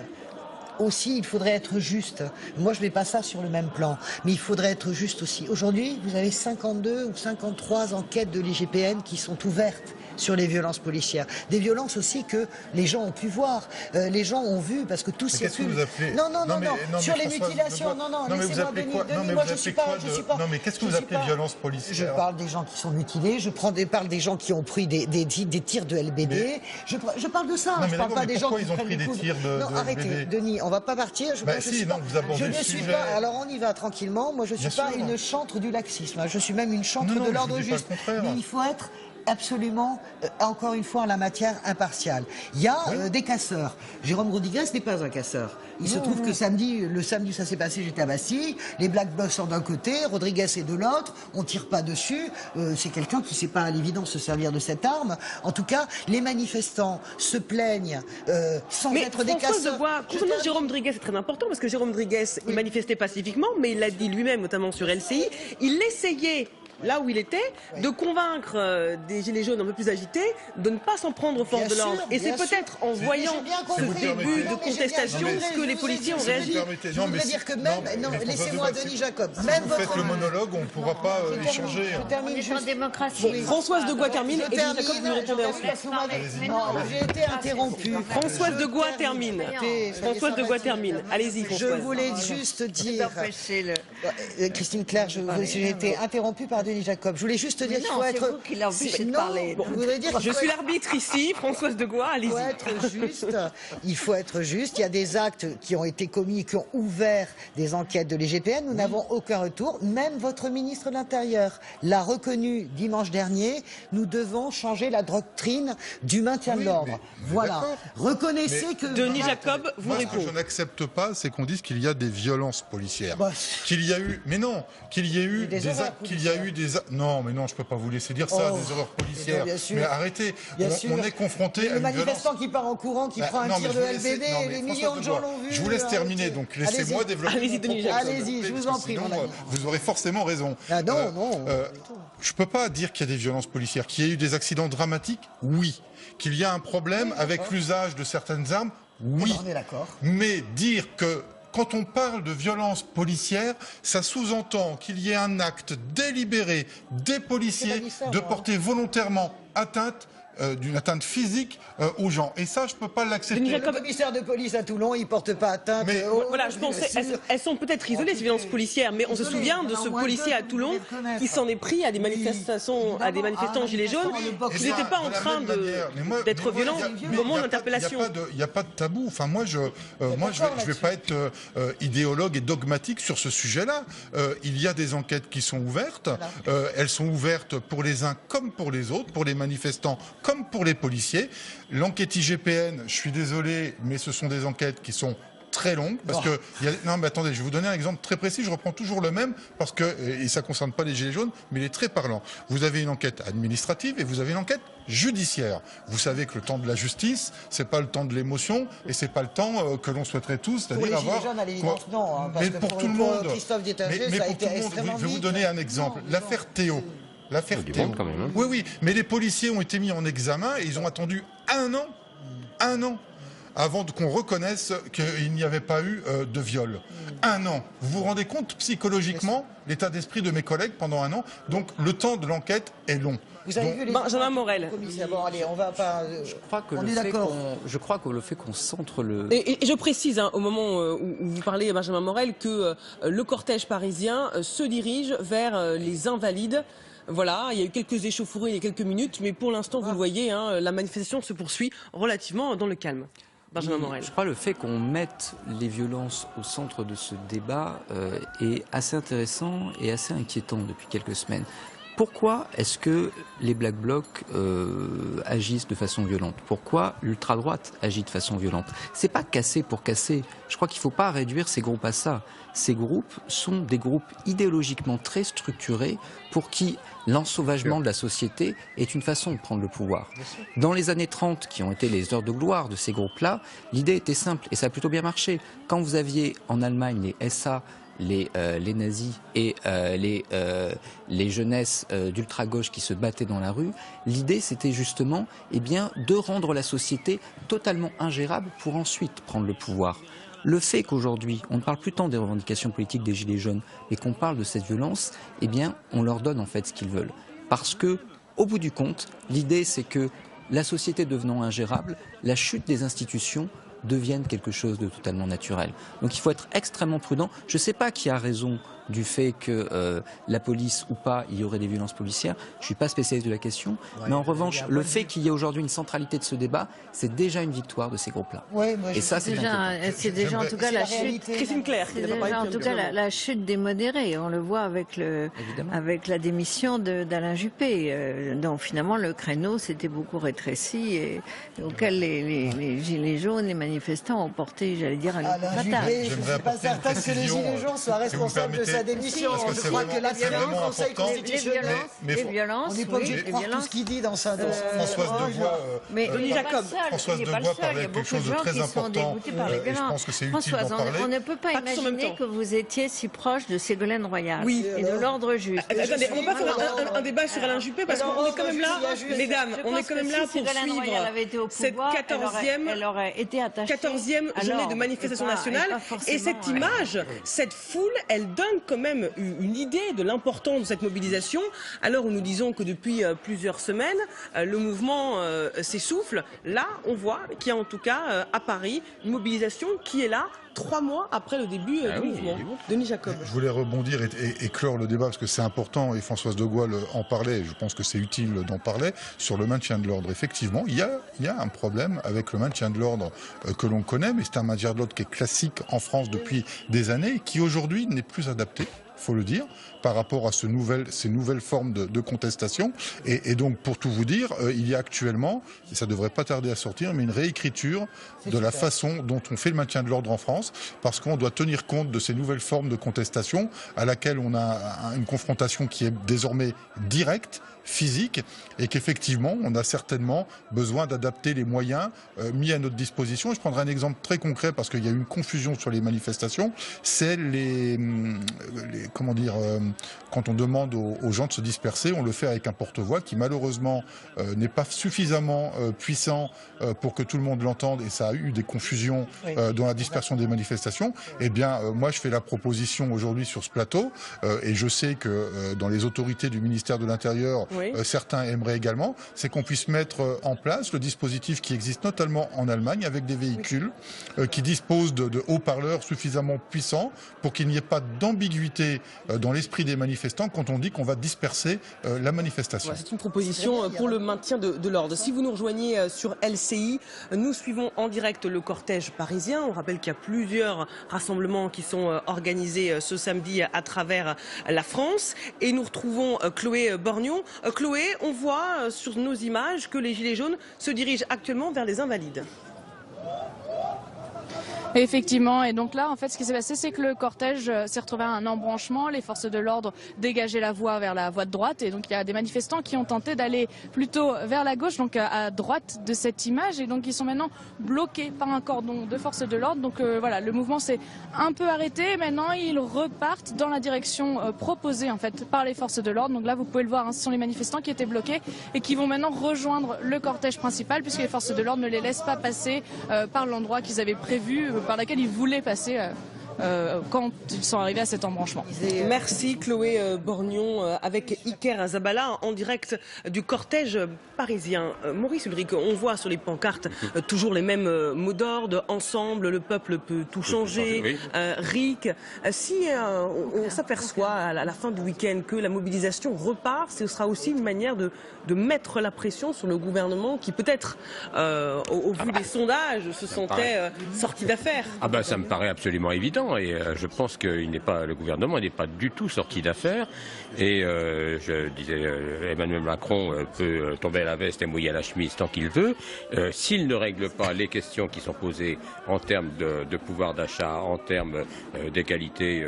aussi, il faudrait être juste. Moi, je ne mets pas ça sur le même plan, mais il faudrait être juste aussi. Aujourd'hui, vous avez 52 ou 53 enquêtes de l'IGPN qui sont ouvertes sur les violences policières. Des violences aussi que les gens ont pu voir. Les gens ont vu parce que tout circule. Non, sur les mutilations, non, laissez-moi Denis, moi je suis pas... Non, mais qu'est-ce que vous appelez violence policière? Je parle des gens qui sont mutilés, je parle des gens qui ont pris des tirs de LBD, je parle de ça, je parle pas des gens qui ont pris des tirs de Non, arrêtez, Denis, on va pas partir. Je ne suis pas... Alors on y va tranquillement, moi je suis pas une chantre du laxisme, je suis même une chantre de l'ordre juste. Mais il faut être absolument, encore une fois, en la matière impartiale. Il y a des casseurs. Jérôme Rodriguez n'est pas un casseur. Il se trouve que le samedi où ça s'est passé, j'étais à Bastille, les Black Blocs sont d'un côté, Rodriguez est de l'autre, on tire pas dessus, c'est quelqu'un qui sait pas à l'évidence se servir de cette arme. En tout cas, les manifestants se plaignent sans être des casseurs. Concernant Jérôme Rodriguez, c'est très important parce que Jérôme Rodriguez, il manifestait pacifiquement, mais il l'a dit lui-même, notamment sur LCI, il essayait là où il était, de convaincre des gilets jaunes un peu plus agités de ne pas s'en prendre aux forces de l'ordre. Et c'est peut-être en voyant ce début de contestation que les policiers ont réagi. Je voudrais dire que même, laissez-moi Denis Jacob, même vous faites le monologue, on ne pourra pas échanger. Je termine juste. Démocratie. Françoise de Gois termine et Denis Jacob vous répondez ensuite. J'ai été interrompue. Françoise de Gois termine. Françoise de Gois termine. Allez-y, Françoise. Je voulais juste dire, Christine Claire, j'ai été interrompue par Denis Jacob. Je voulais juste te dire qu'il faut être... C'est vous qui l'avez empêché de parler. Je suis l'arbitre ici, Françoise de Gois, allez-y. Il faut être juste. Il y a des actes qui ont été commis, qui ont ouvert des enquêtes de l'IGPN. Nous n'avons aucun retour. Même votre ministre de l'Intérieur l'a reconnu dimanche dernier. Nous devons changer la doctrine du maintien de l'ordre. Voilà. Reconnaissez que... Denis Jacob vous répond. Ce que je n'accepte pas, c'est qu'on dise qu'il y a des violences policières. Qu'il y a eu... Mais non, qu'il y a eu des actes... Non, mais non, je peux pas vous laisser dire ça, des horreurs policières. Mais arrêtez, on est confronté à une violence... Le manifestant qui part en courant, qui prend un tir de LBD, les millions de gens l'ont vu. Je vous laisse terminer, donc laissez-moi développer. Allez-y, je vous en prie. Vous aurez forcément raison. Non. Je peux pas dire qu'il y a des violences policières. Qu'il y a eu des accidents dramatiques, oui. Qu'il y a un problème avec l'usage de certaines armes, oui. On est d'accord. Mais dire que quand on parle de violence policière, ça sous-entend qu'il y ait un acte délibéré des policiers de porter volontairement atteinte d'une atteinte physique aux gens. Et ça, je ne peux pas l'accepter. Le commissaire de police à Toulon, il ne porte pas atteinte. Voilà, je pensais, elles sont peut-être isolées, ces violences policières, mais on se souvient de ce policier à Toulon qui s'en est pris à des manifestations, à des manifestants gilets jaunes, qui n'étaient pas en train d'être violents au moment de l'interpellation. Il n'y a pas de tabou. Enfin, moi, je ne vais pas être idéologue et dogmatique sur ce sujet-là. Il y a des enquêtes qui sont ouvertes. Elles sont ouvertes pour les uns comme pour les autres, pour les manifestants comme pour les policiers. L'enquête IGPN, je suis désolé, mais ce sont des enquêtes qui sont très longues. Parce que non, mais attendez, je vais vous donner un exemple très précis. Je reprends toujours le même parce que et ça ne concerne pas les gilets jaunes, mais il est très parlant. Vous avez une enquête administrative et vous avez une enquête judiciaire. Vous savez que le temps de la justice, c'est pas le temps de l'émotion et c'est pas le temps que l'on souhaiterait tous, c'est-à-dire avoir. Mais pour tout le monde. Mais pour tout le monde, je vais vous donner un exemple. L'affaire Théo. L'affaire Théo. Quand même, hein. Oui, mais les policiers ont été mis en examen et ils ont attendu un an, avant qu'on reconnaisse qu'il n'y avait pas eu de viol. Un an. Vous vous rendez compte psychologiquement l'état d'esprit de mes collègues pendant un an? Donc le temps de l'enquête est long. Vous avez vu les Benjamin Morel. Bon, allez, on va pas. Je crois que le fait qu'on centre le. Et je précise au moment où vous parlez, Benjamin Morel, que le cortège parisien se dirige vers les Invalides. Voilà, il y a eu quelques échauffourées il y a quelques minutes, mais pour l'instant, vous le voyez, la manifestation se poursuit relativement dans le calme. Benjamin Morel. Je crois que le fait qu'on mette les violences au centre de ce débat est assez intéressant et assez inquiétant depuis quelques semaines. Pourquoi est-ce que les Black Blocs agissent de façon violente? Pourquoi l'ultra-droite agit de façon violente? C'est pas casser pour casser. Je crois qu'il ne faut pas réduire ces groupes à ça. Ces groupes sont des groupes idéologiquement très structurés pour qui l'ensauvagement de la société est une façon de prendre le pouvoir. Dans les années 30, qui ont été les heures de gloire de ces groupes-là, l'idée était simple et ça a plutôt bien marché. Quand vous aviez en Allemagne les SA, les nazis et les jeunesses d'ultra-gauche qui se battaient dans la rue, l'idée c'était justement de rendre la société totalement ingérable pour ensuite prendre le pouvoir. Le fait qu'aujourd'hui, on ne parle plus tant des revendications politiques des Gilets jaunes, mais qu'on parle de cette violence, on leur donne en fait ce qu'ils veulent. Parce que Au bout du compte, l'idée c'est que la société devenant ingérable, la chute des institutions devienne quelque chose de totalement naturel. Donc il faut être extrêmement prudent. Je ne sais pas qui a raison du fait que la police ou pas, il y aurait des violences policières. Je ne suis pas spécialiste de la question. Ouais, mais en revanche, le fait qu'il y ait aujourd'hui une centralité de ce débat, c'est déjà une victoire de ces groupes-là. Ouais, et ça, c'est déjà en tout cas la chute. Christine Claire, c'est déjà en tout cas la chute des modérés. On le voit avec la démission d'Alain Juppé. Donc finalement, le créneau s'était beaucoup rétréci et auquel les gilets jaunes, les manifestants ont porté, j'allais dire, un coup fatal. Je ne suis pas certain que les gilets jaunes soient responsables de sa démission. Je crois que là, c'est le Conseil constitutionnel. Les violences, on n'est pas obligé de croire tout ce qu'il dit dans sa... Françoise Devoix parlait de quelque chose de très important et je pense que c'est utile d'en parler. On ne peut pas imaginer que vous étiez si proche de Ségolène Royal et de l'ordre juste. Attendez, on ne va pas faire un débat sur Alain Juppé parce qu'on est quand même là, mesdames, on est quand même là pour suivre cette 14e journée de manifestation nationale et cette image, cette foule, elle donne quand même une idée de l'importance de cette mobilisation. Alors nous disons que depuis plusieurs semaines, le mouvement s'essouffle. Là, on voit qu'il y a en tout cas à Paris une mobilisation qui est là 3 mois après le début du mouvement. Denis Jacob. Je voulais rebondir et clore le débat parce que c'est important et Françoise Devoix en parlait et je pense que c'est utile d'en parler sur le maintien de l'ordre. Effectivement, il y a un problème avec le maintien de l'ordre que l'on connaît, mais c'est un maintien de l'ordre qui est classique en France depuis des années et qui aujourd'hui n'est plus adapté, faut le dire, par rapport à ces nouvelles formes de contestation. Et donc, pour tout vous dire, il y a actuellement, et ça ne devrait pas tarder à sortir, mais une réécriture de la façon dont on fait le maintien de l'ordre en France, parce qu'on doit tenir compte de ces nouvelles formes de contestation à laquelle on a une confrontation qui est désormais directe, physique, et qu'effectivement, on a certainement besoin d'adapter les moyens mis à notre disposition. Je prendrai un exemple très concret parce qu'il y a eu une confusion sur les manifestations. C'est quand on demande aux gens de se disperser, on le fait avec un porte-voix qui malheureusement n'est pas suffisamment puissant pour que tout le monde l'entende et ça a eu des confusions dans la dispersion des manifestations. Eh bien, moi, je fais la proposition aujourd'hui sur ce plateau et je sais que dans les autorités du ministère de l'Intérieur, certains aimeraient également, c'est qu'on puisse mettre en place le dispositif qui existe notamment en Allemagne avec des véhicules qui disposent de haut-parleurs suffisamment puissants pour qu'il n'y ait pas d'ambiguïté dans l'esprit des manifestants quand on dit qu'on va disperser la manifestation. Ouais, c'est une proposition pour le maintien de l'ordre. Si vous nous rejoignez sur LCI, nous suivons en direct le cortège parisien. On rappelle qu'il y a plusieurs rassemblements qui sont organisés ce samedi à travers la France. Et nous retrouvons Chloé Borgnon. Chloé, on voit sur nos images que les Gilets jaunes se dirigent actuellement vers les Invalides. Effectivement, et donc là, en fait, ce qui s'est passé, c'est que le cortège s'est retrouvé à un embranchement. Les forces de l'ordre dégageaient la voie vers la voie de droite, et donc il y a des manifestants qui ont tenté d'aller plutôt vers la gauche, donc à droite de cette image, et donc ils sont maintenant bloqués par un cordon de forces de l'ordre. Donc voilà, le mouvement s'est un peu arrêté. Maintenant, ils repartent dans la direction proposée en fait par les forces de l'ordre. Donc là, vous pouvez le voir, hein, ce sont les manifestants qui étaient bloqués et qui vont maintenant rejoindre le cortège principal, puisque les forces de l'ordre ne les laissent pas passer par l'endroit qu'ils avaient prévu, par laquelle ils voulaient passer quand ils sont arrivés à cet embranchement. Merci Chloé Borgnon avec Iker Zabala en direct du cortège parisien. Maurice Ulrich, on voit sur les pancartes toujours les mêmes mots d'ordre, ensemble, le peuple peut tout changer, RIC. Si on s'aperçoit à la fin du week-end que la mobilisation repart, ce sera aussi une manière de mettre la pression sur le gouvernement qui peut-être, au vu des sondages, se sentait sorti d'affaire. Ah ben ça me paraît absolument évident. Et je pense que le gouvernement n'est pas du tout sorti d'affaires. Et je disais, Emmanuel Macron peut tomber à la veste et mouiller à la chemise tant qu'il veut. S'il ne règle pas les questions qui sont posées en termes de pouvoir d'achat, en termes d'égalité,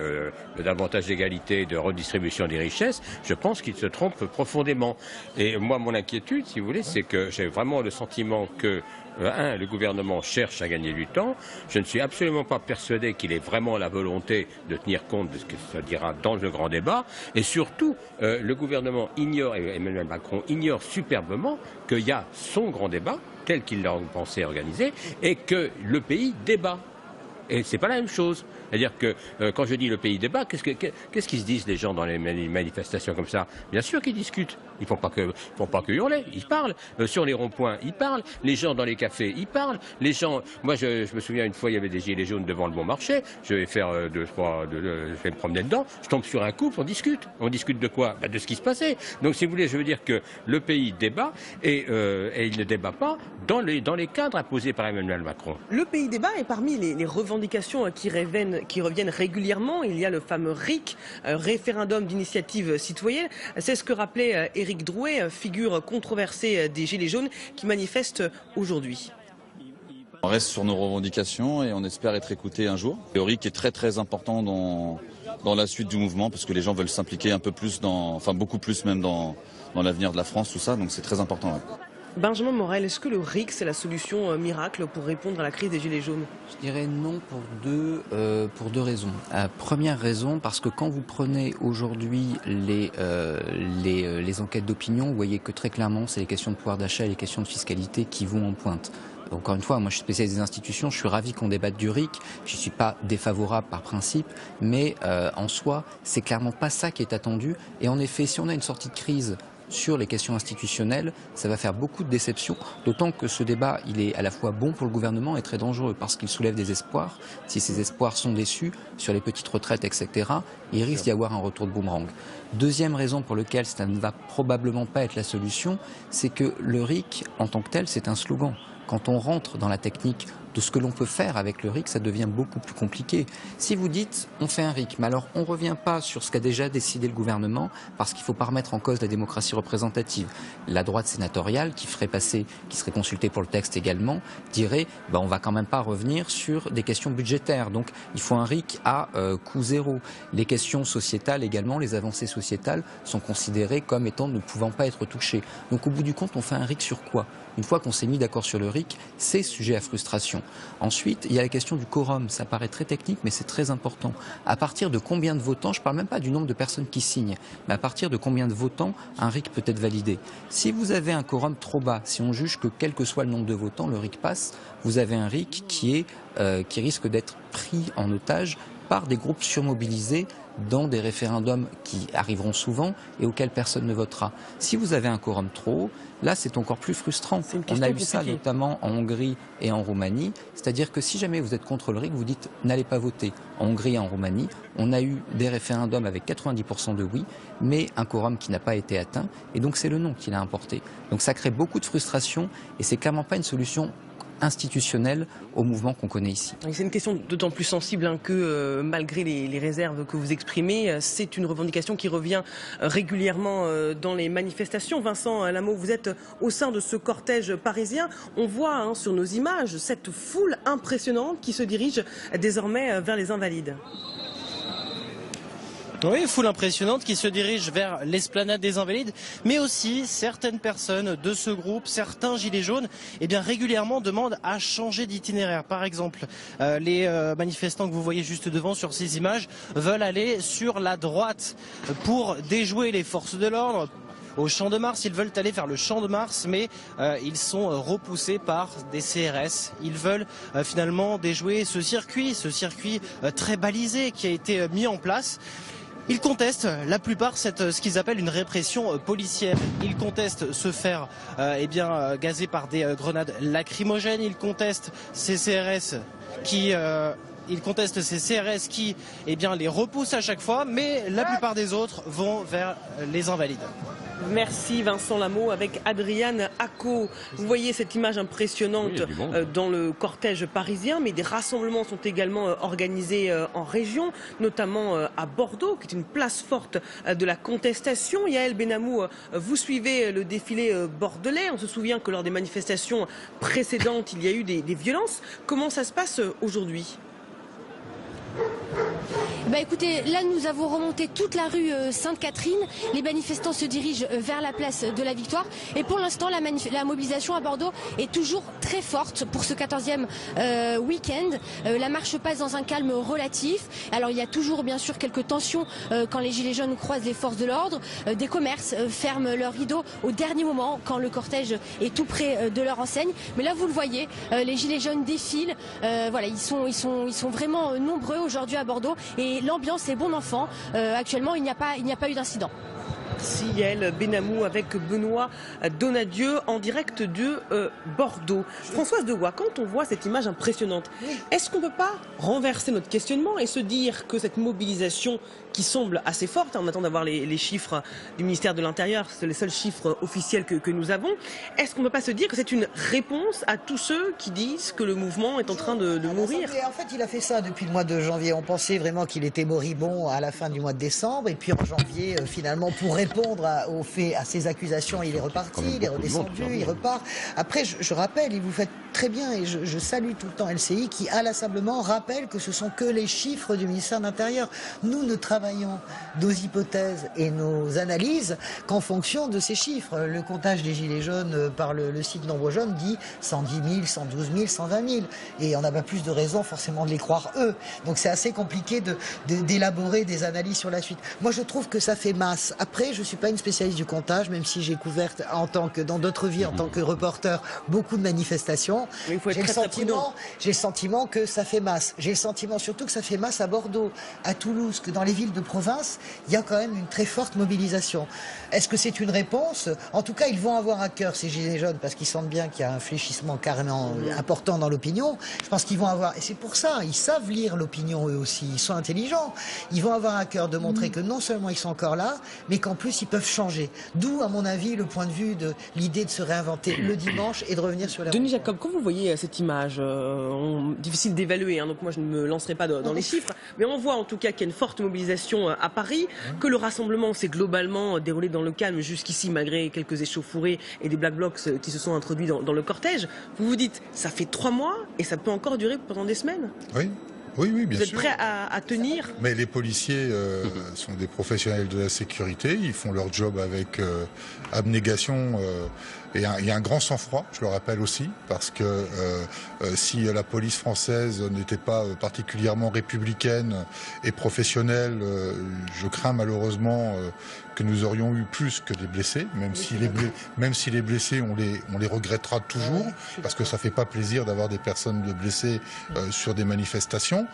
davantage d'égalité, de redistribution des richesses, je pense qu'il se trompe profondément. Et moi, mon inquiétude, si vous voulez, c'est que j'ai vraiment le sentiment que le gouvernement cherche à gagner du temps. Je ne suis absolument pas persuadé qu'il ait vraiment la volonté de tenir compte de ce que ça dira dans le grand débat. Et surtout, le gouvernement ignore, et Emmanuel Macron ignore superbement qu'il y a son grand débat, tel qu'il l'a pensé organiser, et que le pays débat. Et c'est pas la même chose. C'est-à-dire que quand je dis le pays débat, qu'est-ce qu'ils se disent les gens dans les manifestations comme ça? Bien sûr qu'ils discutent. Ils font pas que hurler. Ils parlent. Sur les ronds-points, ils parlent. Les gens dans les cafés, ils parlent. Les gens. Moi, je me souviens une fois, il y avait des gilets jaunes devant le Bon Marché. Je vais faire je vais me promener dedans. Je tombe sur un couple, on discute. On discute de quoi? De ce qui se passait. Donc, si vous voulez, je veux dire que le pays débat et il ne débat pas dans les cadres imposés par Emmanuel Macron. Le pays débat est parmi les revendications qui reviennent régulièrement. Il y a le fameux RIC, référendum d'initiative citoyenne. C'est ce que rappelait Éric Drouet, figure controversée des Gilets jaunes, qui manifeste aujourd'hui. On reste sur nos revendications et on espère être écouté un jour. Le RIC est très très important dans la suite du mouvement parce que les gens veulent s'impliquer un peu plus beaucoup plus même dans l'avenir de la France, tout ça, donc c'est très important. Ouais. Benjamin Morel, est-ce que le RIC, c'est la solution miracle pour répondre à la crise des Gilets jaunes? Je dirais non pour deux raisons. Première raison, parce que quand vous prenez aujourd'hui les enquêtes d'opinion, vous voyez que très clairement, c'est les questions de pouvoir d'achat et les questions de fiscalité qui vont en pointe. Encore une fois, moi je suis spécialiste des institutions, je suis ravi qu'on débatte du RIC, je ne suis pas défavorable par principe, mais en soi, c'est clairement pas ça qui est attendu. Et en effet, si on a une sortie de crise sur les questions institutionnelles, ça va faire beaucoup de déceptions, d'autant que ce débat, il est à la fois bon pour le gouvernement et très dangereux parce qu'il soulève des espoirs. Si ces espoirs sont déçus sur les petites retraites, etc., il risque d'y avoir un retour de boomerang. Deuxième raison pour laquelle ça ne va probablement pas être la solution, c'est que le RIC, en tant que tel, c'est un slogan. Quand on rentre dans la technique de ce que l'on peut faire avec le RIC, ça devient beaucoup plus compliqué. Si vous dites, on fait un RIC, mais alors on ne revient pas sur ce qu'a déjà décidé le gouvernement, parce qu'il ne faut pas remettre en cause la démocratie représentative. La droite sénatoriale, qui serait consultée pour le texte également, dirait, on va quand même pas revenir sur des questions budgétaires. Donc il faut un RIC à coût zéro. Les questions sociétales également, les avancées sociétales sont considérées comme étant ne pouvant pas être touchées. Donc au bout du compte, on fait un RIC sur quoi? Une fois qu'on s'est mis d'accord sur le RIC, c'est sujet à frustration. Ensuite, il y a la question du quorum. Ça paraît très technique, mais c'est très important. À partir de combien de votants, je ne parle même pas du nombre de personnes qui signent, mais à partir de combien de votants un RIC peut être validé. Si vous avez un quorum trop bas, si on juge que quel que soit le nombre de votants, le RIC passe, vous avez un RIC qui risque d'être pris en otage par des groupes surmobilisés dans des référendums qui arriveront souvent et auxquels personne ne votera. Si vous avez un quorum trop haut, là c'est encore plus frustrant. On a eu ça notamment en Hongrie et en Roumanie, c'est-à-dire que si jamais vous êtes contre le RIC, vous dites n'allez pas voter. En Hongrie et en Roumanie, on a eu des référendums avec 90% de oui, mais un quorum qui n'a pas été atteint, et donc c'est le non qui l'a emporté. Donc ça crée beaucoup de frustration et c'est clairement pas une solution institutionnelle au mouvement qu'on connaît ici. C'est une question d'autant plus sensible que malgré les réserves que vous exprimez, c'est une revendication qui revient régulièrement dans les manifestations. Vincent Lamot, vous êtes au sein de ce cortège parisien. On voit sur nos images cette foule impressionnante qui se dirige désormais vers les Invalides. Oui, foule impressionnante qui se dirige vers l'esplanade des Invalides, mais aussi certaines personnes de ce groupe, certains gilets jaunes, régulièrement demandent à changer d'itinéraire. Par exemple, les manifestants que vous voyez juste devant sur ces images veulent aller sur la droite pour déjouer les forces de l'ordre. Au Champ de Mars, ils veulent aller vers le Champ de Mars, mais ils sont repoussés par des CRS. Ils veulent finalement déjouer ce circuit très balisé qui a été mis en place. Ils contestent la plupart ce qu'ils appellent une répression policière. Ils contestent se faire gazer par des grenades lacrymogènes. Ils contestent ces CRS qui les repoussent à chaque fois, mais la plupart des autres vont vers les Invalides. Merci Vincent Lamot avec Adriane Acco. Vous voyez cette image impressionnante dans le cortège parisien, mais des rassemblements sont également organisés en région, notamment à Bordeaux, qui est une place forte de la contestation. Yael Benamou, vous suivez le défilé bordelais. On se souvient que lors des manifestations précédentes, il y a eu des violences. Comment ça se passe aujourd'hui ? Écoutez, là nous avons remonté toute la rue Sainte-Catherine. Les manifestants se dirigent vers la place de la Victoire. Et pour l'instant, la mobilisation à Bordeaux est toujours très forte pour ce 14e week-end. La marche passe dans un calme relatif. Alors il y a toujours bien sûr quelques tensions quand les gilets jaunes croisent les forces de l'ordre. Des commerces ferment leurs rideaux au dernier moment quand le cortège est tout près de leur enseigne. Mais là vous le voyez, les gilets jaunes défilent. Voilà, ils sont vraiment nombreux aujourd'hui à Bordeaux. Et l'ambiance est bon enfant. Actuellement, il n'y a pas eu d'incident. Ciel Benamou avec Benoît Donadieu en direct de Bordeaux. Françoise Degois, quand on voit cette image impressionnante, est-ce qu'on ne peut pas renverser notre questionnement et se dire que cette mobilisation qui semble assez forte, on attend d'avoir les chiffres du ministère de l'Intérieur, c'est les seuls chiffres officiels que nous avons, est-ce qu'on ne peut pas se dire que c'est une réponse à tous ceux qui disent que le mouvement est en train de mourir? En fait, il a fait ça depuis le mois de janvier. On pensait vraiment qu'il était moribond à la fin du mois de décembre. Et puis en janvier, finalement, pour répondre à ces accusations, il est reparti, il est redescendu, il repart. Après, je rappelle, et vous faites très bien, et je salue tout le temps LCI, qui inlassablement rappelle que ce sont que les chiffres du ministère de l'Intérieur. Nous ne travaillons nos hypothèses et nos analyses qu'en fonction de ces chiffres. Le comptage des gilets jaunes par le site Nombre Jaune dit 110 000, 112 000, 120 000. Et on n'a pas plus de raison forcément de les croire eux. Donc c'est assez compliqué d'élaborer des analyses sur la suite. Moi je trouve que ça fait masse. Après, je ne suis pas une spécialiste du comptage, même si j'ai couvert dans d'autres vies en tant que reporter beaucoup de manifestations. Mais il faut être très prudent. J'ai le sentiment que ça fait masse. J'ai le sentiment surtout que ça fait masse à Bordeaux, à Toulouse, que dans les villes de province, il y a quand même une très forte mobilisation. Est-ce que c'est une réponse? En tout cas, ils vont avoir à cœur ces gilets jaunes parce qu'ils sentent bien qu'il y a un fléchissement carrément important dans l'opinion. Je pense qu'ils vont avoir, et c'est pour ça, ils savent lire l'opinion eux aussi, ils sont intelligents. Ils vont avoir à cœur de montrer que non seulement ils sont encore là, mais qu'en plus ils peuvent changer. D'où, à mon avis, le point de vue de l'idée de se réinventer le dimanche et de revenir sur les... Denis Jacob, quand vous voyez cette image, difficile d'évaluer, donc moi je ne me lancerai pas dans les chiffres, mais on voit en tout cas qu'il y a une forte mobilisation à Paris, que le rassemblement s'est globalement déroulé dans le calme jusqu'ici, malgré quelques échauffourées et des black blocs qui se sont introduits dans le cortège. Vous vous dites, ça fait 3 mois et ça peut encore durer pendant des semaines? Oui. Oui, bien sûr. Vous êtes prêts à tenir? Mais les policiers sont des professionnels de la sécurité, ils font leur job avec abnégation et il y a un grand sang-froid, je le rappelle aussi, parce que si la police française n'était pas particulièrement républicaine et professionnelle, je crains malheureusement que nous aurions eu plus que des blessés, même si les blessés, on les regrettera toujours, parce que ça fait pas plaisir d'avoir des personnes blessées sur des manifestations,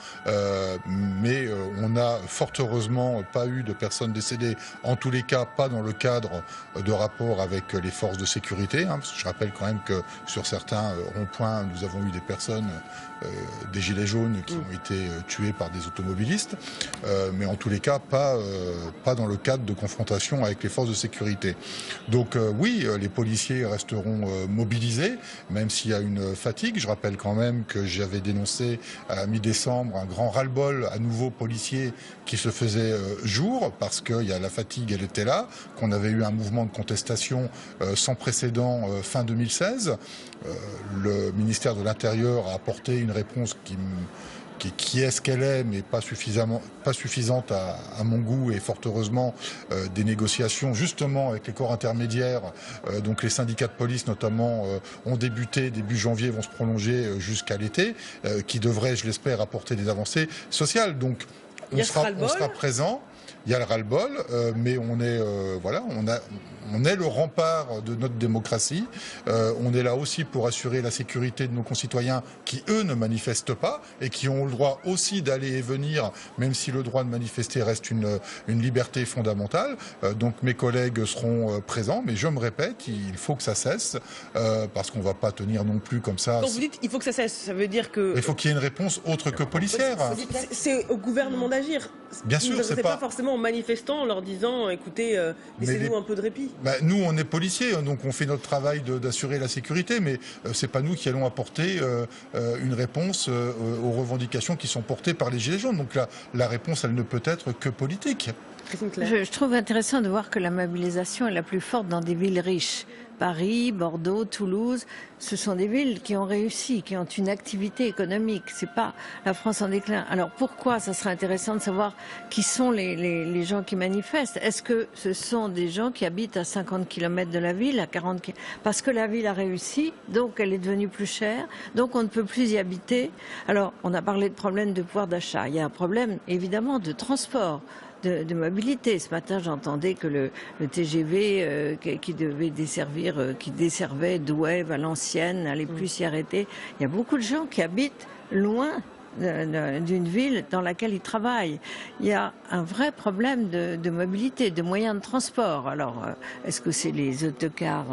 mais on n'a fort heureusement pas eu de personnes décédées, en tous les cas pas dans le cadre de rapport avec les forces de sécurité, parce que je rappelle quand même que sur certains ronds-points, nous avons eu des personnes, des gilets jaunes qui ont été tués par des automobilistes, mais en tous les cas pas dans le cadre de confrontation avec les forces de sécurité. Donc oui, les policiers resteront mobilisés, même s'il y a une fatigue. Je rappelle quand même que j'avais dénoncé à la mi-décembre un grand ras-le-bol à nouveau policiers qui se faisait jour, parce que la fatigue, elle était là, qu'on avait eu un mouvement de contestation sans précédent fin 2016. Le ministère de l'Intérieur a apporté une réponse qui est ce qu'elle est, mais pas suffisante à mon goût, et fort heureusement des négociations justement avec les corps intermédiaires, donc les syndicats de police notamment, ont débuté début janvier, vont se prolonger jusqu'à l'été, qui devraient, je l'espère, apporter des avancées sociales. Donc on sera présent. Il y a le ras-le-bol, mais on est le rempart de notre démocratie. On est là aussi pour assurer la sécurité de nos concitoyens qui, eux, ne manifestent pas et qui ont le droit aussi d'aller et venir, même si le droit de manifester reste une liberté fondamentale. Donc mes collègues seront présents, mais je me répète, il faut que ça cesse, parce qu'on ne va pas tenir non plus comme ça. Quand vous dites il faut que ça cesse, ça veut dire que... Il faut qu'il y ait une réponse autre que policière. C'est au gouvernement d'agir. Bien sûr, c'est pas forcément aux manifestants en leur disant écoutez, laissez-nous un peu de répit. Nous, on est policiers, donc on fait notre travail d'assurer la sécurité, mais c'est pas nous qui allons apporter une réponse aux revendications qui sont portées par les Gilets jaunes. Donc la réponse, elle ne peut être que politique. Je trouve intéressant de voir que la mobilisation est la plus forte dans des villes riches. Paris, Bordeaux, Toulouse, ce sont des villes qui ont réussi, qui ont une activité économique. C'est pas la France en déclin. Alors pourquoi ça serait intéressant de savoir qui sont les gens qui manifestent? Est-ce que ce sont des gens qui habitent à 50 km de la ville, à 40 km? Parce que la ville a réussi, donc elle est devenue plus chère, donc on ne peut plus y habiter. Alors on a parlé de problème de pouvoir d'achat. Il y a un problème évidemment de transport. De mobilité. Ce matin, j'entendais que le TGV qui devait desservir, qui desservait Douai, Valenciennes, n'allait plus s'y arrêter. Il y a beaucoup de gens qui habitent loin d'une ville dans laquelle ils travaillent. Il y a un vrai problème de mobilité, de moyens de transport. Alors, est-ce que c'est les autocars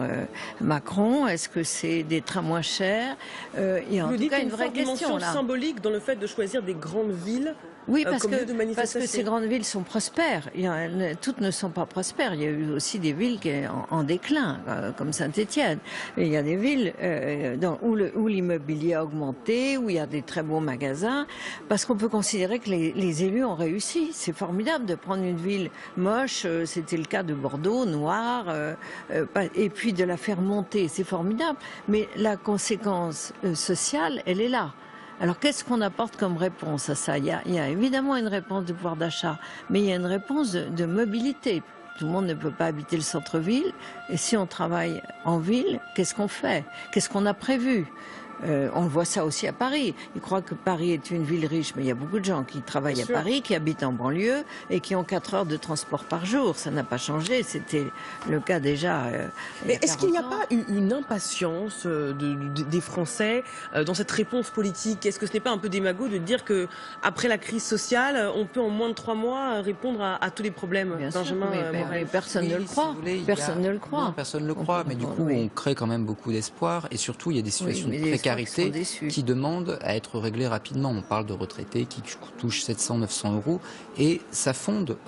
Macron? Est-ce que c'est des trains moins chers? Il y a en tout cas une vraie question là. Symbolique dans le fait de choisir des grandes villes. Oui, parce que ces grandes villes sont prospères. Toutes ne sont pas prospères. Il y a eu aussi des villes en déclin, comme Saint-Étienne. Il y a des villes où l'immobilier a augmenté, où il y a des très beaux magasins, parce qu'on peut considérer que les élus ont réussi. C'est formidable de prendre une ville moche, c'était le cas de Bordeaux, noire, et puis de la faire monter. C'est formidable. Mais la conséquence sociale, elle est là. Alors, qu'est-ce qu'on apporte comme réponse à ça? Il y a évidemment une réponse de pouvoir d'achat, mais il y a une réponse de mobilité. Tout le monde ne peut pas habiter le centre-ville. Et si on travaille en ville, qu'est-ce qu'on fait? Qu'est-ce qu'on a prévu? On voit ça aussi à Paris. Ils croient que Paris est une ville riche, mais il y a beaucoup de gens qui travaillent à Paris, qui habitent en banlieue et qui ont 4 heures de transport par jour. Ça n'a pas changé. C'était le cas déjà. Mais est-ce qu'il n'y a pas une impatience des Français dans cette réponse politique? Est-ce que ce n'est pas un peu démago de dire que après la crise sociale, on peut en moins de 3 mois répondre à tous les problèmes? Benjamin, mais personne ne le croit. Personne ne le croit. Non, personne ne le croit. Mais du coup, on crée quand même beaucoup d'espoir. Et surtout, il y a des situations de précarité qui demandent à être réglées rapidement. On parle de retraités qui touchent 700-900 euros et ça fonde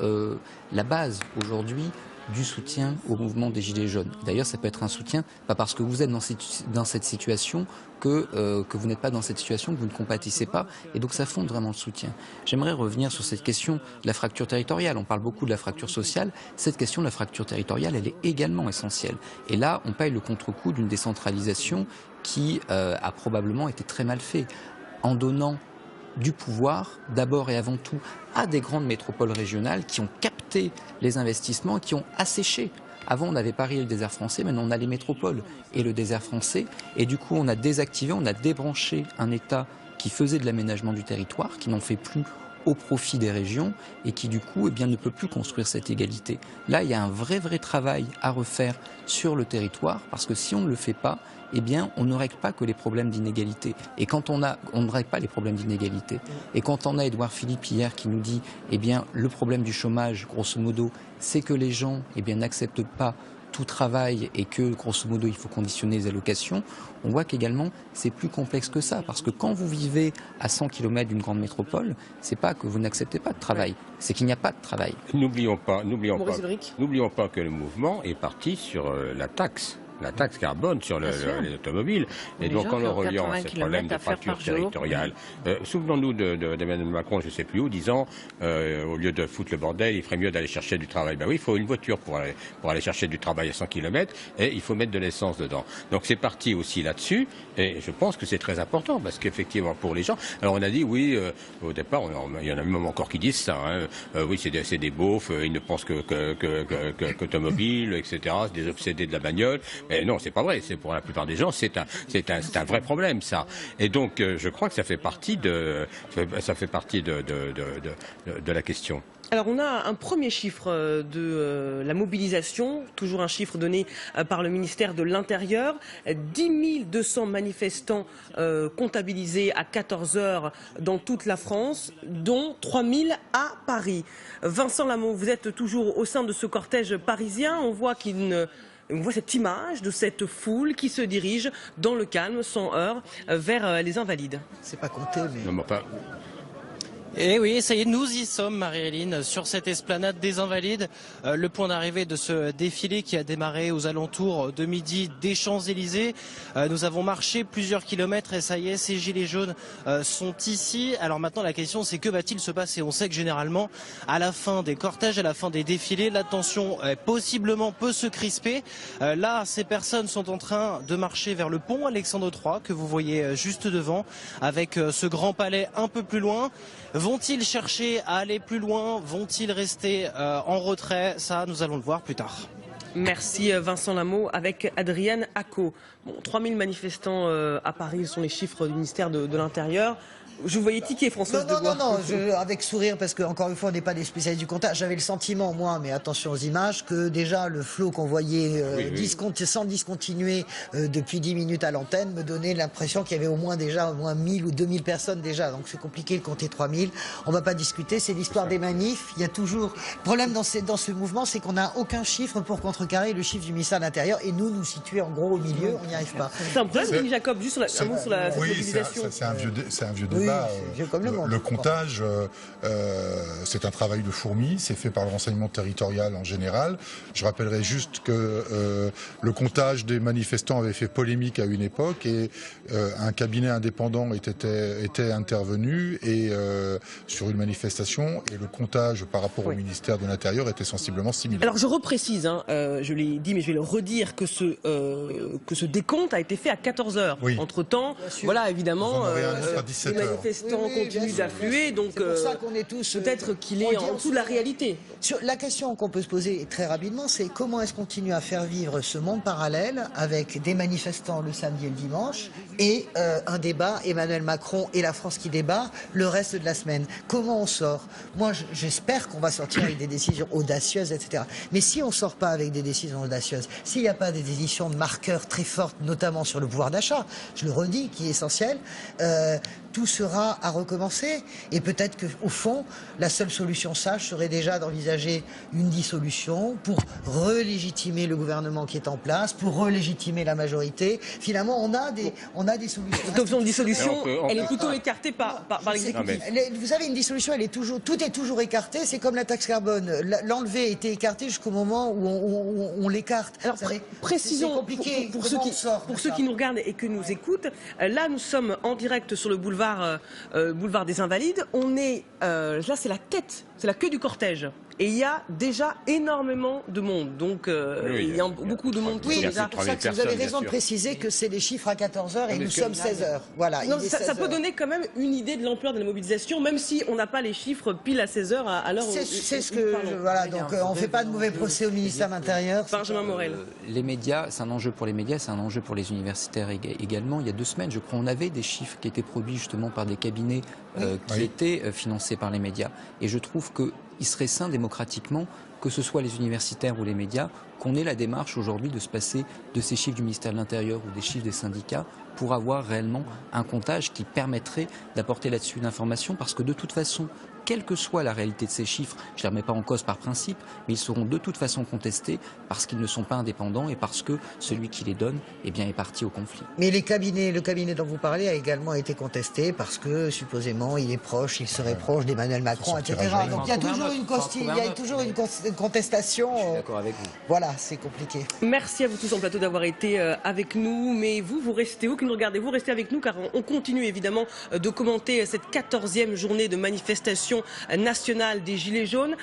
la base aujourd'hui du soutien au mouvement des Gilets jaunes. D'ailleurs, ça peut être un soutien, pas parce que vous êtes dans cette situation que vous n'êtes pas dans cette situation, que vous ne compatissez pas, et donc ça fonde vraiment le soutien. J'aimerais revenir sur cette question de la fracture territoriale. On parle beaucoup de la fracture sociale. Cette question de la fracture territoriale, elle est également essentielle. Et là, on paye le contre-coup d'une décentralisation qui a probablement été très mal faite, en donnant du pouvoir, d'abord et avant tout, à des grandes métropoles régionales qui ont capté les investissements, qui ont asséché. Avant, on avait Paris et le désert français, maintenant on a les métropoles et le désert français. Et du coup, on a désactivé, on a débranché un État qui faisait de l'aménagement du territoire, qui n'en fait plus au profit des régions et qui, du coup, ne peut plus construire cette égalité. Là, il y a un vrai travail à refaire sur le territoire, parce que si on ne le fait pas, on ne règle pas que les problèmes d'inégalité. Et quand on ne règle pas les problèmes d'inégalité. Et quand on a Édouard Philippe hier qui nous dit, le problème du chômage, grosso modo, c'est que les gens, n'acceptent pas tout travail et que, grosso modo, il faut conditionner les allocations, on voit qu'également, c'est plus complexe que ça. Parce que quand vous vivez à 100 km d'une grande métropole, c'est pas que vous n'acceptez pas de travail, c'est qu'il n'y a pas de travail. N'oublions pas que le mouvement est parti sur la taxe carbone sur les automobiles. Et donc, en le reliant à ce problème de fracture territoriale, souvenons-nous d'Emmanuel Macron, je ne sais plus où, disant, au lieu de foutre le bordel, il ferait mieux d'aller chercher du travail. Ben oui, il faut une voiture pour aller chercher du travail à 100 km et il faut mettre de l'essence dedans. Donc, c'est parti aussi là-dessus et je pense que c'est très important parce qu'effectivement, pour les gens, alors on a dit, oui, au départ, il y en a même encore qui disent ça, oui, c'est des beaufs, ils ne pensent qu'automobile, etc., c'est des obsédés de la bagnole. Mais non, c'est pas vrai. C'est pour la plupart des gens, c'est un vrai problème, ça. Et donc, je crois que ça fait partie de la question. Alors, on a un premier chiffre de la mobilisation, toujours un chiffre donné par le ministère de l'Intérieur. 10 200 manifestants comptabilisés à 14 heures dans toute la France, dont 3 000 à Paris. Vincent Lamont, vous êtes toujours au sein de ce cortège parisien. On voit on voit cette image de cette foule qui se dirige dans le calme, sans heurts, vers les Invalides. C'est pas compté, mais... Non, mais pas... Et oui, ça y est, nous y sommes, Marie-Héline, sur cette esplanade des Invalides, le point d'arrivée de ce défilé qui a démarré aux alentours de midi des Champs-Élysées. Nous avons marché plusieurs kilomètres et ça y est, ces gilets jaunes sont ici. Alors maintenant, la question, c'est que va-t-il se passer? On sait que généralement, à la fin des cortèges, à la fin des défilés, la tension possiblement peut se crisper. Là, ces personnes sont en train de marcher vers le pont Alexandre III, que vous voyez juste devant, avec ce grand palais un peu plus loin. Vont-ils chercher à aller plus loin? Vont-ils rester en retrait? Ça, nous allons le voir plus tard. Merci Vincent Lamot avec Adrienne Acco. Bon, 3000 manifestants à Paris sont les chiffres du ministère de l'Intérieur. Je vous voyais tiquer, Françoise Debois. Non, avec sourire, parce qu'encore une fois, on n'est pas des spécialistes du comptage. J'avais le sentiment, moi, mais attention aux images, que déjà le flot qu'on voyait sans discontinuer depuis 10 minutes à l'antenne me donnait l'impression qu'il y avait au moins 1000 ou 2000 personnes déjà. Donc c'est compliqué de compter 3000. On ne va pas discuter, c'est l'histoire des manifs. Il y a toujours... Le problème dans ce mouvement, c'est qu'on n'a aucun chiffre pour contrecarrer le chiffre du ministère de l'Intérieur et nous situer en gros au milieu, on n'y arrive pas. C'est un problème, Denis Jacob, juste sur la mobilisation. C'est un vieux débat. Le comptage, c'est un travail de fourmi, c'est fait par le renseignement territorial en général. Je rappellerai juste que le comptage des manifestants avait fait polémique à une époque et un cabinet indépendant était intervenu et sur une manifestation et le comptage par rapport au ministère de l'Intérieur était sensiblement similaire. Alors je reprécise, je l'ai dit mais je vais le redire, que ce décompte a été fait à 14h. Oui. Entre-temps, voilà évidemment, les manifestants continuent d'affluer, donc peut-être qu'il est en dessous de la réalité. La question qu'on peut se poser très rapidement, c'est comment est-ce qu'on continue à faire vivre ce monde parallèle avec des manifestants le samedi et le dimanche et un débat, Emmanuel Macron et la France qui débat le reste de la semaine. Comment on sort? Moi, j'espère qu'on va sortir avec des décisions audacieuses, etc. Mais si on ne sort pas avec des décisions audacieuses, s'il n'y a pas des décisions de marqueurs très fortes, notamment sur le pouvoir d'achat, je le redis, qui est essentiel, tout sera à recommencer. Et peut-être qu'au fond, la seule solution sage serait déjà d'envisager une dissolution pour relégitimer le gouvernement qui est en place, pour relégitimer la majorité. Finalement, on a des solutions. Donc une dissolution, elle est plutôt écartée par l'exécutif. Vous savez, une dissolution, tout est toujours écarté. C'est comme la taxe carbone. L'enlever était écarté jusqu'au moment où on l'écarte. Alors précisons, pour ceux qui nous regardent et que nous écoutent, là nous sommes en direct sur le boulevard des Invalides. On est là, c'est la tête, c'est la queue du cortège. Et il y a déjà énormément de monde. Donc il y a beaucoup de monde qui sont déjà... C'est pour ça que vous avez raison de préciser que c'est des chiffres à 14h et nous sommes 16h. Voilà, non, ça peut donner quand même une idée de l'ampleur de la mobilisation, même si on n'a pas les chiffres pile à 16h à l'heure où... C'est ce que... Voilà, donc on ne fait pas de mauvais procès au ministère de l'Intérieur. Benjamin Morel. Les médias, c'est un enjeu pour les médias, c'est un enjeu pour les universitaires également. Il y a 2 semaines, je crois, on avait des chiffres qui étaient produits justement par des cabinets qui étaient financés par les médias. Et je trouve qu'il serait sain démocratiquement, que ce soit les universitaires ou les médias, qu'on ait la démarche aujourd'hui de se passer de ces chiffres du ministère de l'Intérieur ou des chiffres des syndicats pour avoir réellement un comptage qui permettrait d'apporter là-dessus une information, parce que de toute façon, quelle que soit la réalité de ces chiffres, je ne les remets pas en cause par principe, mais ils seront de toute façon contestés parce qu'ils ne sont pas indépendants et parce que celui qui les donne est parti au conflit. Mais le cabinet dont vous parlez a également été contesté parce que supposément il serait proche d'Emmanuel Macron, etc. Donc il y a toujours une contestation. Je suis d'accord avec vous. Voilà, c'est compliqué. Merci à vous tous en plateau d'avoir été avec nous, mais vous restez, vous qui nous regardez, vous restez avec nous car on continue évidemment de commenter cette 14e journée de manifestation nationale des Gilets jaunes.